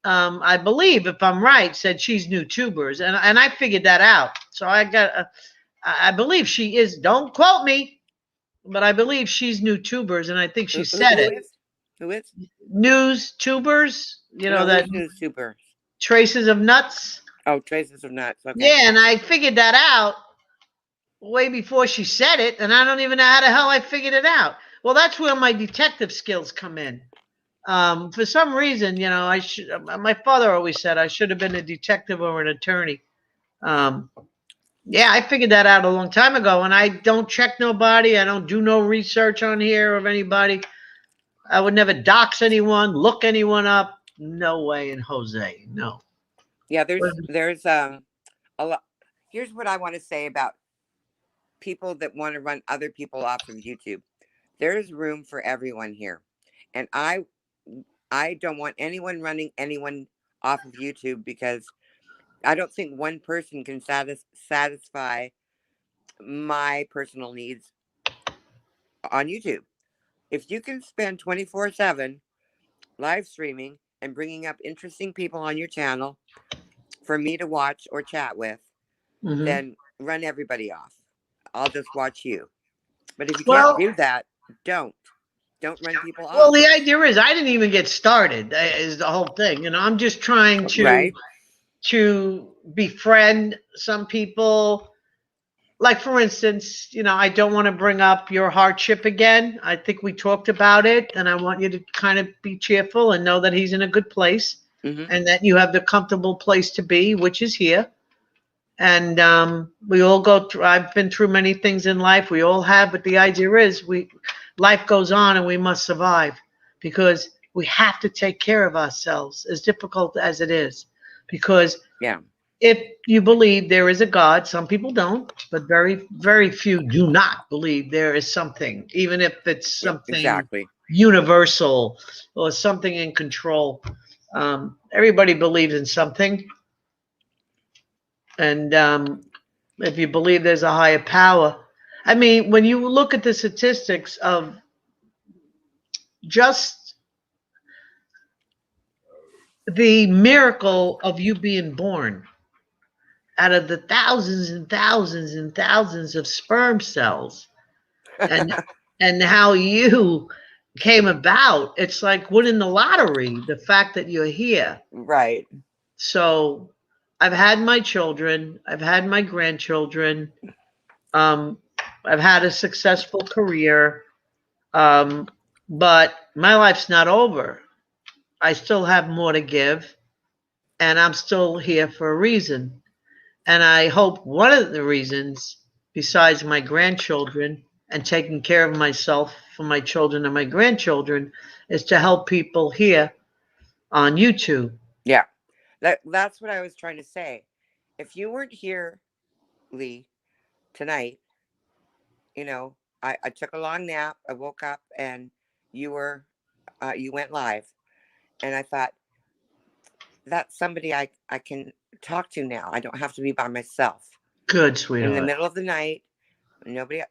I believe, if I'm right, said she's new tubers, and I figured that out. So I believe she is. Don't quote me, but I believe she's new tubers, and I think she said it. Who is? News tubers. That news tubers. Traces of Nuts. Oh, Traces of Nuts. Okay. Yeah, and I figured that out way before she said it, and I don't even know how the hell I figured it out. Well, that's where my detective skills come in. For some reason, my father always said I should have been a detective or an attorney. Yeah, I figured that out a long time ago, and I don't check nobody. I don't do no research on here of anybody. I would never dox anyone, look anyone up. No way in Jose. No. Yeah, there's a lot. Here's what I want to say about people that want to run other people off of YouTube. There's room for everyone here. And I don't want anyone running anyone off of YouTube because I don't think one person can satisfy my personal needs on YouTube. If you can spend 24/7 live streaming and bringing up interesting people on your channel for me to watch or chat with, then run everybody off. I'll just watch you. But if you can't do that, don't. Don't run people Well, off. the idea is I didn't even get started, is the whole thing. I'm just trying Right. to befriend some people. Like, for instance, I don't want to bring up your hardship again. I think we talked about it, and I want you to kind of be cheerful and know that he's in a good place Hmm. and that you have the comfortable place to be, which is here. And we all go through, I've been through many things in life. We all have, but the idea is life goes on and we must survive because we have to take care of ourselves, as difficult as it is. Because Yeah. if you believe there is a God, some people don't, but very, very few do not believe there is something, even if it's something Exactly. universal or something in control. Everybody believes in something. And if you believe there's a higher power, I mean, when you look at the statistics of just the miracle of you being born, out of the thousands and thousands and thousands of sperm cells, and and how you came about, it's like winning the lottery, the fact that you're here. Right. So I've had my children, I've had my grandchildren, um, I've had a successful career, but my life's not over. I still have more to give, and I'm still here for a reason. And I hope one of the reasons, besides my grandchildren and taking care of myself for my children and my grandchildren, is to help people here on YouTube. Yeah. That's what I was trying to say. If you weren't here, Lee, tonight, I took a long nap. I woke up and you went live, and I thought that's somebody I can talk to now. I don't have to be by myself Good, in the sweetheart. middle of the night. Nobody,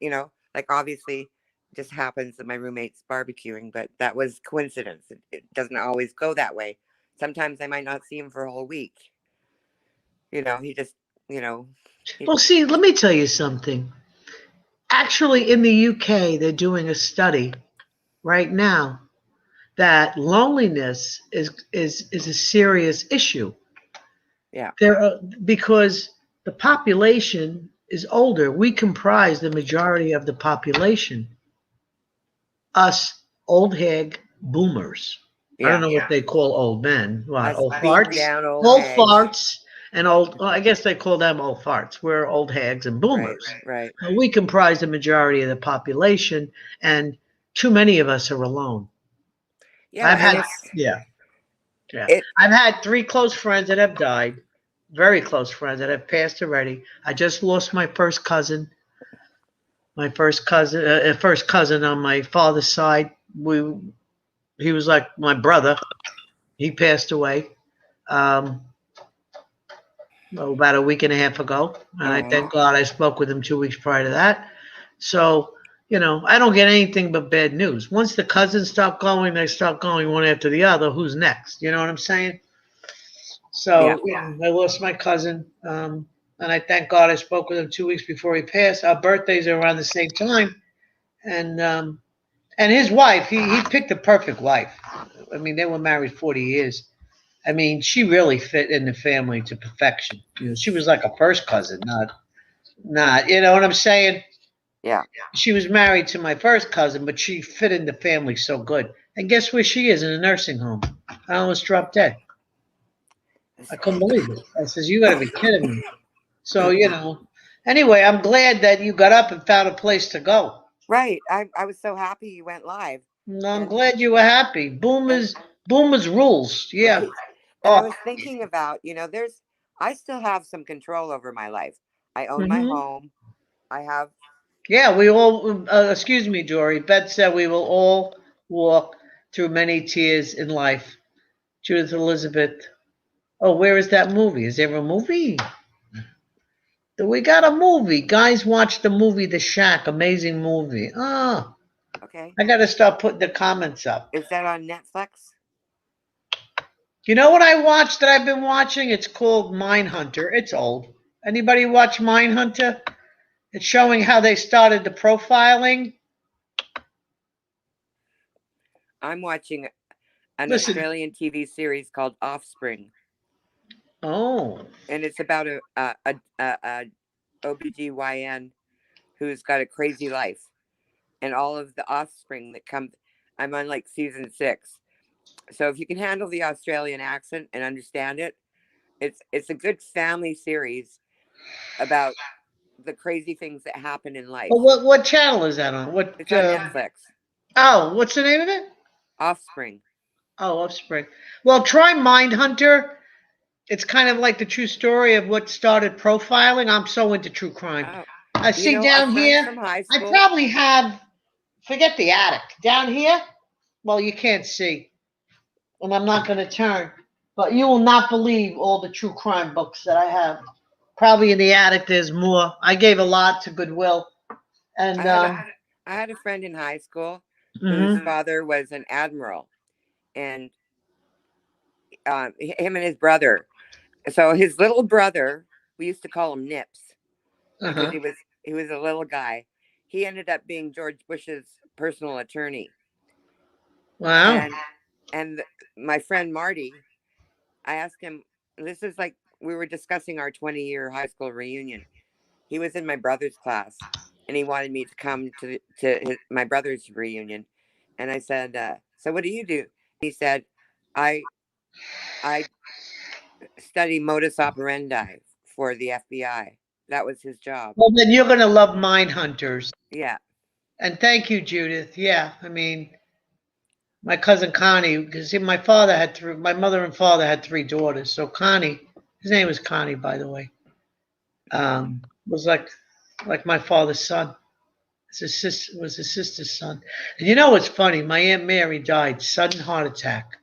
like obviously just happens that my roommate's barbecuing, but that was coincidence. It doesn't always go that way. Sometimes I might not see him for a whole week. He just, Well, see, let me tell you something. Actually, in the UK, they're doing a study right now that loneliness is a serious issue. yeah, Because the population is older. We comprise the majority of the population. Us old hag boomers. I don't yeah. know what they call old men. What, Us old beaten farts? down old Old hags. farts and old, well, I guess they call them old farts. We're old hags and boomers. Right. But we comprise the majority of the population, and too many of us are alone. Yeah, I've and had, yeah. it. I've had 3 close friends that have died, very close friends that have passed already. I just lost my first cousin. My first cousin on my father's side. He was like my brother. He passed away about a week and a half ago, and I thank God I spoke with him 2 weeks prior to that. So I don't get anything but bad news. Once the cousins stop going, they start going one after the other. Who's next? You know what I'm saying? So I lost my cousin, and I thank God I spoke with him 2 weeks before he passed. Our birthdays are around the same time, and his wife, he picked the perfect wife. I mean, they were married 40 years. I mean, she really fit in the family to perfection. She was like a first cousin, not. You know what I'm saying? Yeah. She was married to my first cousin, but she fit in the family so good. And guess where she is? In a nursing home. I almost dropped dead. I couldn't believe it. I says, "You got to be kidding me." So Anyway, I'm glad that you got up and found a place to go. Right. I was so happy you went live. I'm glad you were happy. Boomers rules. Yeah. Right. And I was thinking about, I still have some control over my life. I own my home. I have. Yeah, we all, excuse me, Dory. Beth said we will all walk through many tears in life. Judith Elizabeth. Oh, where is that movie? Is there a movie? We got a movie. Guys, watch the movie The Shack. Amazing movie. Oh, Okay. I got to start putting the comments up. Is that on Netflix? You know what I watched that I've been watching? It's called Mindhunter. It's old. Anybody watch Mindhunter? It's showing how they started the profiling. I'm watching an Listen. Australian TV series called Offspring, Oh, and it's about a OBGYN who's got a crazy life, and all of the offspring that come. I'm on like season 6, so if you can handle the Australian accent and understand it, it's a good family series about the crazy things that happen in life. well, what channel is that on? What? It's on Netflix. Oh, what's the name of it? Offspring. Oh, Offspring. Well, try Mindhunter. It's kind of like the true story of what started profiling. I'm so into true crime. Oh, I see down a friend here. from high I school. probably have. Forget the attic. Down here. Well, you can't see, and I'm not going to turn. But you will not believe all the true crime books that I have. Probably in the attic. There's more. I gave a lot to Goodwill, and I had a friend in high school whose mhm. father was an admiral, and him and his brother. So his little brother, we used to call him Nips because Uh-huh. he was a little guy. He ended up being George Bush's personal attorney. Wow. And my friend Marty, I asked him. This is like we were discussing our 20-year high school reunion. He was in my brother's class, and he wanted me to come to my brother's reunion. And I said, "So what do you do?" He said, "I study modus operandi for the FBI." That was his job. Well, then you're going to love Mindhunters. Yeah. And thank you, Judith. Yeah, I mean, my cousin Connie, because my father had three, my mother and father had 3 daughters. So Connie, his name was Connie, by the way, was like my father's son. His sister was his sister's son. And you know what's funny? My Aunt Mary died sudden heart attack.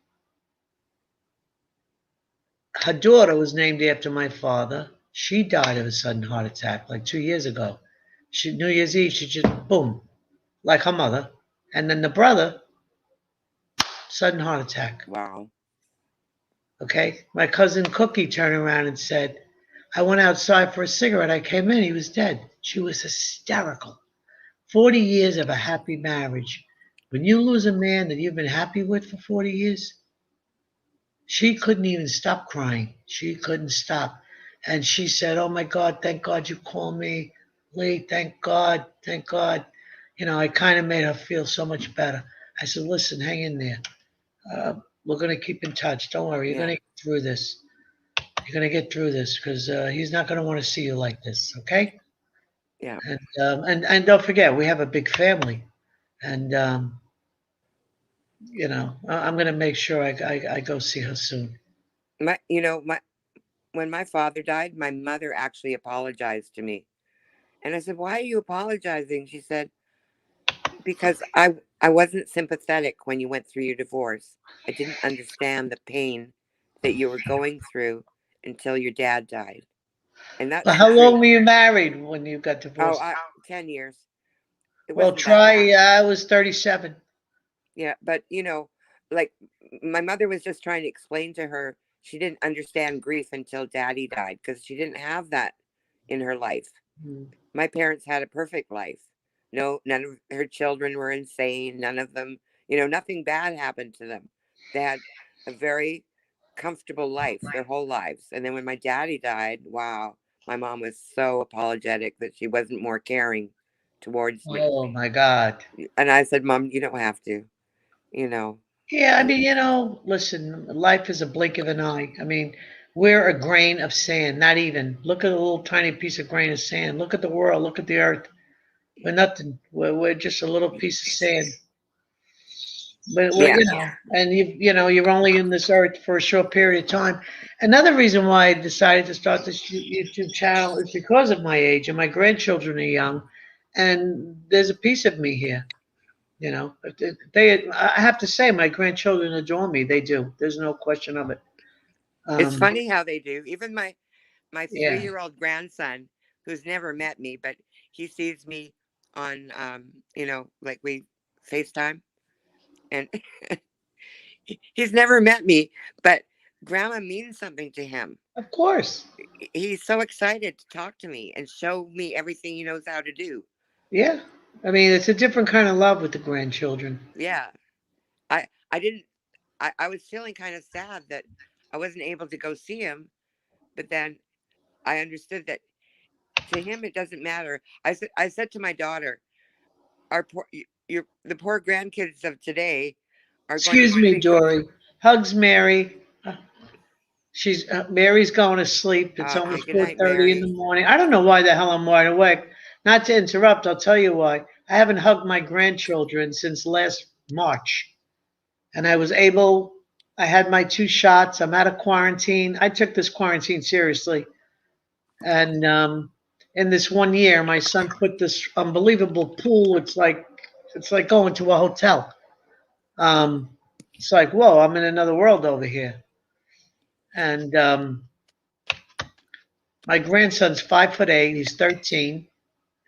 Her daughter was named after my father. She died of a sudden heart attack like 2 years ago. New Year's Eve, she just boom, like her mother. And then the brother, sudden heart attack. Wow. Okay. My cousin Cookie turned around and said, I went outside for a cigarette. I came in, he was dead. She was hysterical. 40 years of a happy marriage. When you lose a man that you've been happy with for 40 years, she couldn't even stop crying. She couldn't stop. And she said, oh my God, thank God you called me. Lee, thank God, thank God. You know, I kind of made her feel so much better. I said, listen, hang in there. We're going to keep in touch. Don't worry. You're going to get through this. You're going to get through this because he's not going to want to see you like this. Okay. Yeah. And don't forget, we have a big family. And, you know, I'm going to make sure I go see her soon. When my father died, my mother actually apologized to me. And I said, why are you apologizing? She said, because I wasn't sympathetic when you went through your divorce. I didn't understand the pain that you were going through until your dad died. And that's how long were you married when you got divorced? 10 years. Well, try, I was 37. Yeah, but like my mother was just trying to explain to her, she didn't understand grief until daddy died because she didn't have that in her life. My parents had a perfect life. No, none of her children were insane. None of them, nothing bad happened to them. They had a very comfortable life their whole lives. And then when my daddy died, wow, my mom was so apologetic that she wasn't more caring towards me. Oh my God. And I said, Mom, you don't have to, Yeah, I mean, listen, life is a blink of an eye. I mean, we're a grain of sand, not even. Look at a little tiny piece of grain of sand. Look at the world. Look at the earth. We're nothing. We're just a little piece of sand. But and you're only in this earth for a short period of time. Another reason why I decided to start this YouTube channel is because of my age, and my grandchildren are young, and there's a piece of me here. I have to say, my grandchildren adore me. They do. There's no question of it. It's funny how they do. Even my 3-year-old grandson, who's never met me, but he sees me on, like we FaceTime, and he's never met me, but Grandma means something to him. Of course. He's so excited to talk to me and show me everything he knows how to do. Yeah. I mean, it's a different kind of love with the grandchildren. Yeah. I I was feeling kind of sad that I wasn't able to go see him, but then I understood that to him it doesn't matter. I said to my daughter, our poor, the poor grandkids of today are going to Excuse me, think of, Dory. Hugs Mary. She's Mary's going to sleep. It's okay, almost good night, 4:30 in the Mary. morning. I don't know why the hell I'm wide awake. Not to interrupt, I'll tell you why. I haven't hugged my grandchildren since last March. And I had my 2 shots. I'm out of quarantine. I took this quarantine seriously. And in this 1 year, my son put this unbelievable pool. It's like going to a hotel. It's like, whoa, I'm in another world over here. And my grandson's 5'8". He's 13.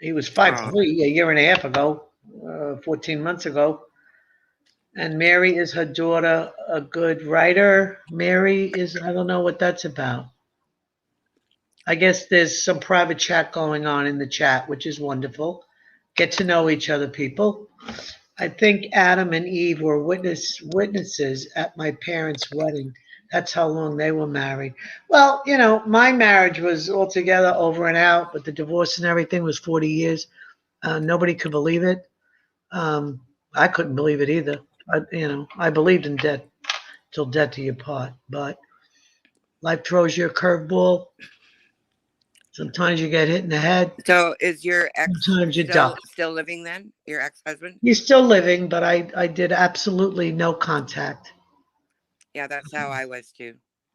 He was 5'3" a year and a half ago, 14 months ago. And Mary is her daughter, a good writer. Mary is, I don't know what that's about. I guess there's some private chat going on in the chat, which is wonderful. Get to know each other, people. I think Adam and Eve were witnesses at my parents' wedding. That's how long they were married. Well, my marriage was altogether over and out, but the divorce and everything was 40 years. Nobody could believe it. I couldn't believe it either. I believed in death till death do you part. But life throws you a curveball. Sometimes you get hit in the head. So is your ex Sometimes you duck. still living then? Your ex-husband? He's still living, but I did absolutely no contact. Yeah, that's how I was too.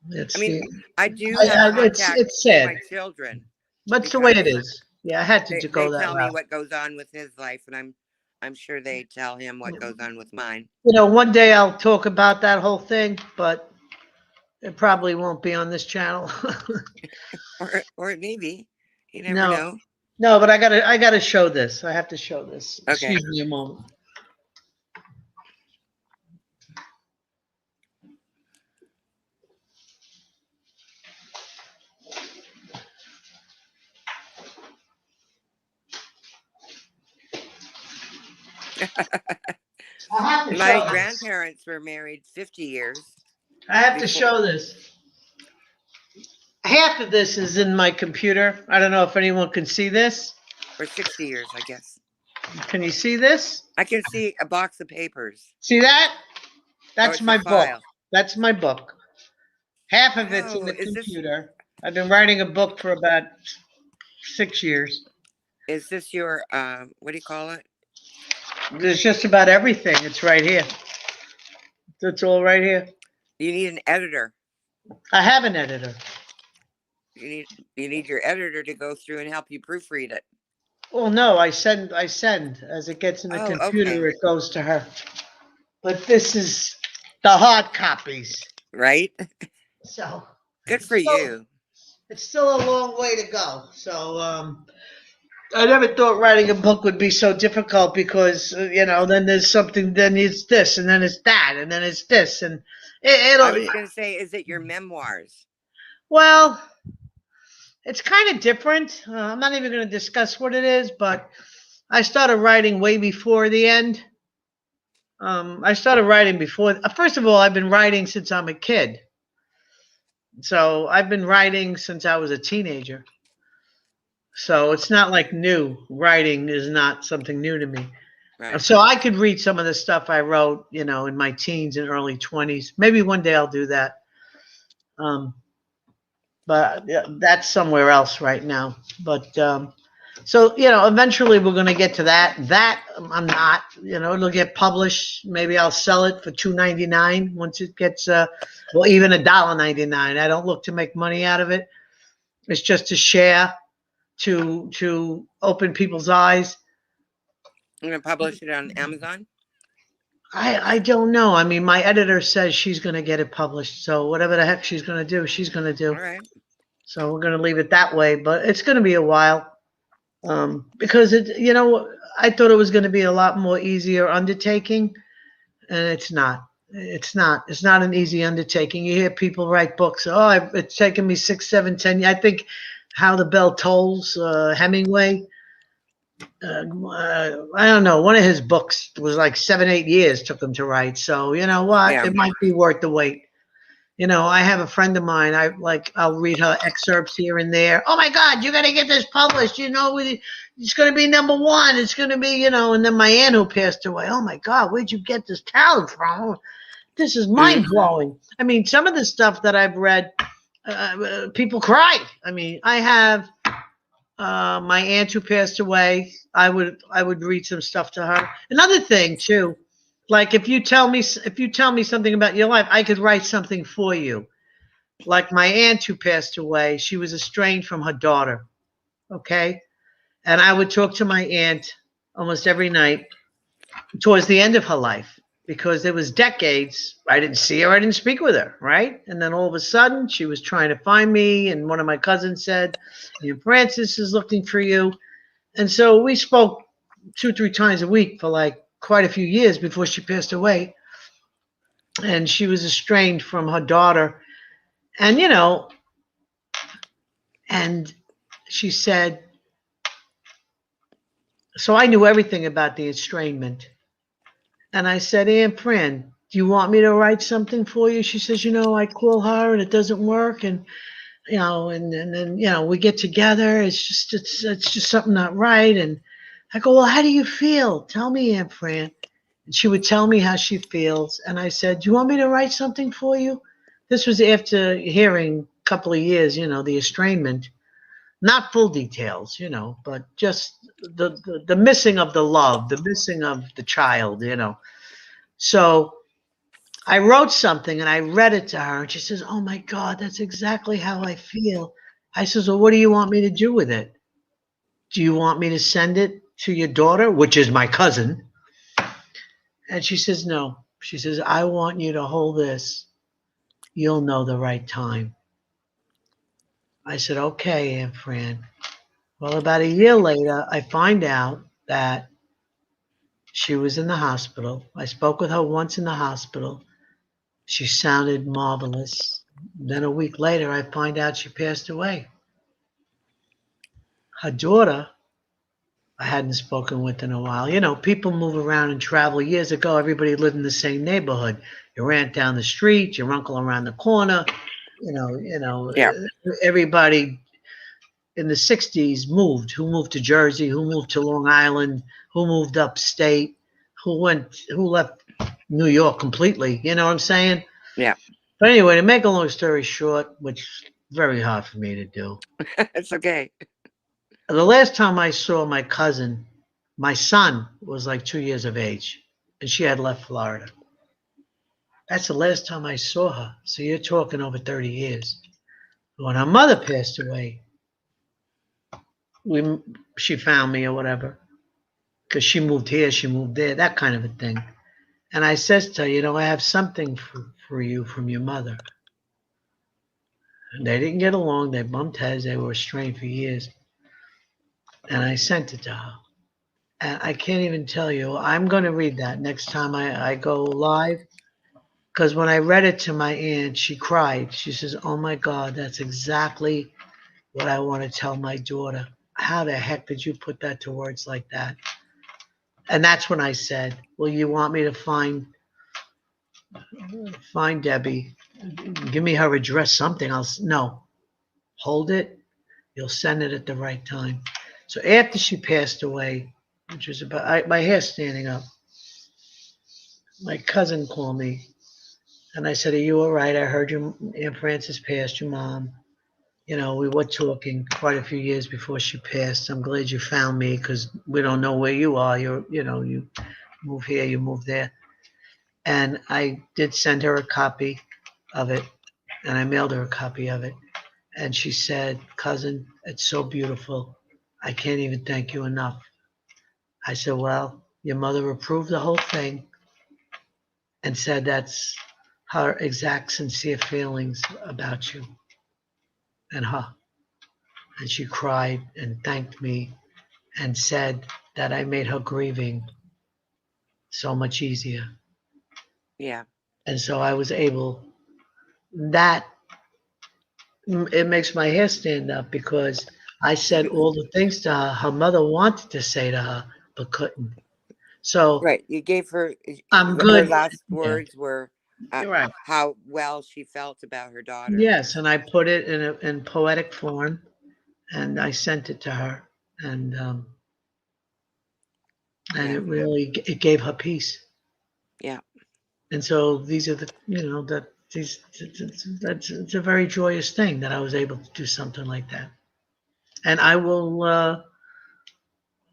It's I mean, the- I do have contact it's with sad. my children. That's the way it is. Yeah, I had to They go that tell me route. what goes on with his life, and I'm sure they tell him what goes on with mine. One day I'll talk about that whole thing, but it probably won't be on this channel. Or maybe. You never No. know. No, but I gotta show this. I have to show this. Okay. Excuse me a moment. I have to My show this. grandparents were married 50 years. I have to before- show this. Half of this is in my computer. I don't know if anyone can see this. Or 60 years, I guess. Can you see this? I can see a box of papers. See that? That's it's a my book. file. That's my book. Half of it's in Oh, the is this- computer. I've been writing a book for about 6 years. Is this your, what do you call it? There's just about everything. It's right here. It's all right here. You need an editor. I have an editor. You need your editor to go through and help you proofread it. Well, no, I send as it gets in the Oh, computer, okay. it goes to her. But this is the hard copies. Right? So Good for you. it's still a long way to go. So I never thought writing a book would be so difficult because then there's something, then it's this, and then it's that, and then it's this, and I it'll. was going to say, is it your memoirs? Well, it's kind of different. I'm not even going to discuss what it is, but I started writing way before the end. I started writing before. First of all, I've been writing since I'm a kid. So I've been writing since I was a teenager. So it's not like new. Writing is not something new to me. Right. So I could read some of the stuff I wrote, in my teens and early 20s. Maybe one day I'll do that. But that's somewhere else right now. But so eventually we're going to get to that. That I'm not. It'll get published. Maybe I'll sell it for $2.99 once it gets even $1.99. I don't look to make money out of it. It's just to share, to open people's eyes. I'm going to publish it on Amazon. I don't know. I mean, my editor says she's going to get it published. So whatever the heck she's going to do, she's going to do. All right. So we're going to leave it that way. But it's going to be a while because I thought it was going to be a lot more easier undertaking, and it's not. It's not. It's not an easy undertaking. You hear people write books. Oh, it's taken me 6, 7, 10 years. I think How the Bell Tolls, Hemingway. I don't know. One of his books was like 7, 8 years took him to write. So you know what? Yeah. It might be worth the wait. You know, I have a friend of mine. I'll read her excerpts here and there. Oh my God, you got to get this published. You know, it's going to be #1. It's going to be, you know. And then my aunt who passed away. Oh my God, where'd you get this talent from? This is mind blowing. I mean, some of the stuff that I've read, people cry. I mean, I have my aunt who passed away. I would read some stuff to her. Another thing too, like if you tell me something about your life, I could write something for you. Like my aunt who passed away, she was estranged from her daughter. Okay, and I would talk to my aunt almost every night towards the end of her life, because there was decades I didn't see her, I didn't speak with her, right? And then all of a sudden she was trying to find me, and one of my cousins said, Francis is looking for you. And so we spoke 2-3 times a week for like quite a few years before she passed away. And she was estranged from her daughter. And, you know, and she said, so I knew everything about the estrangement. And I said, Aunt Fran, do you want me to write something for you? She says, you know, I call her and it doesn't work. And, you know, and then, you know, we get together. It's just something not right. And I go, well, how do you feel? Tell me, Aunt Fran. And she would tell me how she feels. And I said, do you want me to write something for you? This was after hearing a couple of years, you know, the estrangement. Not full details, you know, but just the missing of the love, the missing of the child, you know. So I wrote something and I read it to her, and she says, oh my God, that's exactly how I feel. I says, well, what do you want me to do with it? Do you want me to send it to your daughter, which is my cousin? And she says, no. She says, I want you to hold this. You'll know the right time. I said, okay, Aunt Fran. Well, about a year later, I find out that she was in the hospital. I spoke with her once in the hospital. She sounded marvelous. Then a week later, I find out she passed away. Her daughter, I hadn't spoken with in a while. You know, people move around and travel. Years ago, everybody lived in the same neighborhood. Your aunt down the street, your uncle around the corner. Yeah. Everybody in the 60s moved. Who moved to Jersey? Who moved to Long Island? Who moved upstate? Who left New York completely? You know what I'm saying? Yeah. But anyway, to make a long story short, which is very hard for me to do. It's okay. The last time I saw my cousin, my son was like 2 years of age, and she had left Florida. That's the last time I saw her. So you're talking over 30 years. When her mother passed away, she found me or whatever, because she moved here, she moved there, that kind of a thing. And I says to her, you know, I have something for you from your mother. And they didn't get along. They bumped heads. They were estranged for years. And I sent it to her. And I can't even tell you. I'm going to read that next time I go live. Because when I read it to my aunt, she cried. She says, oh my God, that's exactly what I want to tell my daughter. How the heck did you put that to words like that? And that's when I said, well, you want me to find Debbie, give me her address, something else. No, hold it. You'll send it at the right time. So after she passed away, which was about, my hair's standing up, my cousin called me and I said, are you all right? I heard your Aunt Frances passed, your mom. You know, we were talking quite a few years before she passed. I'm glad you found me, because we don't know where you are. You move here, you move there. And I did send her a copy of it, and I mailed her a copy of it. And she said, cousin, it's so beautiful. I can't even thank you enough. I said, well, your mother approved the whole thing and said that's her exact sincere feelings about you and her. And she cried and thanked me and said that I made her grieving so much easier. Yeah. And so I was able, it makes my hair stand up, because I said all the things to her her mother wanted to say to her, but couldn't. So Right. You gave her I'm her good. last Yeah, words were you're right. how well she felt about her daughter. Yes, and I put it in poetic form, and I sent it to her, and Yeah. it really it gave her peace. Yeah. And so these are the that these that's it's a very joyous thing that I was able to do something like that. And I will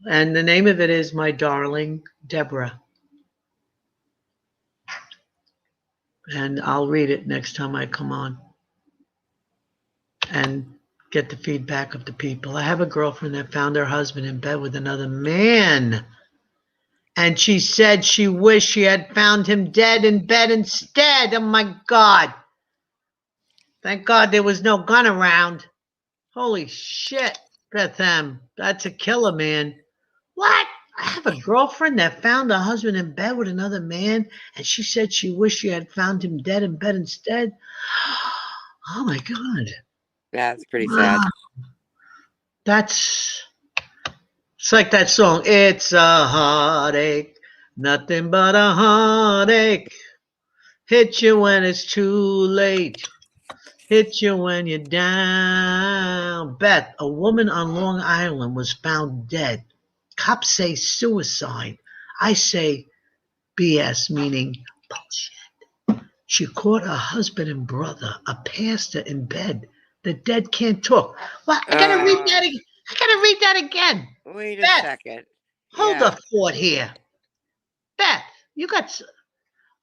and the name of it is My Darling Deborah. And I'll read it next time I come on and get the feedback of the people. I have a girlfriend that found her husband in bed with another man. And she said she wished she had found him dead in bed instead. Oh my God. Thank God there was no gun around. Holy shit, Beth M. That's a killer, man. What? I have a girlfriend that found her husband in bed with another man, and she said she wished she had found him dead in bed instead. Oh my God. Yeah, it's pretty sad. Wow. It's like that song. It's a heartache, nothing but a heartache. Hit you when it's too late. Hit you when you're down. Beth, a woman on Long Island was found dead. Cops say suicide. I say BS, meaning bullshit. She caught her husband and brother, a pastor, in bed. The dead can't talk. Well, I gotta read that. I gotta read that again. Wait a Beth, second. hold Yeah. the fort here. Beth, you got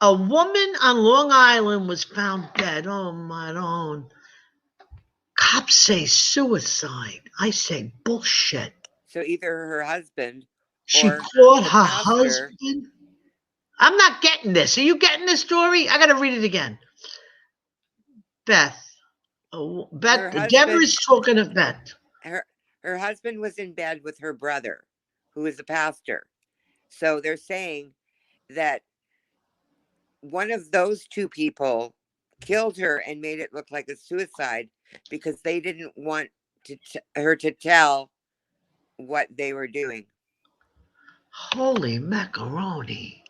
a woman on Long Island was found dead. Oh my own. Cops say suicide. I say bullshit. So either her husband She or caught the her pastor. husband. I'm not getting this. Are you getting this story? I got to read it again. Beth. Her Beth. Deborah husband. is talking to Beth. Her husband was in bed with her brother, who is a pastor. So they're saying that one of those two people killed her and made it look like a suicide because they didn't want her to tell what they were doing. Holy macaroni.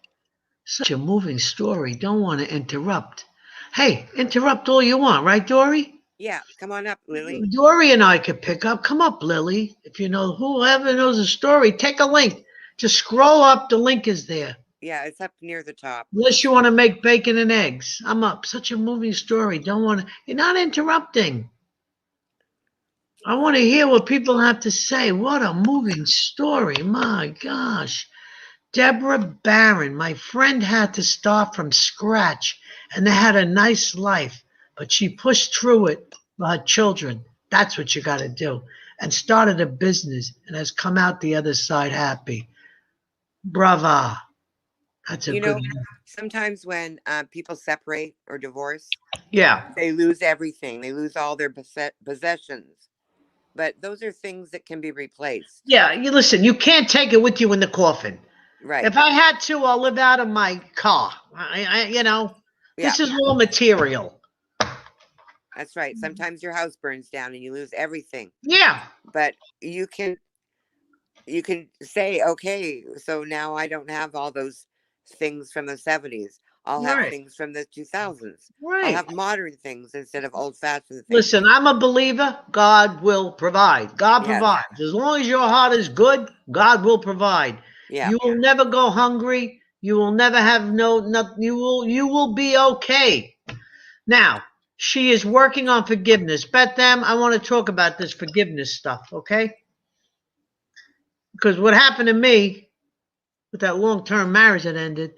Such a moving story. Don't want to interrupt. Hey, interrupt all you want, right, Dory? Yeah, come on up, Lily. Dory and I could pick up. Come up, Lily. If you know, whoever knows the story, take a link. Just scroll up. The link is there. Yeah, it's up near the top. Unless you want to make bacon and eggs. I'm up. Such a moving story. Don't want to. You're not interrupting. I want to hear what people have to say. What a moving story. My gosh. Deborah Barron, my friend, had to start from scratch, and they had a nice life, but she pushed through it for her children. That's what you got to do. And started a business and has come out the other side happy. Brava. That's a You good know, one. sometimes when people separate or divorce, Yeah. they lose everything. They lose all their possessions. But those are things that can be replaced. Yeah, you listen, you can't take it with you in the coffin. Right. If I had to, I'll live out of my car. This is all material. That's right. Sometimes your house burns down and you lose everything. Yeah. But you can say, okay, so now I don't have all those things from the 70s. I'll have Right. things from the 2000s. I'll Right. have modern things instead of old-fashioned things. Listen, I'm a believer. God will provide. God Yes. provides. As long as your heart is good, God will provide. Yeah. You will never go hungry. You will never have you will be okay. Now, she is working on forgiveness. Beth M, I want to talk about this forgiveness stuff, okay? Because what happened to me with that long-term marriage that ended,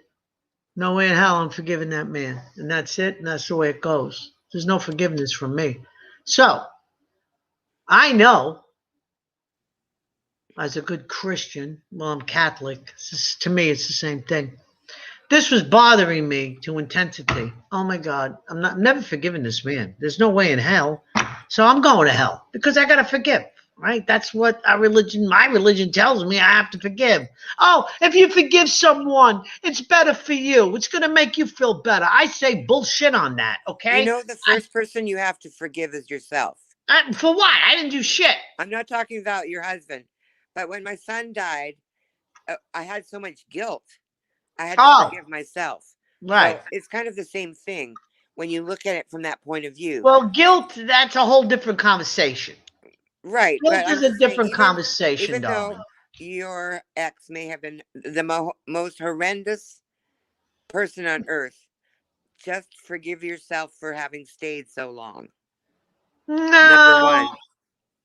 no way in hell I'm forgiving that man. And that's it, and that's the way it goes. There's no forgiveness from me. So, I know, as a good Christian, well, I'm Catholic. To me, it's the same thing. This was bothering me to intensity. Oh my God, I'm never forgiving this man. There's no way in hell. So I'm going to hell because I got to forgive, right? That's what my religion tells me I have to forgive. Oh, if you forgive someone, it's better for you. It's going to make you feel better. I say bullshit on that, okay? You know, the first person you have to forgive is yourself. For what? I didn't do shit. I'm not talking about your husband, but when my son died, I had so much guilt. I had to Oh, forgive myself. right. So it's kind of the same thing when you look at it from that point of view. Well, guilt, that's a whole different conversation. Right. Guilt But I'm is a just saying, different conversation, even though darling. your ex may have been the most horrendous person on earth, just forgive yourself for having stayed so long. Number No, one.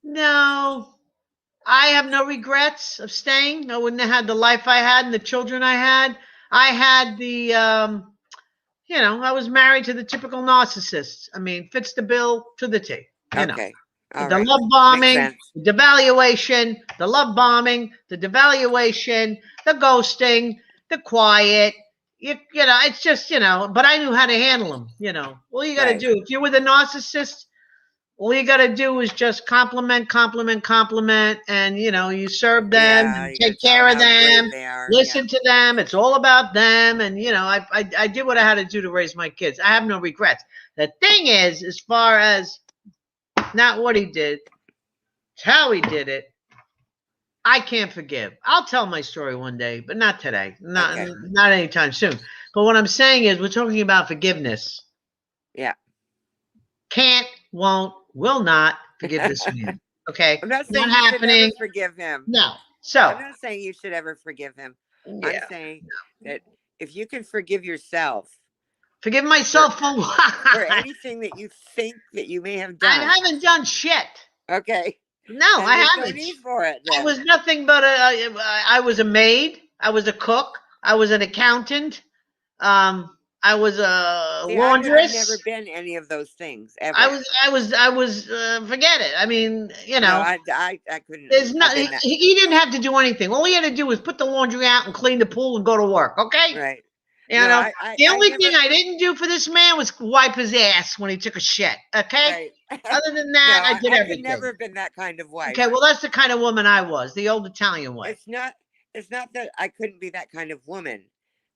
no. I have no regrets of staying. I wouldn't have had the life I had and the children I had. I had the, I was married to the typical narcissist. I mean, fits the bill to the T. Okay. All The right. love Makes bombing, sense. the devaluation, the love bombing, the devaluation, the ghosting, the quiet. It's just, but I knew how to handle them. All you got to Right. do, if you're with a narcissist, all you got to do is just compliment, and you serve them, Yeah, and you take gotta tell care of how great them, they are. listen to them. It's all about them, and I did what I had to do to raise my kids. I have no regrets. The thing is, as far as not what he did, it's how he did it. I can't forgive. I'll tell my story one day, but not today. Not anytime soon. But what I'm saying is, we're talking about forgiveness. Yeah. Can't, won't, will not forgive this man. Okay. I'm not saying Not you should happening. ever forgive him. No. So I'm not saying you should ever forgive him. yeah. I'm saying that if you can forgive yourself Forgive myself for what? for anything that you think that you may have done. I haven't done shit. Okay. No, then I there's haven't. No need for it. I Then. was nothing but I was a maid. I was a cook. I was an accountant. I was a See, laundress. I've never been any of those things ever. I was. Forget it. I mean, No, I couldn't. There's nothing. He didn't have to do anything. All he had to do was put the laundry out and clean the pool and go to work. Okay. Right. The only thing I didn't do for this man was wipe his ass when he took a shit. Okay. Right. Other than that, I did everything. I could never have been that kind of wife. Okay. Well, that's the kind of woman I was. The old Italian wife. It's not that I couldn't be that kind of woman.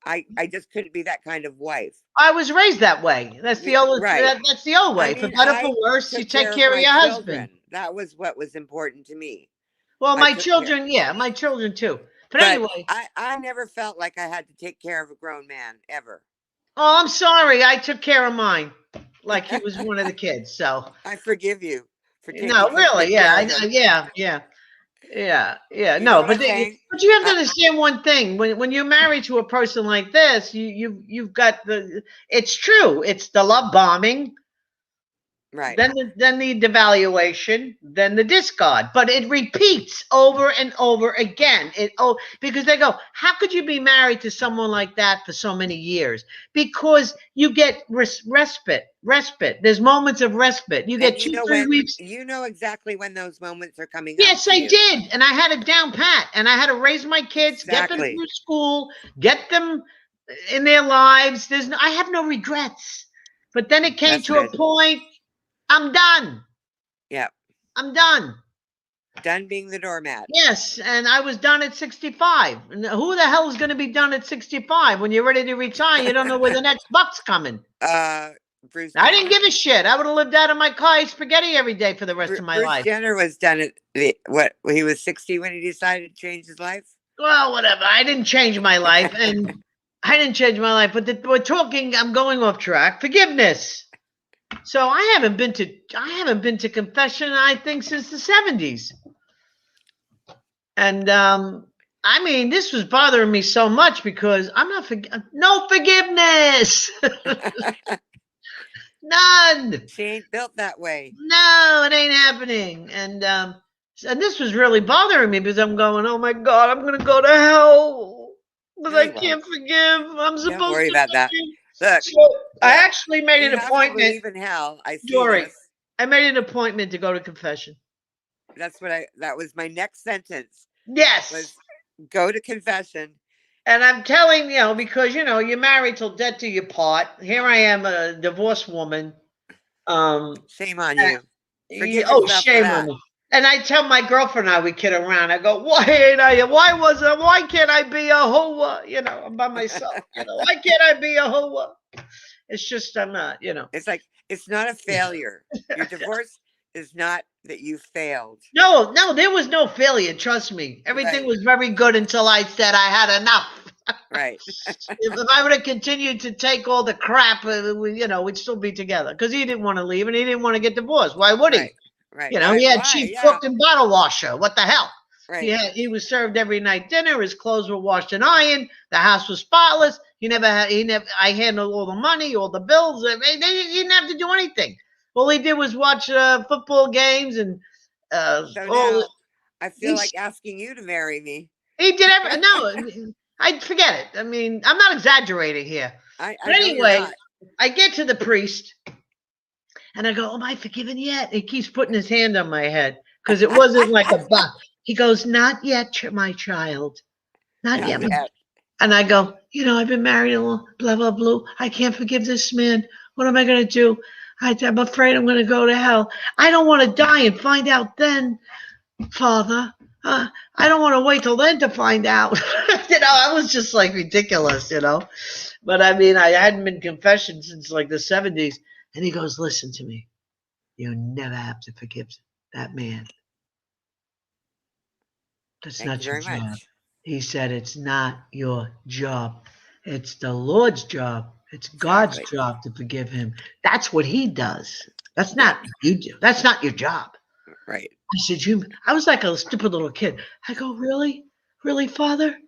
I just couldn't be that kind of wife. I was raised that way. That's the old right. That's the old way. For better, for worse, you take care of your husband. That was what was important to me. Well, my children, my children too. But anyway, I never felt like I had to take care of a grown man ever. Oh, I'm sorry. I took care of mine, like he was one of the kids. So I forgive you for taking. No, really, yeah. No, but you have to understand one thing: when you're married to a person like this, you've got it's true. It's the love bombing. Right. Then the devaluation, then the discard, but it repeats over and over again. Because they go, how could you be married to someone like that for so many years? Because you get respite. There's moments of respite. You get 2-3 weeks. You know exactly when those moments are coming. Yes, I did, and I had it down pat, and I had to raise my kids, get them through school, get them in their lives. I have no regrets. But then it came to a point. I'm done. Yeah. I'm done. Done being the doormat. Yes, and I was done at 65. And who the hell is going to be done at 65? When you're ready to retire, you don't know where the next buck's coming. Bruce. I didn't give a shit. I would have lived out of my car spaghetti every day for the rest of my life. Bruce Jenner was done at he was 60 when he decided to change his life? Well, whatever. I didn't change my life, and but we're talking, I'm going off track. Forgiveness. So I haven't been to confession, I think, since the 70s. And I mean, this was bothering me so much because I'm not no forgiveness. None. She ain't built that way. No, it ain't happening. And this was really bothering me because I'm going, oh my God, I'm gonna go to hell because I can't forgive. I'm supposed Don't worry to about that. Look, I actually made an appointment. Believe in hell. I see Dory, this. I made an appointment to go to confession. That was my next sentence. Yes. Was go to confession. And I'm telling because you're married till death do you part. Here I am, a divorced woman. Shame on you. Shame on me. And I tell my girlfriend we kid around. I go, why can't I be a hoa? I'm by myself. Why can't I be a hoa? It's just I'm not, It's like it's not a failure. You're divorced. is not that you failed. No, no, there was no failure. Trust me. Everything Right. was very good until I said I had enough. Right. If I would have continued to take all the crap, we'd still be together because he didn't want to leave and he didn't want to get divorced. Why would he? Right. Right. He had Why? cheap Yeah. cook and bottle washer. What the hell? Right. He was served every night dinner. His clothes were washed and ironed. The house was spotless. I handled all the money, all the bills. He didn't have to do anything. All he did was watch football games and So all. now I feel He, like asking you to marry me. he did everything. No, I forget it. I mean, I'm not exaggerating here. I But know you're anyway, not. I get to the priest and I go, "Am I forgiven yet?" He keeps putting his hand on my head because it wasn't like a buck. He goes, "Not yet, my child. Not Not yet." yet. And I go, "I've been married a long, blah, blah, blah. I can't forgive this man. What am I going to do? I'm afraid I'm going to go to hell. I don't want to die and find out then, Father. I don't want to wait till then to find out." I was just like ridiculous, But I mean, I hadn't been confession since like the 70s. And he goes, "Listen to me. You never have to forgive that man. That's Thank not you your very job." much. He said, "It's not your job. It's the Lord's job. It's God's Exactly. job to forgive him. That's what he does. That's Yeah. not you do. That's not your job." Right. I said, I was like a stupid little kid. I go, "Really? Really, Father?"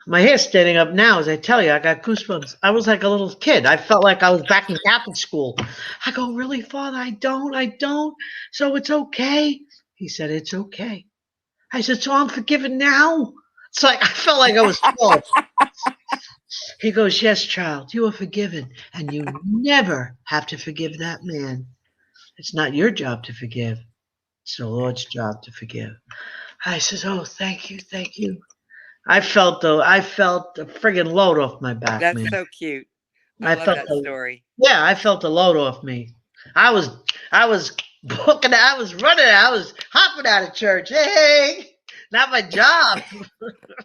My hair's standing up now as I tell you. I got goosebumps. I was like a little kid. I felt like I was back in Catholic school. I go, "Really, Father? I don't. So it's okay." He said, "It's okay." I said, "So I'm forgiven now?" It's like I felt like I was 12. He goes, "Yes, child, you are forgiven, and you never have to forgive that man. It's not your job to forgive. It's the Lord's job to forgive." I says, "Oh, thank you, thank you." I felt a friggin' load off my back, That's man. so cute. I I love felt that a, story. yeah, I felt a load off me. I was booking, I was running, I was hopping out of church. Hey, not my job.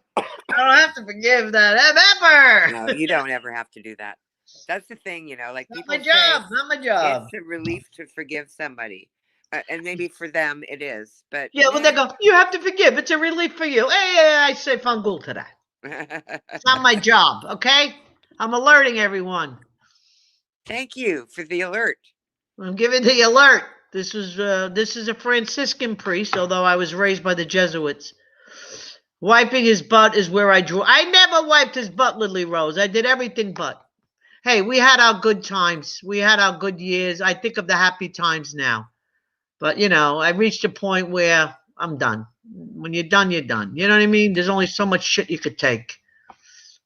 I don't have to forgive that ever. No, you don't ever have to do that. That's the thing, like Not my people say, job. Not my job. it's a relief to forgive somebody. And maybe for them it is, but Yeah, well, they go, "You have to forgive. It's a relief for you." Hey, I say fangul to that. It's not my job, okay? I'm alerting everyone. Thank you for the alert. I'm giving the alert. This is a Franciscan priest, although I was raised by the Jesuits. Wiping his butt is where I drew. I never wiped his butt, Lily Rose. I did everything but. Hey, we had our good times. We had our good years. I think of the happy times now. But, I reached a point where I'm done. When you're done, you're done. You know what I mean? There's only so much shit you could take.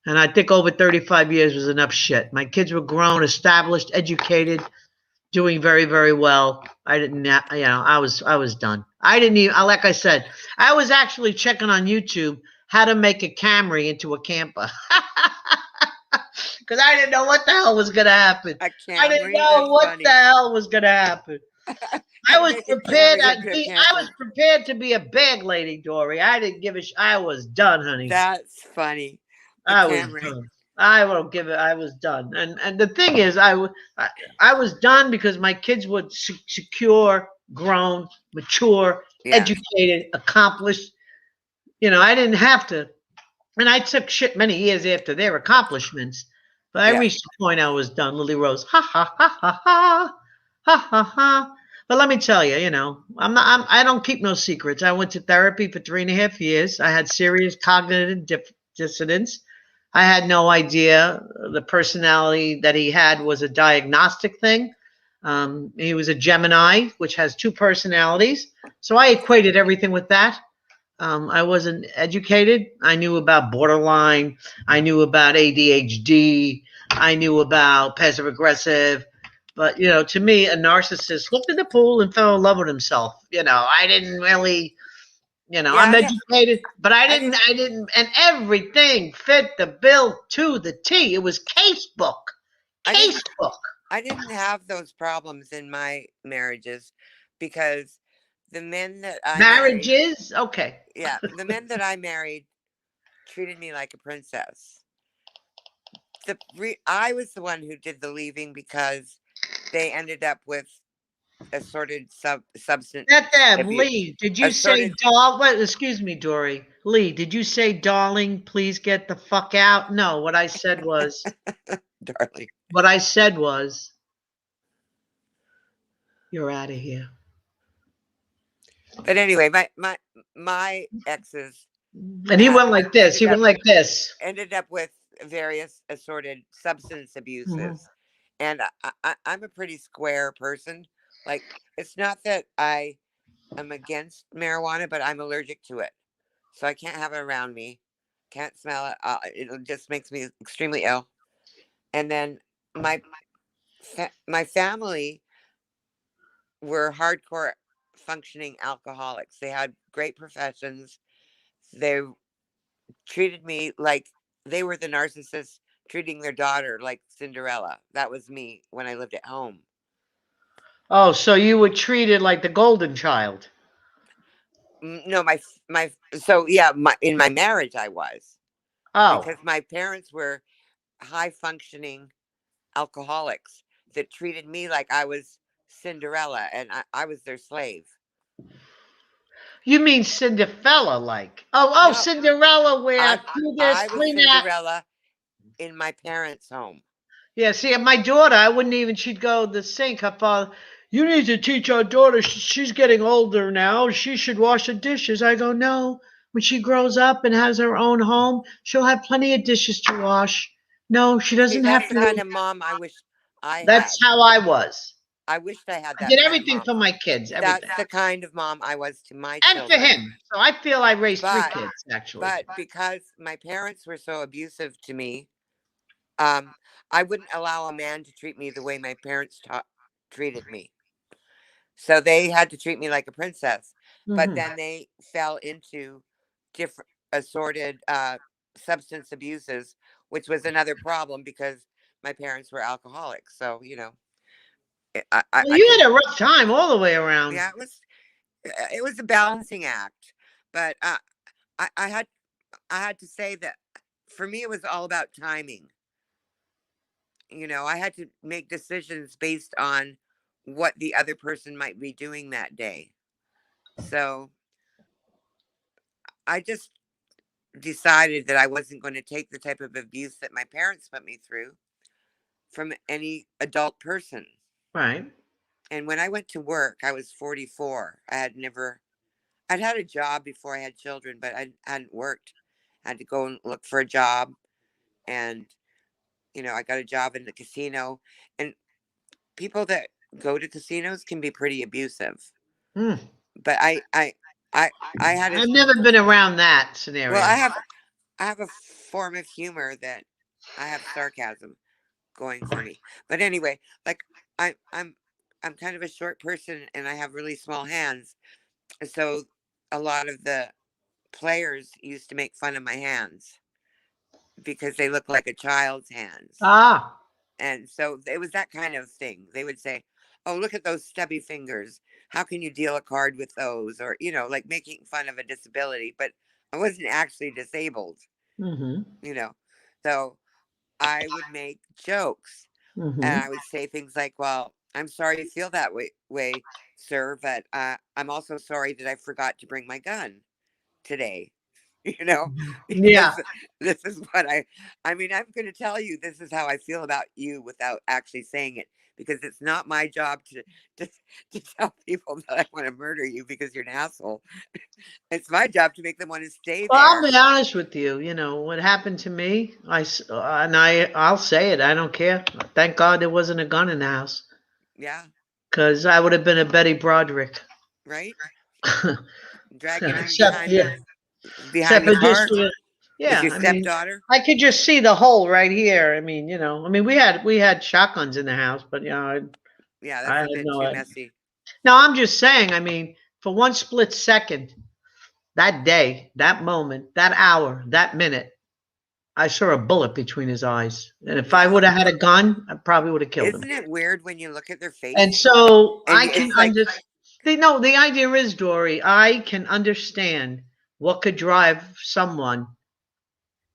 And I think over 35 years was enough shit. My kids were grown, established, educated, doing very, very well. I didn't, I was done. I didn't even, like I said, I was actually checking on YouTube how to make a Camry into a camper. Because I didn't know what the hell was going to happen. A Camry? I didn't know what the hell was going to happen. I was prepared. I was prepared to be a bag lady, Dory. I didn't give a I was done, honey. That's funny. I was done. I won't give it. I was done. And the thing is, I was done because my kids were secure, grown, mature, educated, accomplished. I didn't have to. And I took shit many years after their accomplishments. But I reached the point I was done. Lily Rose, ha ha ha ha ha, ha ha ha. But let me tell you, I don't keep no secrets. I went to therapy for 3.5 years. I had serious cognitive dissonance. I had no idea the personality that he had was a diagnostic thing. He was a Gemini, which has 2 personalities. So I equated everything with that. I wasn't educated. I knew about borderline. I knew about ADHD. I knew about passive aggressive. But, to me, a narcissist looked in the pool and fell in love with himself. I didn't really, I'm educated, but I didn't, and everything fit the bill to the T. It was casebook. I didn't have those problems in my marriages because the men that I marriages, married, okay. Yeah, the men that I married treated me like a princess. I was the one who did the leaving because they ended up with assorted substance. Not them, abuse. Lee. Did you say Assorted- Wait, excuse me, Dory. Lee, did you say, darling, please get the fuck out? No, what I said was, Darling. you're out of here. But anyway, my exes And he went like this. He ended went like this. ended up with various assorted substance abuses. And I'm a pretty square person. Like, it's not that I am against marijuana, but I'm allergic to it. So I can't have it around me. Can't smell it. It just makes me extremely ill. And then my family were hardcore functioning alcoholics. They had great professions. They treated me like they were the narcissist treating their daughter like Cinderella. That was me when I lived at home. Oh, so you were treated like the golden child. No, in my marriage I was. Oh. Because my parents were high functioning alcoholics that treated me like I was Cinderella and I was their slave. You mean Cinderella, like? Oh, No, Cinderella, where I was clean that. Cinderella in my parents' home. Yeah, see, my daughter, I wouldn't even. She'd go to the sink. Her father, you need to teach our daughter. She's getting older now. She should wash the dishes. I go, no. When she grows up and has her own home, she'll have plenty of dishes to wash. No, she doesn't have to. That's the kind of mom I wish I had. That's how I was. I wished I had that. I did everything for my kids. Everything. That's the kind of mom I was to my and children. for him. So I feel I raised 3 kids, actually. But because my parents were so abusive to me, I wouldn't allow a man to treat me the way my parents treated me. So they had to treat me like a princess. But then they fell into different assorted substance abuses, which was another problem because my parents were alcoholics. So, you know. You had a rough time all the way around. Yeah, it was a balancing act. But I had to say that for me, it was all about timing. You know, I had to make decisions based on what the other person might be doing that day. So I just decided that I wasn't going to take the type of abuse that my parents put me through from any adult person. Right. And when I went to work, I was 44. I'd had a job before I had children, but I hadn't worked. I had to go and look for a job. And, you know, I got a job in the casino. And people that go to casinos can be pretty abusive. But I had I've never been around that scenario. Well, I have a form of humor that I have sarcasm going for me. But anyway, like I'm kind of a short person and I have really small hands. So a lot of the players used to make fun of my hands because they look like a child's hands. Ah. And so it was that kind of thing. They would say, oh, look at those stubby fingers. How can you deal a card with those? Or, you know, like making fun of a disability. But I wasn't actually disabled, you know. So I would make jokes. And I would say things like, well, I'm sorry you feel that way, sir. But I'm also sorry that I forgot to bring my gun today. You know, yeah, this is what I mean, I'm going to tell you, this is how I feel about you without actually saying it, because it's not my job to tell people that I want to murder you because you're an asshole. It's my job to make them want to stay well, there. I'll be honest with you. You know, what happened to me, I'll say it. I don't care. Thank God there wasn't a gun in the house. Yeah. Because I would have been a Betty Broderick. Right? Dragging him behind the car. Yeah, your stepdaughter. I could just see the hole right here. I mean, you know, we had shotguns in the house, but you know, that's a bit too messy. No, I'm just saying. I mean, for one split second, that day, that moment, that hour, that minute, I saw a bullet between his eyes, and if I would have had a gun, I probably would have killed him. Isn't it weird when you look at their face? And so I can understand. No, the idea is, Dory, I can understand what could drive someone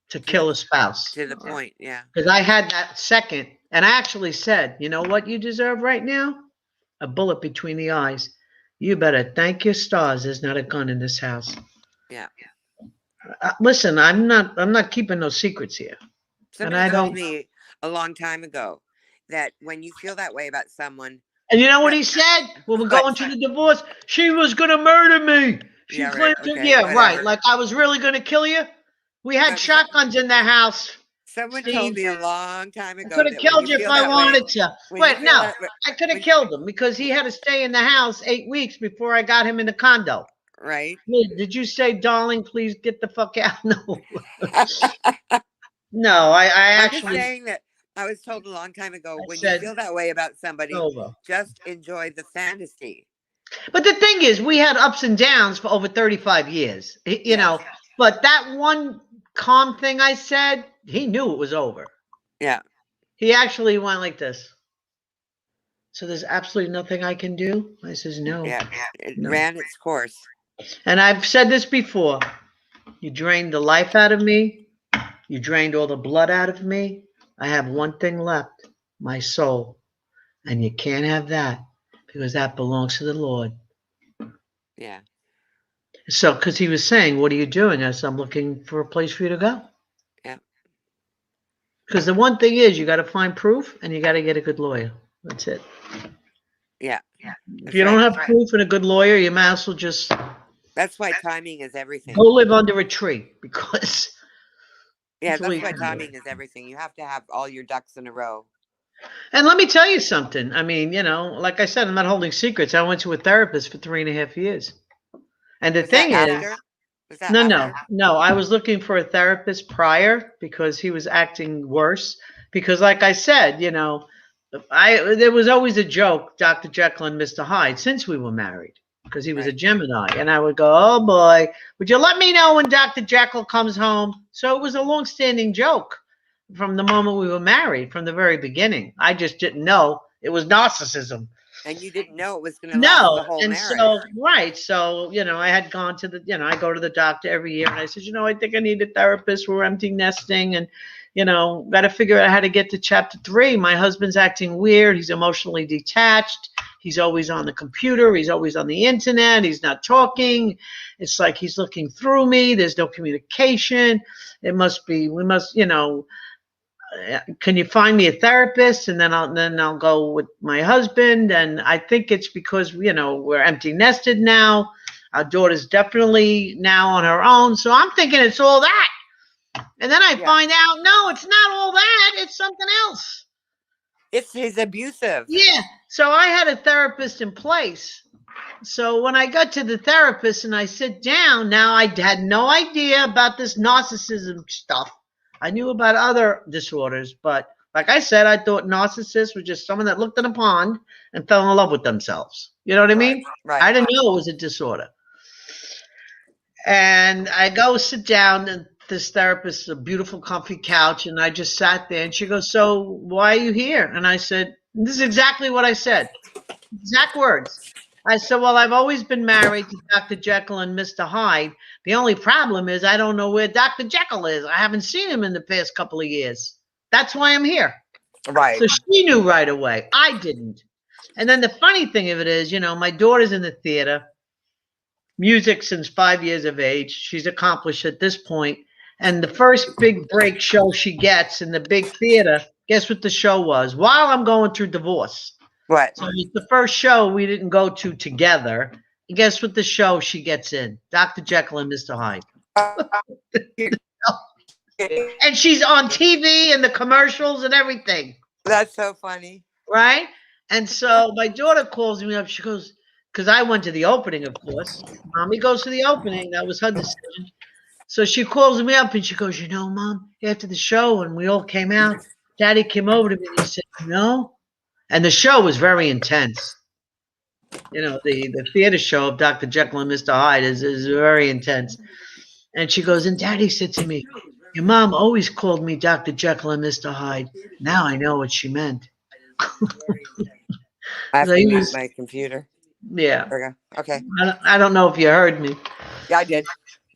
to kill a spouse. To the point, yeah. Because I had that second, and I actually said, you know what you deserve right now? a bullet between the eyes. You better thank your stars there's not a gun in this house. Yeah. Listen, I'm not keeping no secrets here. Somebody I told don't. me a long time ago that when you feel that way about someone, And you know what he said? When we're What? going to the divorce, she was gonna murder me. She Yeah, right, claimed to, okay, yeah, right. whatever. Like I was really gonna kill you. We had But shotguns in the house. someone Steve. told me a long time I ago could have that when killed you you if feel I that way, wanted to. when you Wait, feel no, that way, I could have when, killed him because he had to stay in the house 8 weeks before I got him in the condo. right? Did you say, darling, please get the fuck out? No. No, I I'm just actually saying that I was told a long time ago I when you said feel that way about somebody, over. just enjoy the fantasy. But the thing is, we had ups and downs for over 35 years, you know. But that one calm thing I said, he knew it was over. Yeah. He actually went like this. So there's absolutely nothing I can do? I says, no. Yeah. It No. ran its course. And I've said this before. You drained the life out of me. You drained all the blood out of me. I have one thing left, my soul. And you can't have that because that belongs to the Lord. Yeah. So, because he was saying, what are you doing? I said, I'm looking for a place for you to go. Yeah. Because the one thing is, you got to find proof and you got to get a good lawyer. That's it. Yeah. If you don't have proof and a good lawyer, you might as well just That's why timing is everything. go live under a tree because. Yeah, it's that's really why hard. timing is everything. You have to have all your ducks in a row. And let me tell you something. I mean, you know, like I said, I'm not holding secrets. I went to a therapist for 3.5 years. And the Was that thing is, after? Was that no, after? no. I was looking for a therapist prior because he was acting worse. Because, like I said, you know, there was always a joke, Dr. Jekyll and Mr. Hyde, since we were married, because he was a Right. Gemini, and I would go, "Oh boy, would you let me know when Dr. Jekyll comes home?" So it was a long-standing joke from the moment we were married, from the very beginning. I just didn't know it was narcissism. And you didn't know it was going to last No, the whole and marriage. so right, so you know, I had gone to the, you know, I go to the doctor every year, and I said, you know, I think I need a therapist. We're empty nesting, and you know, got to figure out how to get to chapter 3. My husband's acting weird. He's emotionally detached. He's always on the computer. He's always on the internet. He's not talking. It's like he's looking through me. There's no communication. It must be. We must, you know. Can you find me a therapist? And then I'll go with my husband. And I think it's because, you know, we're empty nested now. Our daughter's definitely now on her own. So I'm thinking it's all that. And then I find out, no, it's not all that. It's something else. He's abusive. Yeah. So I had a therapist in place. So when I got to the therapist and I sit down, now I had no idea about this narcissism stuff. I knew about other disorders, but like I said, I thought narcissists were just someone that looked in a pond and fell in love with themselves. You know what I mean? Right. I didn't know it was a disorder. And I go sit down, and this therapist, a beautiful comfy couch, and I just sat there, and she goes, so why are you here? And I said, this is exactly what I said. Exact words. I said, well, I've always been married to Dr. Jekyll and Mr. Hyde. The only problem is I don't know where Dr. Jekyll is. I haven't seen him in the past couple of years. That's why I'm here. Right. So she knew right away. I didn't. And then the funny thing of it is, you know, my daughter's in the theater, music since 5 years of age. She's accomplished at this point. And the first big break show she gets in the big theater, guess what the show was? While I'm going through divorce. What? So it's the first show we didn't go to together. And guess what the show she gets in? Dr. Jekyll and Mr. Hyde. And she's on TV and the commercials and everything. That's so funny. Right? And so my daughter calls me up. She goes, because I went to the opening, of course. Mommy goes to the opening. That was her decision. So she calls me up and she goes, you know, Mom, after the show and we all came out, Daddy came over to me and he said, no. And the show was very intense. You know, the theater show of Dr. Jekyll and Mr. Hyde is very intense. And she goes, and Daddy said to me, your mom always called me Dr. Jekyll and Mr. Hyde. Now I know what she meant. I have So to he mute was- my computer. Yeah. There we go. Okay. I don't know if you heard me. Yeah, I did.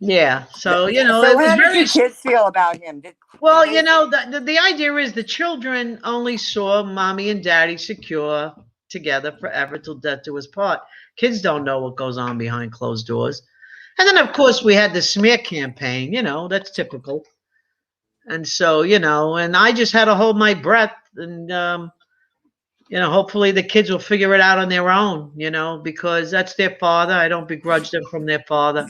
Yeah. So, you know, So it was how did very your kids feel about him? well, did you they- know, the idea is the children only saw mommy and daddy secure, together forever till death do us part. Kids don't know what goes on behind closed doors. And then, of course, we had the smear campaign. That's typical. And so, and I just had to hold my breath and, hopefully the kids will figure it out on their own, because that's their father. I don't begrudge them from their father.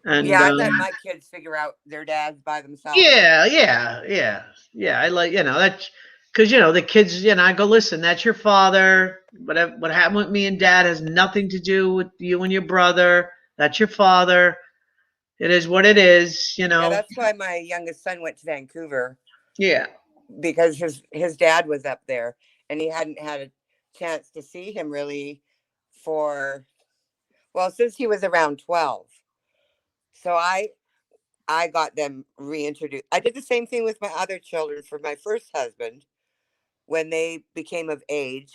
And yeah, I let my kids figure out their dads by themselves. Yeah. I like, that's because, the kids, I go, listen, that's your father. What happened with me and dad has nothing to do with you and your brother. That's your father. It is what it is, Yeah, that's why my youngest son went to Vancouver. Yeah. Because his dad was up there and he hadn't had a chance to see him really since he was around 12. So I got them reintroduced. I did the same thing with my other children for my first husband when they became of age,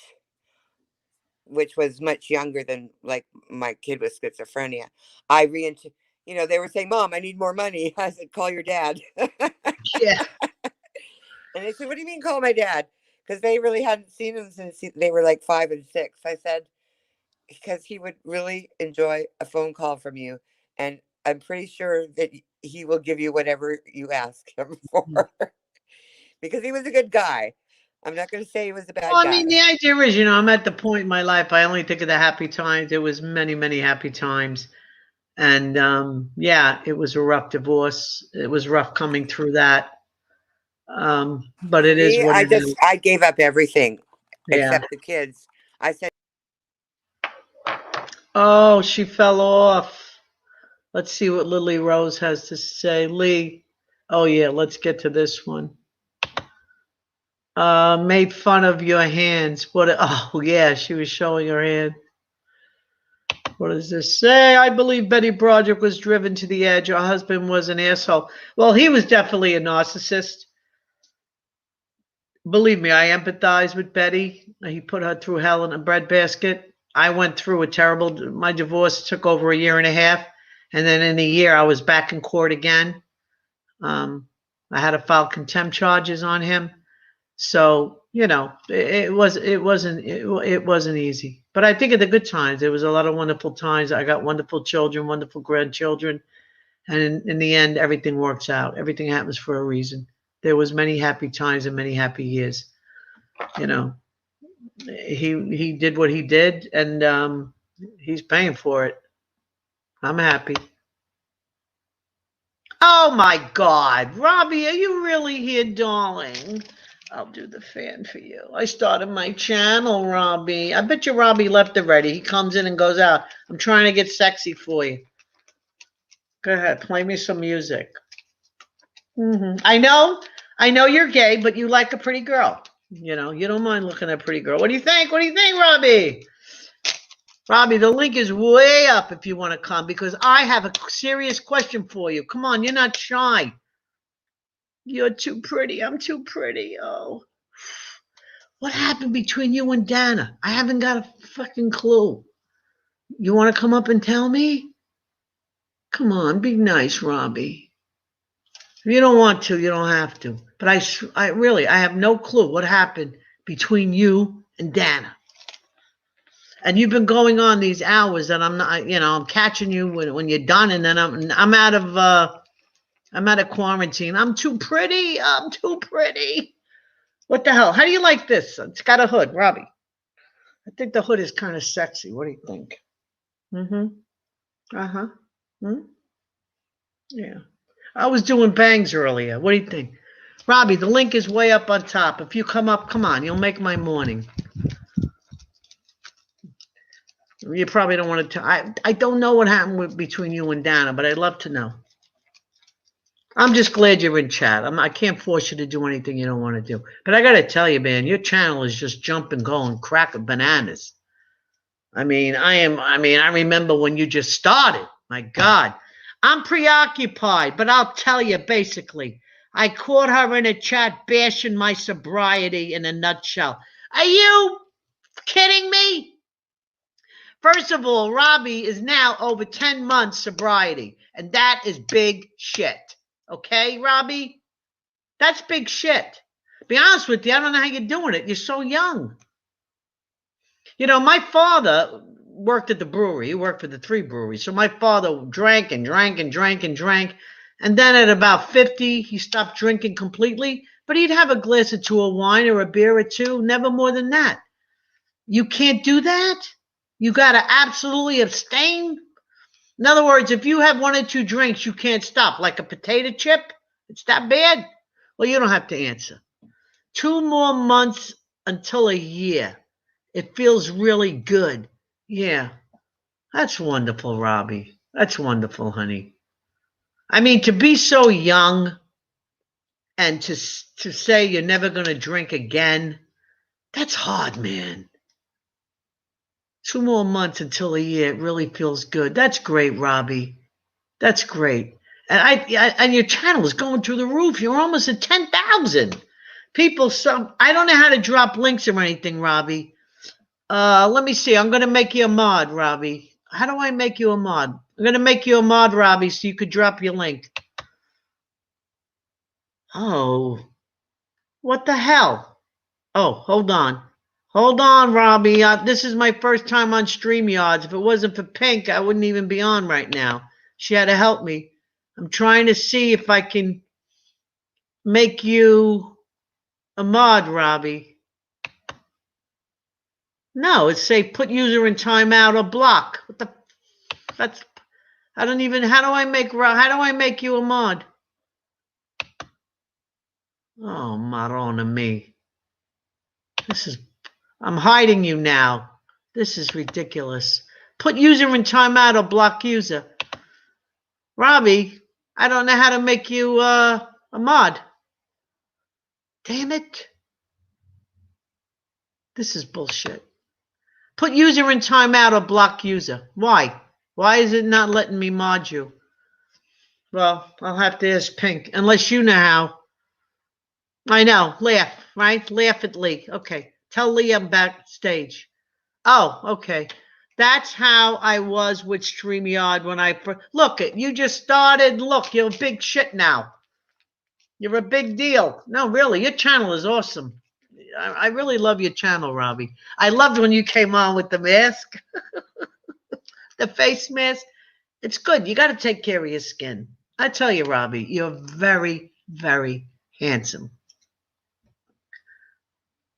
which was much younger than like my kid with schizophrenia. They were saying, "Mom, I need more money." I said, "Call your dad." Yeah. And they said, "What do you mean call my dad?" Because they really hadn't seen him since they were like 5 and 6. I said, because he would really enjoy a phone call from you. And I'm pretty sure that he will give you whatever you ask him for. Because he was a good guy. I'm not going to say he was a bad guy. I mean, the idea is, I'm at the point in my life, I only think of the happy times. There was many, many happy times. And it was a rough divorce. It was rough coming through that. But it is what it is. I gave up everything except the kids. I said, oh, she fell off. Let's see what Lily Rose has to say. Lee. Oh, yeah, let's get to this one. Made fun of your hands. Oh, yeah, she was showing her hand. What does this say? I believe Betty Broderick was driven to the edge. Her husband was an asshole. Well, he was definitely a narcissist. Believe me, I empathize with Betty. He put her through hell in a breadbasket. I went through my divorce took over a year and a half. And then in a year, I was back in court again. I had to file contempt charges on him. So, it wasn't easy. But I think of the good times. There was a lot of wonderful times. I got wonderful children, wonderful grandchildren. And in the end, everything works out. Everything happens for a reason. There was many happy times and many happy years. He did what he did, and he's paying for it. I'm happy. Oh, my God. Robbie, are you really here, darling? I'll do the fan for you. I started my channel, Robbie. I bet you Robbie left already. He comes in and goes out. I'm trying to get sexy for you. Go ahead. Play me some music. I know you're gay, but you like a pretty girl. You don't mind looking at a pretty girl. What do you think? What do you think, Robbie? Robbie, the link is way up if you want to come, because I have a serious question for you. Come on, you're not shy. You're too pretty. I'm too pretty. Oh. What happened between you and Dana? I haven't got a fucking clue. You want to come up and tell me? Come on, be nice, Robbie. If you don't want to, you don't have to. But I really have no clue what happened between you and Dana. And you've been going on these hours that I'm not, I'm catching you when you're done, and then I'm out of quarantine. I'm too pretty. I'm too pretty. What the hell? How do you like this? It's got a hood, Robbie. I think the hood is kind of sexy. What do you think? Yeah. I was doing bangs earlier. What do you think? Robbie, the link is way up on top. If you come up, come on. You'll make my morning. You probably don't want to. I don't know what happened between you and Dana, but I'd love to know. I'm just glad you're in chat. I can't force you to do anything you don't want to do. But I got to tell you, man, your channel is just jumping, going, cracking bananas. I remember when you just started. My God. I'm preoccupied, but I'll tell you, basically, I caught her in a chat bashing my sobriety in a nutshell. Are you kidding me? First of all, Robbie is now over 10 months sobriety, and that is big shit. Okay, Robbie? That's big shit. Be honest with you, I don't know how you're doing it. You're so young. You know, my father worked at the brewery. He worked for the 3 breweries. So my father drank and drank and drank and drank. And then at about 50, he stopped drinking completely. But he'd have a glass or 2 of wine or a beer or 2, never more than that. You can't do that? You got to absolutely abstain? In other words, if you have 1 or 2 drinks, you can't stop, like a potato chip? It's that bad? Well, you don't have to answer. 2 more months until a year. It feels really good. Yeah, that's wonderful, Robbie. That's wonderful, honey. I mean, to be so young and to say you're never going to drink again, that's hard, man. 2 more months until a year. It really feels good. That's great, Robbie. That's great. And and your channel is going through the roof. You're almost at 10,000 people. I don't know how to drop links or anything, Robbie. Let me see. I'm going to make you a mod, Robbie. How do I make you a mod? I'm going to make you a mod, Robbie, so you could drop your link. Oh, what the hell? Oh, hold on. Hold on, Robbie. This is my first time on StreamYards. If it wasn't for Pink, I wouldn't even be on right now. She had to help me. I'm trying to see if I can make you a mod, Robbie. No, it's say put user in timeout or block. What the? That's. I don't even. How do I make you a mod? Oh, Marona me. This is. I'm hiding you now. This is ridiculous. Put user in timeout or block user. Robbie, I don't know how to make you a mod. Damn it. This is bullshit. Put user in timeout or block user. Why? Why is it not letting me mod you? Well, I'll have to ask Pink, unless you know how. I know. Laugh, right? Laugh at Lee. Okay. Tell Lee I'm backstage. Oh, okay. That's how I was with StreamYard when I look. You just started. Look, you're a big shit now. You're a big deal. No, really, your channel is awesome. I really love your channel, Robbie. I loved when you came on with the mask, the face mask. It's good. You got to take care of your skin. I tell you, Robbie, you're very, very handsome.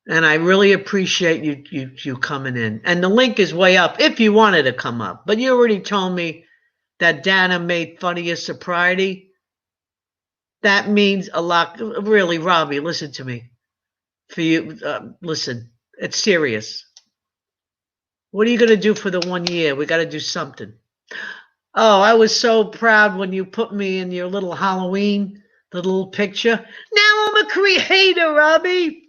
And I really appreciate you coming in. And the link is way up if you wanted to come up. But you already told me that Dana made fun of your sobriety. That means a lot. Really, Robbie, listen to me. For you, listen, it's serious. What are you going to do for the 1 year? We got to do something. Oh, I was so proud when you put me in your little Halloween, the little picture. Now I'm a creator, Robbie.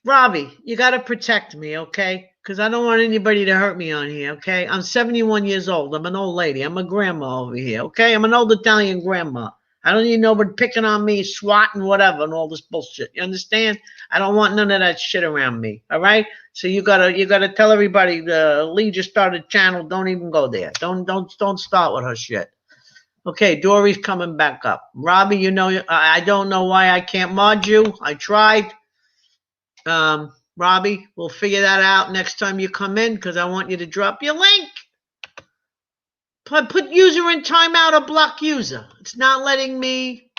Robbie, you got to protect me, okay? Because I don't want anybody to hurt me on here, okay? I'm 71 years old. I'm an old lady. I'm a grandma over here, okay? I'm an old Italian grandma. I don't need nobody picking on me, swatting, whatever, and all this bullshit. You understand? I don't want none of that shit around me, all right? So you gotta tell everybody Lee just started a channel. Don't even go there. Don't start with her shit. Okay, Dory's coming back up. Robbie, you know, I don't know why I can't mod you. I tried. Robbie, we'll figure that out next time you come in because I want you to drop your link. Put user in timeout or block user. It's not letting me.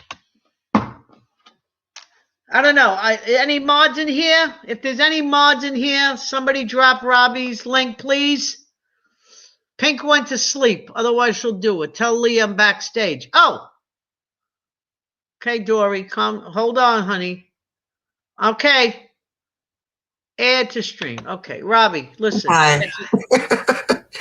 I don't know. Any mods in here? If there's any mods in here, somebody drop Robbie's link, please. Pink went to sleep. Otherwise, she'll do it. Tell Lee I'm backstage. Oh. Okay, Dory, come. Hold on, honey. Okay. Add to stream. Okay, Robbie, listen. Hi.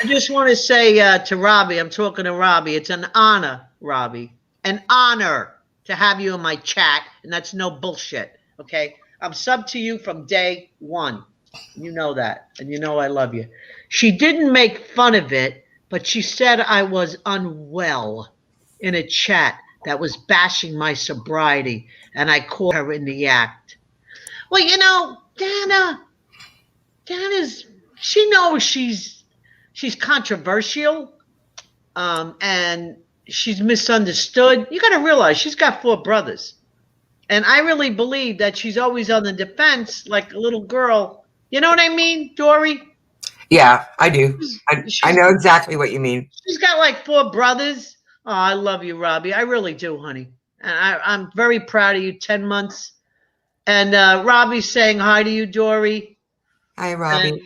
I just want to say to Robbie, I'm talking to Robbie, it's an honor, Robbie, an honor to have you in my chat, and that's no bullshit, okay? I'm sub to you from day one. You know that, and you know I love you. She didn't make fun of it, but she said I was unwell in a chat that was bashing my sobriety, and I caught her in the act. Well, you know, Dana's, she knows she's controversial, and she's misunderstood. You got to realize she's got 4 brothers. And I really believe that she's always on the defense like a little girl, You know what I mean, Dory? Yeah, I do. I She's- know exactly what you mean. She's got like 4 brothers. Oh, I love you, Robbie. I really do, honey. And I'm very proud of you. 10 months. And Robbie's saying hi to you, Dory. Hi, Robbie.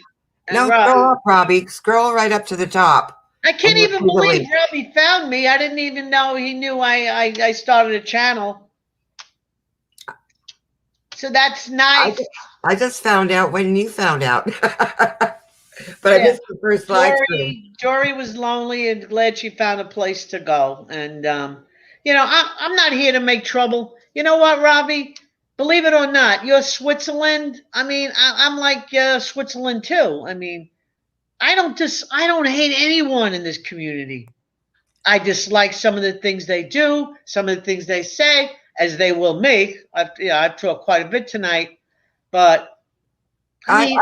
And No, Rob- scroll up, Robbie. Scroll right up to the top. I can't you'll even see the believe link. Robbie found me. I didn't even know he knew I started a channel. So that's nice. I just found out when you found out. But I missed the first live stream. Dory was lonely and glad she found a place to go. And, I'm not here to make trouble. You know what, Robbie? Believe it or not, you're Switzerland. I mean, I'm like Switzerland too. I mean, I don't hate anyone in this community. I dislike some of the things they do, some of the things they say, as they will me. I've talked quite a bit tonight, but I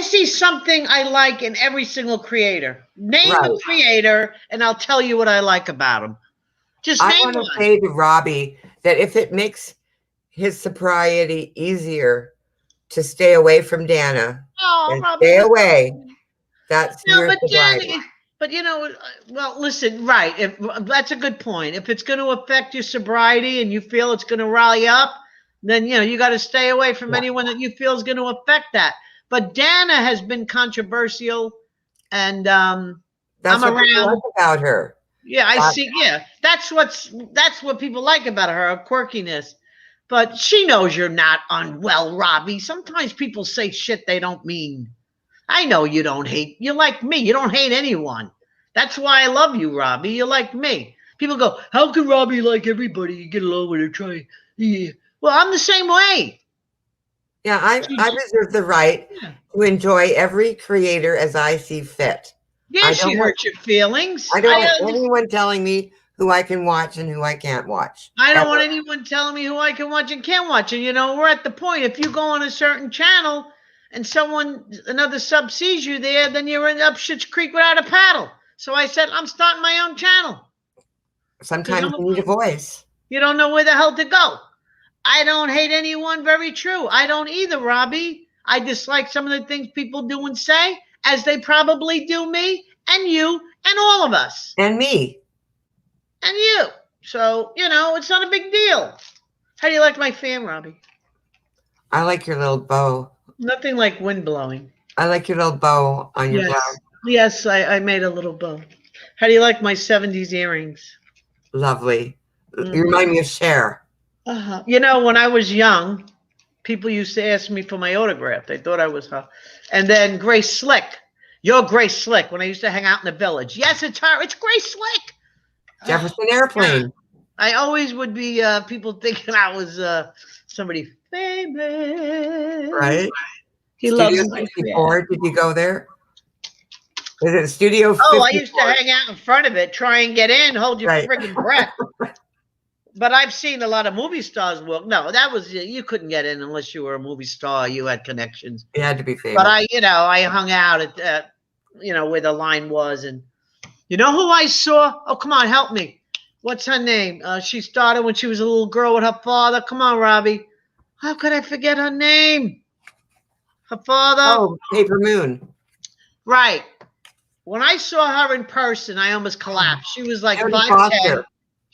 see something I like in every single creator. Name a creator, and I'll tell you what I like about them. Just I name want to one. say to Robbie that if it makes his sobriety easier to stay away from Dana and Robbie, stay away, that's your sobriety. Dana, but well, listen, right. If that's a good point. If it's going to affect your sobriety and you feel it's going to rally up, then you got to stay away from anyone that you feel is going to affect that. But Dana has been controversial, and that's I'm what around. people like about her. Yeah, I see. Yeah, that's what people like about her quirkiness. But she knows you're not unwell, Robbie. Sometimes people say shit they don't mean. I know you don't hate. You're like me. You don't hate anyone. That's why I love you, Robbie. You're like me. People go, how can Robbie like everybody? You get along with her, try. Yeah. Well, I'm the same way. Yeah, I reserve the right to enjoy every creator as I see fit. Yeah, she hurt your feelings. I don't want anyone telling me who I can watch and who I can't watch. I don't want anyone telling me who I can watch and can't watch. And we're at the point. If you go on a certain channel and another sub sees you there, then you're up Schitt's Creek without a paddle. So I said, I'm starting my own channel. Sometimes you need a voice. You don't know where the hell to go. I don't hate anyone. Very true. I don't either, Robbie. I dislike some of the things people do and say, as they probably do me and you and all of us. And me. And you. So, it's not a big deal. How do you like my fan, Robbie? I like your little bow. Nothing like wind blowing. I like your little bow on your blouse. Yes, I made a little bow. How do you like my 70s earrings? Lovely. You remind me of Cher. Uh-huh. When I was young, people used to ask me for my autograph. They thought I was her. And then Grace Slick. You're Grace Slick. When I used to hang out in the village. Yes, it's her. It's Grace Slick. Jefferson Airplane. I always would be people thinking I was somebody famous. Right. He Studio loves 64. Did you go there? Is it Studio 54? Oh, I used to hang out in front of it, try and get in, hold your friggin' breath. But I've seen a lot of movie stars walk. No, that was, you couldn't get in unless you were a movie star. You had connections. You had to be famous. But I hung out at where the line was. And you know who I saw? Oh, come on, help me. What's her name? She started when she was a little girl with her father. Come on, Robbie. How could I forget her name? Her father. Oh, Paper Moon. Right. When I saw her in person, I almost collapsed. She was like Jodie 5'10". Foster.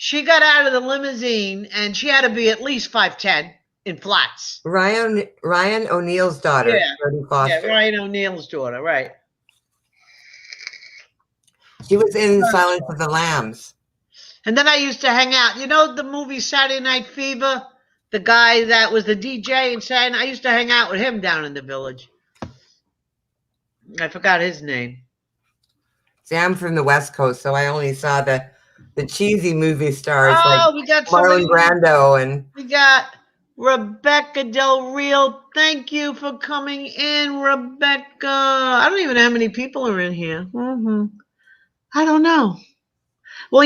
She got out of the limousine, and she had to be at least 5'10" in flats. Ryan O'Neal's daughter. Yeah. Jodie Foster. Yeah, Ryan O'Neal's daughter, right. She was in Silence of the Lambs. And then I used to hang out. You know the movie Saturday Night Fever? The guy that was the DJ in Saturday Night? I used to hang out with him down in the village. I forgot his name. See, I'm from the West Coast, so I only saw the cheesy movie stars like we got Marlon Brando and we got Rebecca Del Real. Thank you for coming in, Rebecca. I don't even know how many people are in here. I don't know. Well,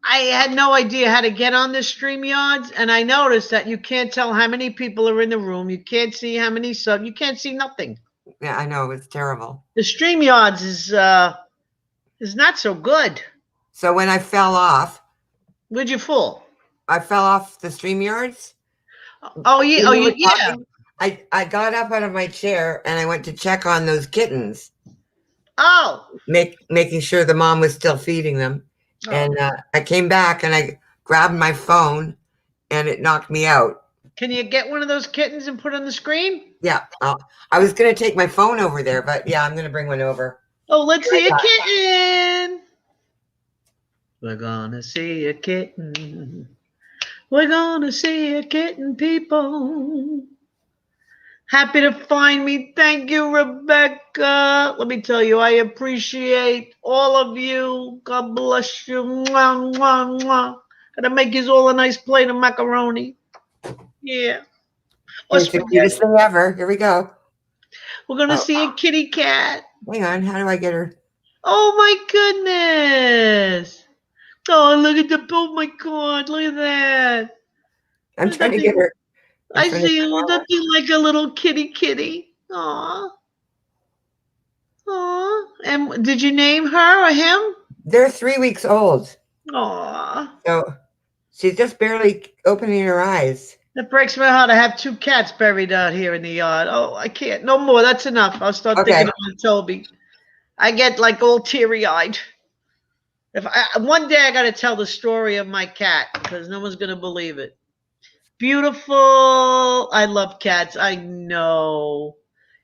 I had no idea how to get on the StreamYards, and I noticed that you can't tell how many people are in the room. You can't see how many subs. You can't see nothing. yeah, I know it's terrible. The StreamYards is not so good. So when I fell off, Where'd you fall? I fell off the StreamYards. Oh yeah, yeah. I got up out of my chair and I went to check on those kittens, Oh, making sure the mom was still feeding them. oh. And I came back and I grabbed my phone and it knocked me out. Can you get one of those kittens and put it on the screen? Yeah, I was going to take my phone over there, but yeah, I'm going to bring one over. Oh, let's see a kitten. We're gonna see a kitten. We're gonna see a kitten, people. Happy to find me. Thank you, Rebecca. Let me tell you, I appreciate all of you. God bless you. Mwah, mwah, mwah. Gonna make you all a nice plate of macaroni. Yeah. Or It's the cutest thing ever. Here we go. We're gonna see a kitty cat. Hang on. How do I get her? Oh my goodness. Oh, look at the, oh my God, look at that. I'm trying to get her. I see nothing like a little kitty. Aw. Aw. And did you name her or him? They're 3 weeks old. Aw. So she's just barely opening her eyes. That breaks my heart. I have 2 cats buried out here in the yard. Oh, I can't. No more. That's enough. I'll start thinking about Toby. I get like all teary-eyed. One day I got to tell the story of my cat because no one's going to believe it. Beautiful. I love cats. I know.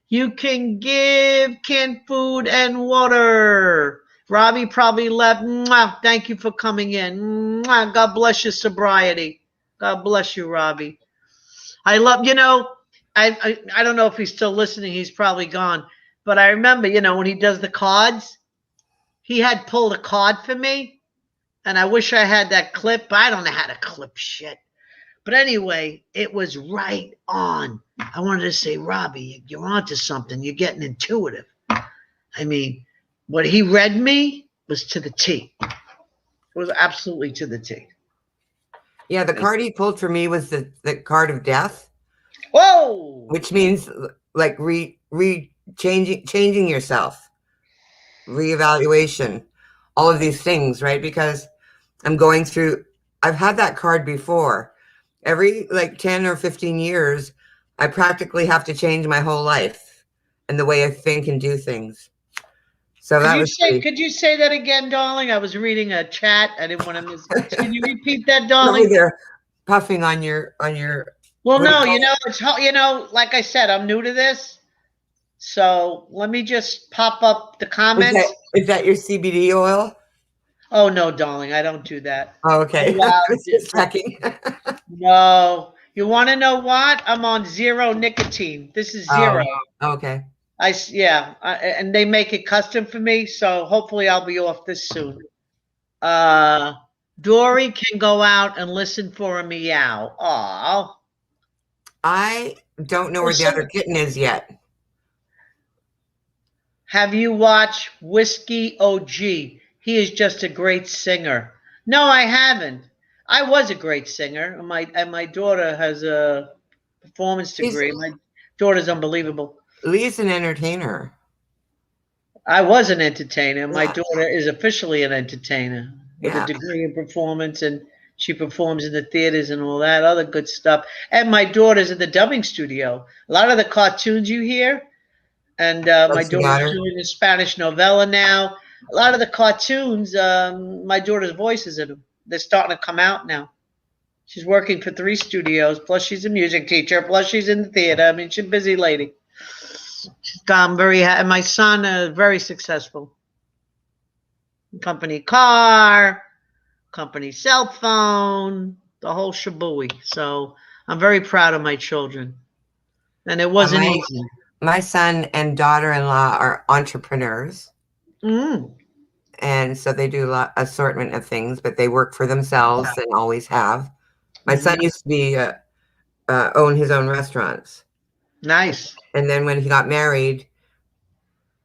You can give canned food and water. Robbie probably left. Mwah. Thank you for coming in. Mwah. God bless your sobriety. God bless you, Robbie. I love, I don't know if he's still listening. He's probably gone. But I remember, when he does the cards, he had pulled a card for me. And I wish I had that clip. But I don't know how to clip shit. But anyway, it was right on. I wanted to say, Robbie, you're onto something. You're getting intuitive. I mean, what he read me was to the T. It was absolutely to the T. Yeah, the card he pulled for me was the card of death. Whoa! Which means like changing yourself, reevaluation, all of these things, right? Because I'm going through, I've had that card before. Every like 10 or 15 years, I practically have to change my whole life and the way I think and do things. So could you say that again, darling? I was reading a chat. I didn't want to miss it. Can you repeat that, darling? They're puffing on your. Well, no, it's like I said, I'm new to this. So let me just pop up the comments. Is that your CBD oil? Oh no, darling, I don't do that. Oh, okay. I was just checking. No, you want to know what? I'm on 0 nicotine. This is 0. Okay. And they make it custom for me, so hopefully I'll be off this soon. Dory can go out and listen for a meow. Aw. I don't know where the other kitten is yet. Have you watched Whiskey OG? He is just a great singer. No, I haven't. I was a great singer. My daughter has a performance degree. My daughter's unbelievable. Lee's an entertainer. I was an entertainer. My daughter is officially an entertainer with a degree in performance, and she performs in the theaters and all that other good stuff. And my daughter's in the dubbing studio. A lot of the cartoons you hear, and my daughter's doing a Spanish novella now. A lot of the cartoons, my daughter's voice is in them. They're starting to come out now. She's working for 3 studios, plus she's a music teacher, plus she's in the theater. I mean, she's a busy lady. I'm very happy. My son is very successful. Company car, company cell phone, the whole shabooey. So I'm very proud of my children. And it wasn't easy. My son and daughter-in-law are entrepreneurs. And so they do assortment of things, but they work for themselves and always have. My son used to be own his own restaurants. Nice. And then when he got married,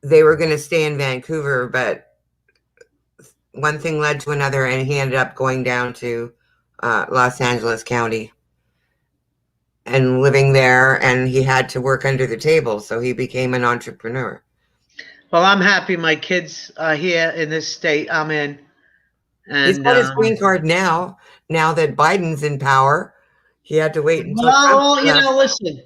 they were going to stay in Vancouver, but one thing led to another, and he ended up going down to Los Angeles County and living there, and he had to work under the table, so he became an entrepreneur. Well, I'm happy my kids are here in this state I'm in. And he's got his green card now that Biden's in power. He had to wait until Trump listen.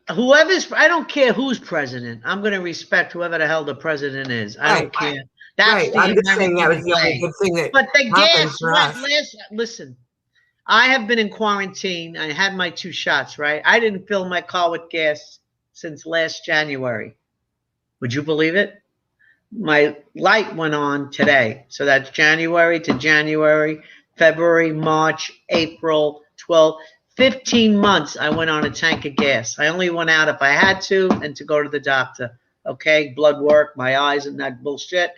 I don't care who's president. I'm going to respect whoever the hell the president is. I don't Right. care. That's Right. the I'm just saying that was American the only way. good thing that But the happened gas for went us. listen, I have been in quarantine. I had my 2 shots, right? I didn't fill my car with gas since last January. Would you believe it? My light went on today. So that's January to January, February, March, April, 12, 15 months I went on a tank of gas. I only went out if I had to and to go to the doctor. Okay, blood work, my eyes and that bullshit.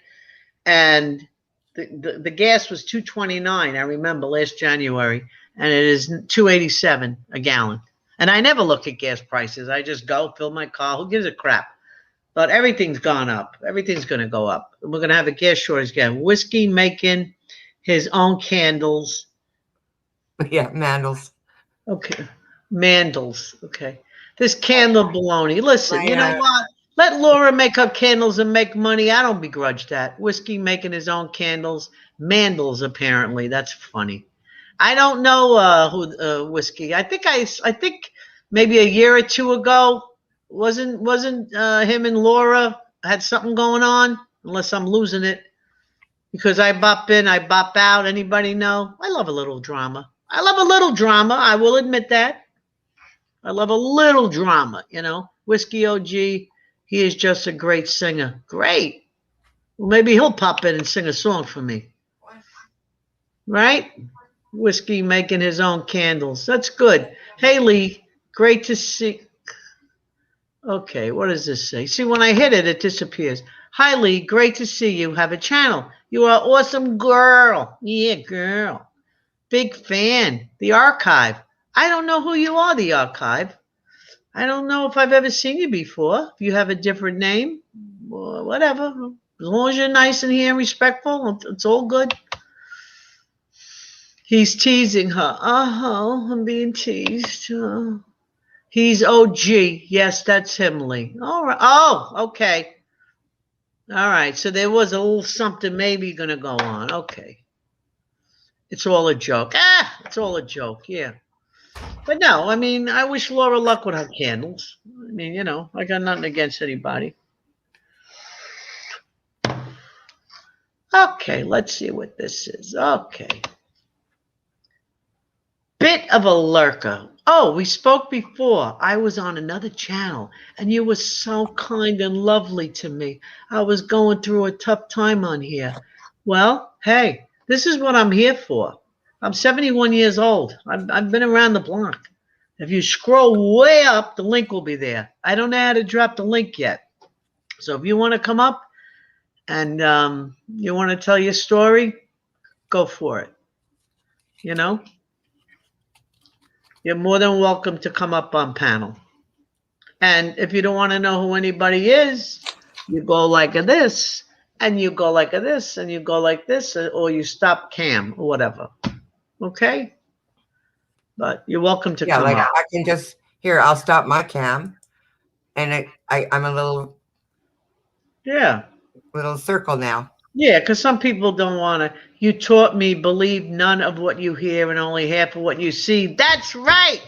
And the gas was 229, I remember last January, and it is 287 a gallon. And I never look at gas prices. I just go fill my car. Who gives a crap? But everything's gone up. Everything's going to go up. We're going to have a gas shortage again. Whiskey making his own candles. Yeah, Mandels. Okay. Mandels. Okay. This candle baloney. Listen, you know what? Let Laura make her candles and make money. I don't begrudge that. Whiskey making his own candles. Mandels, apparently. That's funny. I don't know who Whiskey. I think maybe a year or two ago, wasn't him and Laura had something going on, unless I'm losing it, because I bop in, I bop out. Anybody know? I love a little drama. I will admit that. I love a little drama. Whiskey OG, he is just a great singer. Great. Well, maybe he'll pop in and sing a song for me. Right? Whiskey making his own candles. That's good. Hey, Lee, great to see. Okay, what does this say? See, when I hit it, it disappears. Hi, Lee, great to see you. Have a channel. You are awesome girl. Yeah, girl. Big fan. The Archive. I don't know who you are, The Archive. I don't know if I've ever seen you before. If you have a different name, well, whatever. As long as you're nice and here and respectful, it's all good. He's teasing her. I'm being teased. He's OG. Yes, that's him, Lee. All right. Oh, okay. All right. So there was a little something maybe going to go on. Okay. It's all a joke. It's all a joke. Yeah. But no, I mean, I wish Laura luck with her candles. I mean, I got nothing against anybody. Okay, let's see what this is. Okay. Bit of a lurker. Oh, we spoke before. I was on another channel, and you were so kind and lovely to me. I was going through a tough time on here. Well, hey, this is what I'm here for. I'm 71 years old. I've been around the block. If you scroll way up, the link will be there. I don't know how to drop the link yet. So if you want to come up and you want to tell your story, go for it. You're more than welcome to come up on panel. And if you don't want to know who anybody is, you go like this, and you go like this, and you go like this, or you stop cam or whatever. Okay? But you're welcome to come up. I can just, here, I'll stop my cam. And I'm a little circle now. Yeah, because some people don't want to. You taught me, believe none of what you hear and only half of what you see. That's right.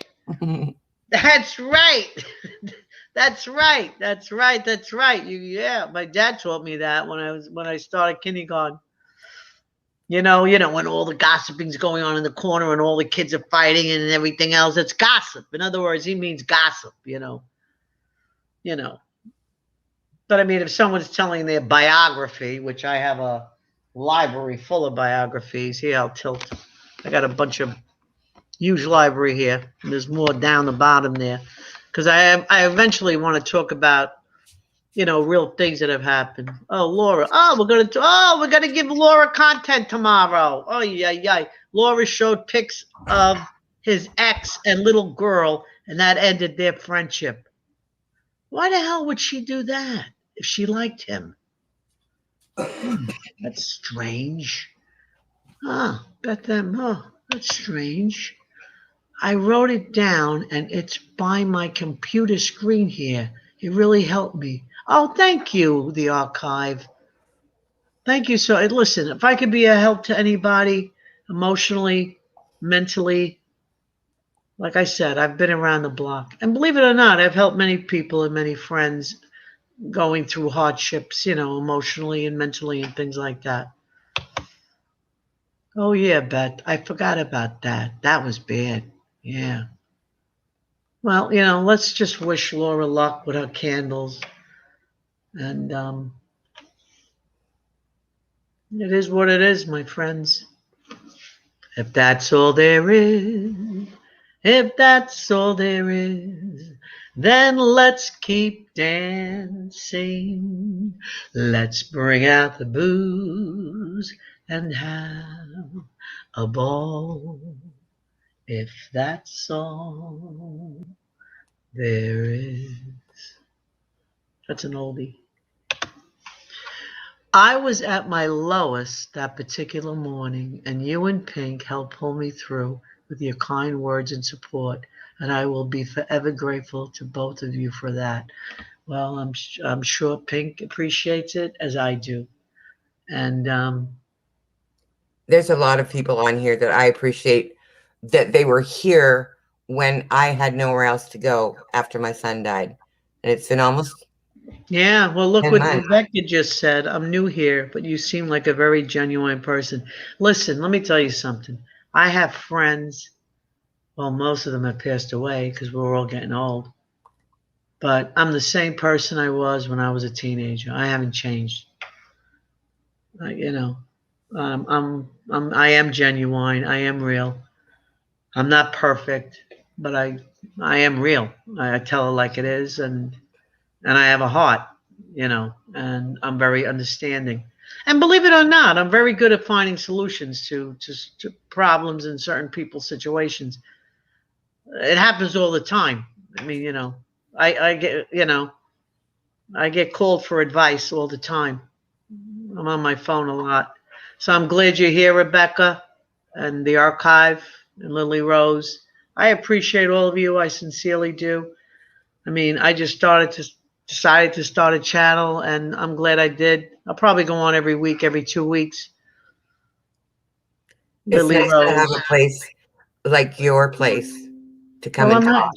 That's right. That's right. That's right. That's right. My dad taught me that when I started kindergarten. When all the gossiping's going on in the corner and all the kids are fighting and everything else, it's gossip. In other words, he means gossip, But I mean, if someone's telling their biography, which I have a library full of biographies, here I'll tilt. I got a huge library here, and there's more down the bottom there, because I eventually want to talk about, real things that have happened. Oh, Laura. Oh, we're gonna give Laura content tomorrow. Oh, yeah. Laura showed pics of his ex and little girl, and that ended their friendship. Why the hell would she do that if she liked him? That's strange. That's strange. I wrote it down, and it's by my computer screen here. It really helped me. Oh, thank you, The Archive. Thank you. So, listen, if I could be a help to anybody emotionally, mentally, Like I said, I've been around the block. And believe it or not, I've helped many people and many friends going through hardships, emotionally and mentally and things like that. Oh, yeah, Beth. I forgot about that. That was bad. Yeah. Well, let's just wish Laura luck with her candles. And it is what it is, my friends. If that's all there is, if that's all there is, then let's keep dancing. Let's bring out the booze and have a ball. If that's all there is. That's an oldie. I was at my lowest that particular morning, and you and Pink helped pull me through with your kind words and support, and I will be forever grateful to both of you for that. Well, I'm sure Pink appreciates it as I do, and There's a lot of people on here that I appreciate that they were here when I had nowhere else to go after my son died, and it's been almost yeah. Well, look 10 what months. Rebecca just said. I'm new here, but you seem like a very genuine person. Listen, let me tell you something. I have friends. Well, most of them have passed away because we're all getting old. But I'm the same person I was when I was a teenager. I haven't changed. I am genuine. I am real. I'm not perfect, but I am real. I tell it like it is, and I have a heart, and I'm very understanding. And believe it or not, I'm very good at finding solutions to problems in certain people's situations. It happens all the time. I mean, I get, I get called for advice all the time. I'm on my phone a lot. So I'm glad you're here, Rebecca, and the archive, and Lily Rose. I appreciate all of you. I sincerely do. I mean, I just decided to start a channel, and I'm glad I did. I'll probably go on every week, every 2 weeks. It's Lily nice to have Rose. a place like your place to come Well, and talk.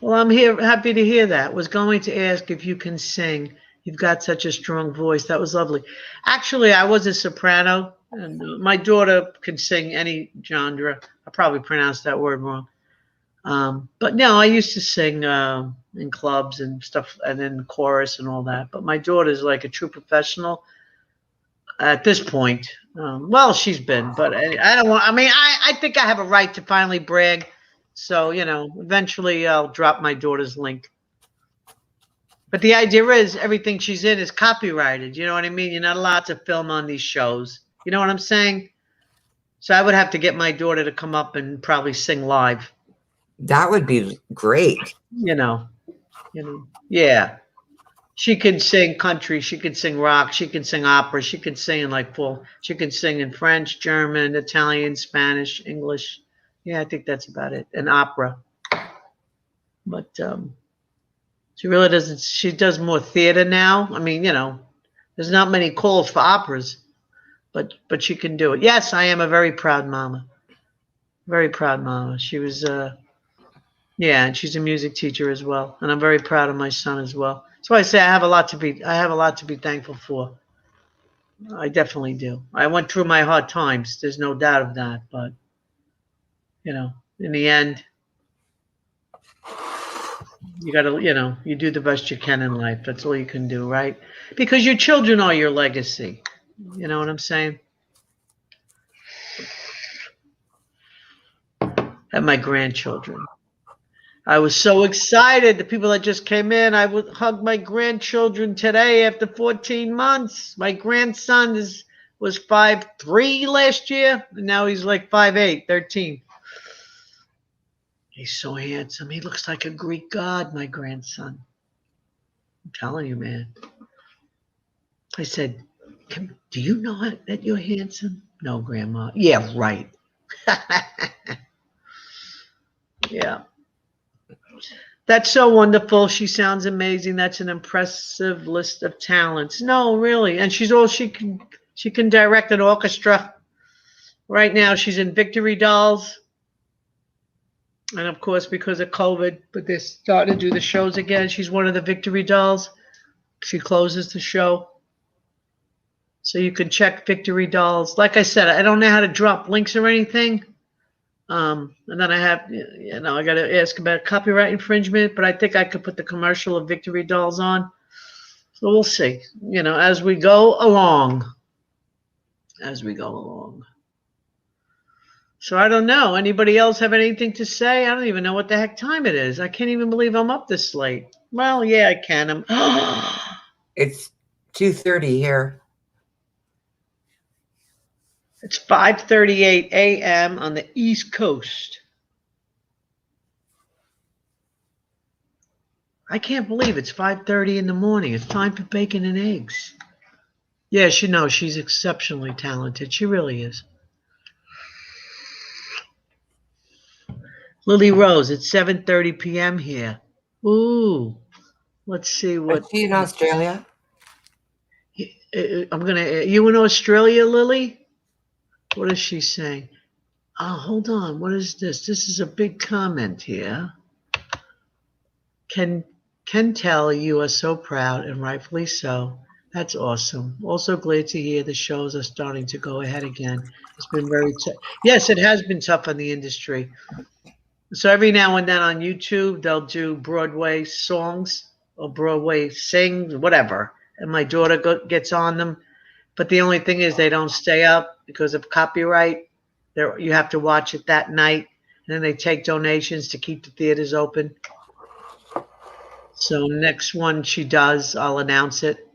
I'm here, happy to hear that. Was going to ask if you can sing. You've got such a strong voice. That was lovely. Actually, I was a soprano, and my daughter can sing any genre. I probably pronounced that word wrong. But no, I used to sing in clubs and stuff, and in chorus and all that. But my daughter's like a true professional at this point. Well, she's been, but I don't want. I mean, I think I have a right to finally brag. So eventually I'll drop my daughter's link. But the idea is everything she's in is copyrighted. You know what I mean? You're not allowed to film on these shows. You know what I'm saying? So I would have to get my daughter to come up and probably sing live. That would be great. Yeah. She can sing country. She can sing rock. She can sing opera. She can sing in like full. She can sing in French, German, Italian, Spanish, English. Yeah, I think that's about it. And opera. But she really doesn't. She does more theater now. I mean, there's not many calls for operas, but she can do it. Yes, I am a very proud mama. Very proud mama. She was, yeah, and she's a music teacher as well, and I'm very proud of my son as well. So I say I have a lot to be thankful for. I definitely do. I went through my hard times. There's no doubt of that. But in the end, you got to, you do the best you can in life. That's all you can do, right? Because your children are your legacy. You know what I'm saying? And my grandchildren. I was so excited. The people that just came in, I would hug my grandchildren today after 14 months. My grandson was 5'3" last year, and now he's like 5'8", 13. He's so handsome. He looks like a Greek god, my grandson. I'm telling you, man. I said, do you know that you're handsome? No, Grandma. Yeah, right. Yeah. That's so wonderful. She sounds amazing. That's an impressive list of talents. No, really. And she can direct an orchestra. Right now she's in Victory Dolls. And of course, because of COVID, but they're starting to do the shows again. She's one of the Victory Dolls. She closes the show. So you can check Victory Dolls. Like I said, I don't know how to drop links or anything. And then I have, I got to ask about copyright infringement, but I think I could put the commercial of Victory Dolls on. So we'll see, as we go along. As we go along. So I don't know. Anybody else have anything to say? I don't even know what the heck time it is. I can't even believe I'm up this late. Well, yeah, I can. It's 2:30 here. It's 5:38 a.m. on the East Coast. I can't believe it's 5:30 in the morning. It's time for bacon and eggs. Yeah, she's exceptionally talented. She really is. Lily Rose, it's 7:30 p.m. here. Ooh, let's see what. Is she in Australia? You in Australia, Lily? What is she saying? Oh, hold on. What is this? This is a big comment here. Can tell you are so proud, and rightfully so. That's awesome. Also glad to hear the shows are starting to go ahead again. It's been very tough. Yes, it has been tough on the industry. So every now and then on YouTube, they'll do Broadway songs or Broadway sing, whatever. And my daughter gets on them. But the only thing is they don't stay up because of copyright. You have to watch it that night. And then they take donations to keep the theaters open. So next one she does, I'll announce it.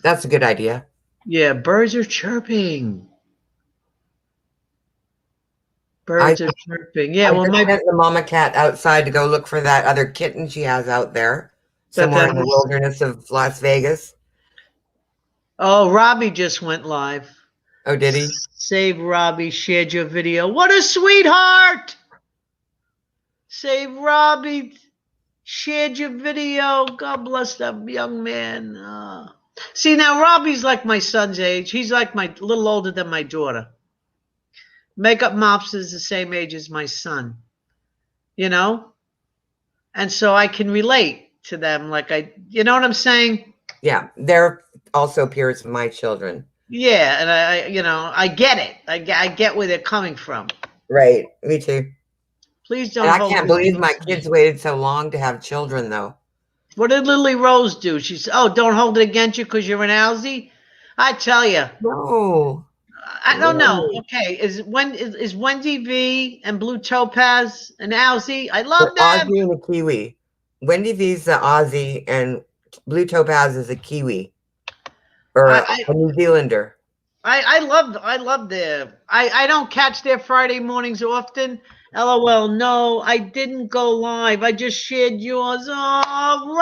That's a good idea. Yeah, birds are chirping. Birds are chirping. Yeah, I sent the mama cat outside to go look for that other kitten she has out there somewhere in the wilderness of Las Vegas. Oh, Robbie just went live. Oh, did he? Save Robbie shared your video. What a sweetheart! Save Robbie shared your video. God bless that young man. See, now Robbie's like my son's age. He's like a little older than my daughter. Makeup Mops is the same age as my son, and so I can relate to them. You know what I'm saying? Yeah, they're also peers of my children. Yeah, and I get it. I get where they're coming from. Right, me too. Please don't. And I can't believe my kids waited so long to have children, though. What did Lily Rose do? She said, "Oh, don't hold it against you because you're an Alzy." I tell you. No. I don't know. Okay, is Wendy V and Blue Topaz an Aussie? I love them. Aussie and a Kiwi. Wendy V's the Aussie and Blue Topaz is a Kiwi or a New Zealander. I love them. I don't catch their Friday mornings often. LOL. No, I didn't go live. I just shared yours. Oh,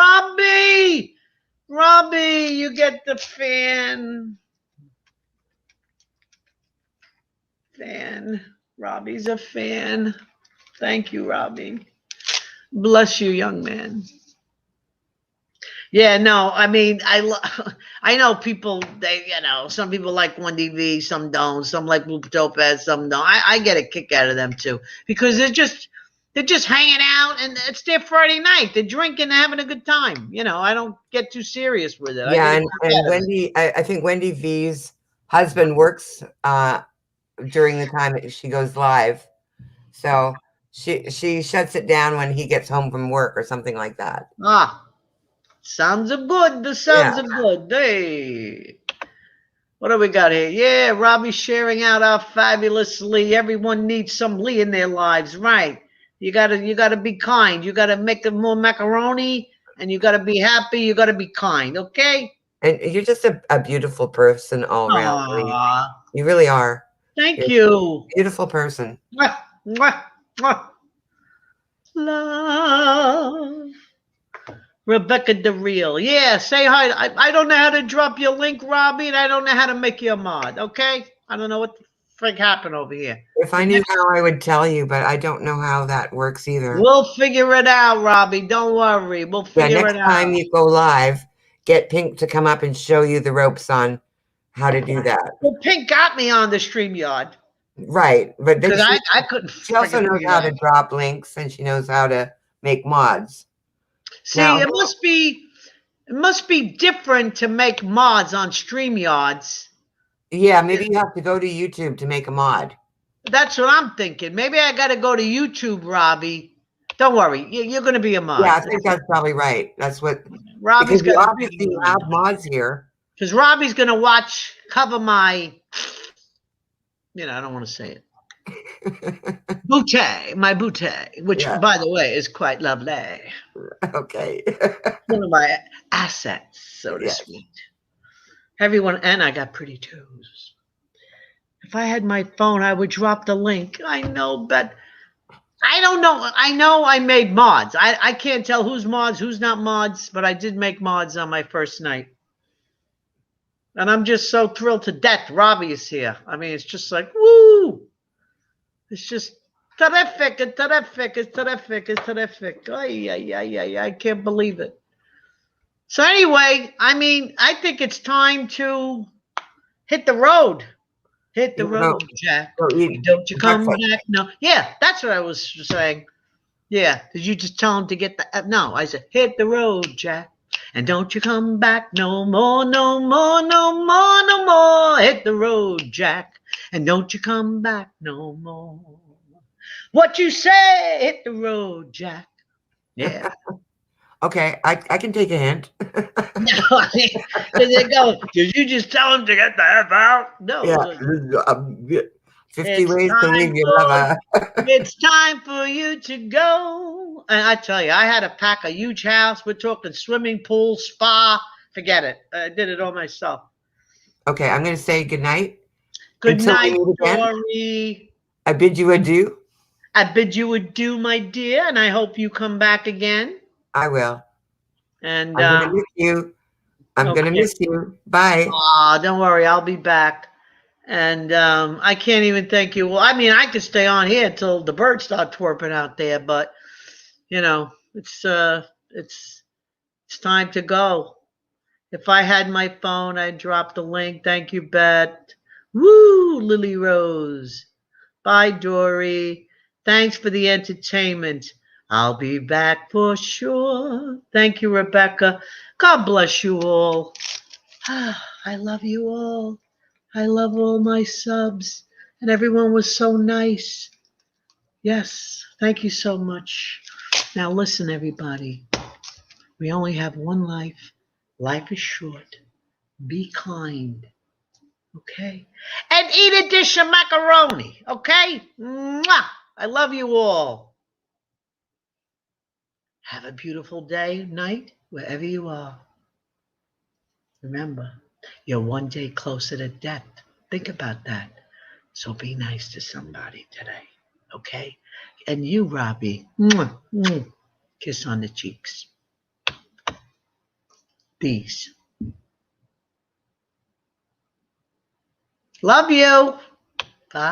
Robbie, you get the fan. Robbie's a fan. Thank you, Robbie. Bless you, young man. Yeah, no, I mean, I know people, some people like Wendy V, some don't, some like Blue Topaz, some don't. I get a kick out of them too, because they're just hanging out and it's their Friday night. They're drinking, they're having a good time. I don't get too serious with it. Yeah, and Wendy, I think Wendy V's husband works during the time that she goes live. So she shuts it down when he gets home from work or something like that. Sounds good. The sounds are good. Hey, what do we got here? Yeah, Robbie sharing out our fabulous Lee. Everyone needs some Lee in their lives, right? You gotta be kind. You gotta make more macaroni, and you gotta be happy. You gotta be kind, okay? And you're just a beautiful person all around. Lee. You really are. Thank you. Beautiful person. Mwah, mwah, mwah. Love. Rebecca DeReal. Yeah, say hi. I don't know how to drop your link, Robbie, and I don't know how to make you a mod, okay? I don't know what the frig happened over here. If I knew how, I would tell you, but I don't know how that works either. We'll figure it out, Robbie. Don't worry. We'll figure it out. Next time you go live, get Pink to come up and show you the ropes on how to do that. Well, Pink got me on the StreamYard. Right, but then Because I couldn't she also friggin' knows figure how that to drop links and she knows how to make mods. See, Now, it must be different to make mods on StreamYards. yeah, maybe you have to go to YouTube to make a mod. That's what I'm thinking. Maybe I got to go to YouTube, Robbie. Don't worry, you're going to be a mod. Yeah, I think that's probably right. That's what, Robbie's because you got obviously have mods here. because Robbie's going to cover my. I don't want to say it. My bootay, which, Yeah. by the way, is quite lovely. Okay. One of my assets, so to Yes. speak. Everyone, and I got pretty toes. If I had my phone, I would drop the link. I know, but I don't know. I know I made mods. I can't tell who's mods, who's not mods, but I did make mods on my first night. And I'm just so thrilled to death Robbie is here. I mean, it's just like, woo! It's just terrific, it's terrific, it's terrific, it's terrific. I can't believe it. So anyway, I mean, I think it's time to hit the road. Hit the road, Jack. Don't you come back? No. Yeah, that's what I was saying. Yeah. Did you just tell him to get the... No, I said, hit the road, Jack. And don't you come back no more, no more, no more, no more. Hit the road, Jack. And don't you come back no more. What you say? Hit the road, Jack. Yeah. Okay, I can take a hint. No, I mean, did you just tell him to get the F out? No. Yeah. 50 ways to leave your lover. It's time for you to go. And I tell you, I had to pack a huge house. We're talking swimming pool, spa. Forget it. I did it all myself. Okay, I'm going to say goodnight. Good night, Dory. I bid you adieu. I bid you adieu, my dear, and I hope you come back again. I will. And I'm going to miss you. I'm going to miss you. Bye. Don't worry. I'll be back. And I can't even thank you. Well, I mean, I could stay on here till the birds start twerping out there, but it's time to go. If I had my phone, I'd drop the link. Thank you, Bet. Woo, Lily Rose. Bye, Dory. Thanks for the entertainment. I'll be back for sure. Thank you, Rebecca. God bless you all. I love you all. I love all my subs. And everyone was so nice. Yes, thank you so much. Now listen, everybody. We only have one life. Life is short. Be kind. Okay? And eat a dish of macaroni. Okay? Mwah! I love you all. Have a beautiful day, night, wherever you are. Remember, you're one day closer to death. Think about that. So be nice to somebody today, okay? And you, Robbie, mwah, mwah, kiss on the cheeks. Peace. Love you. Bye.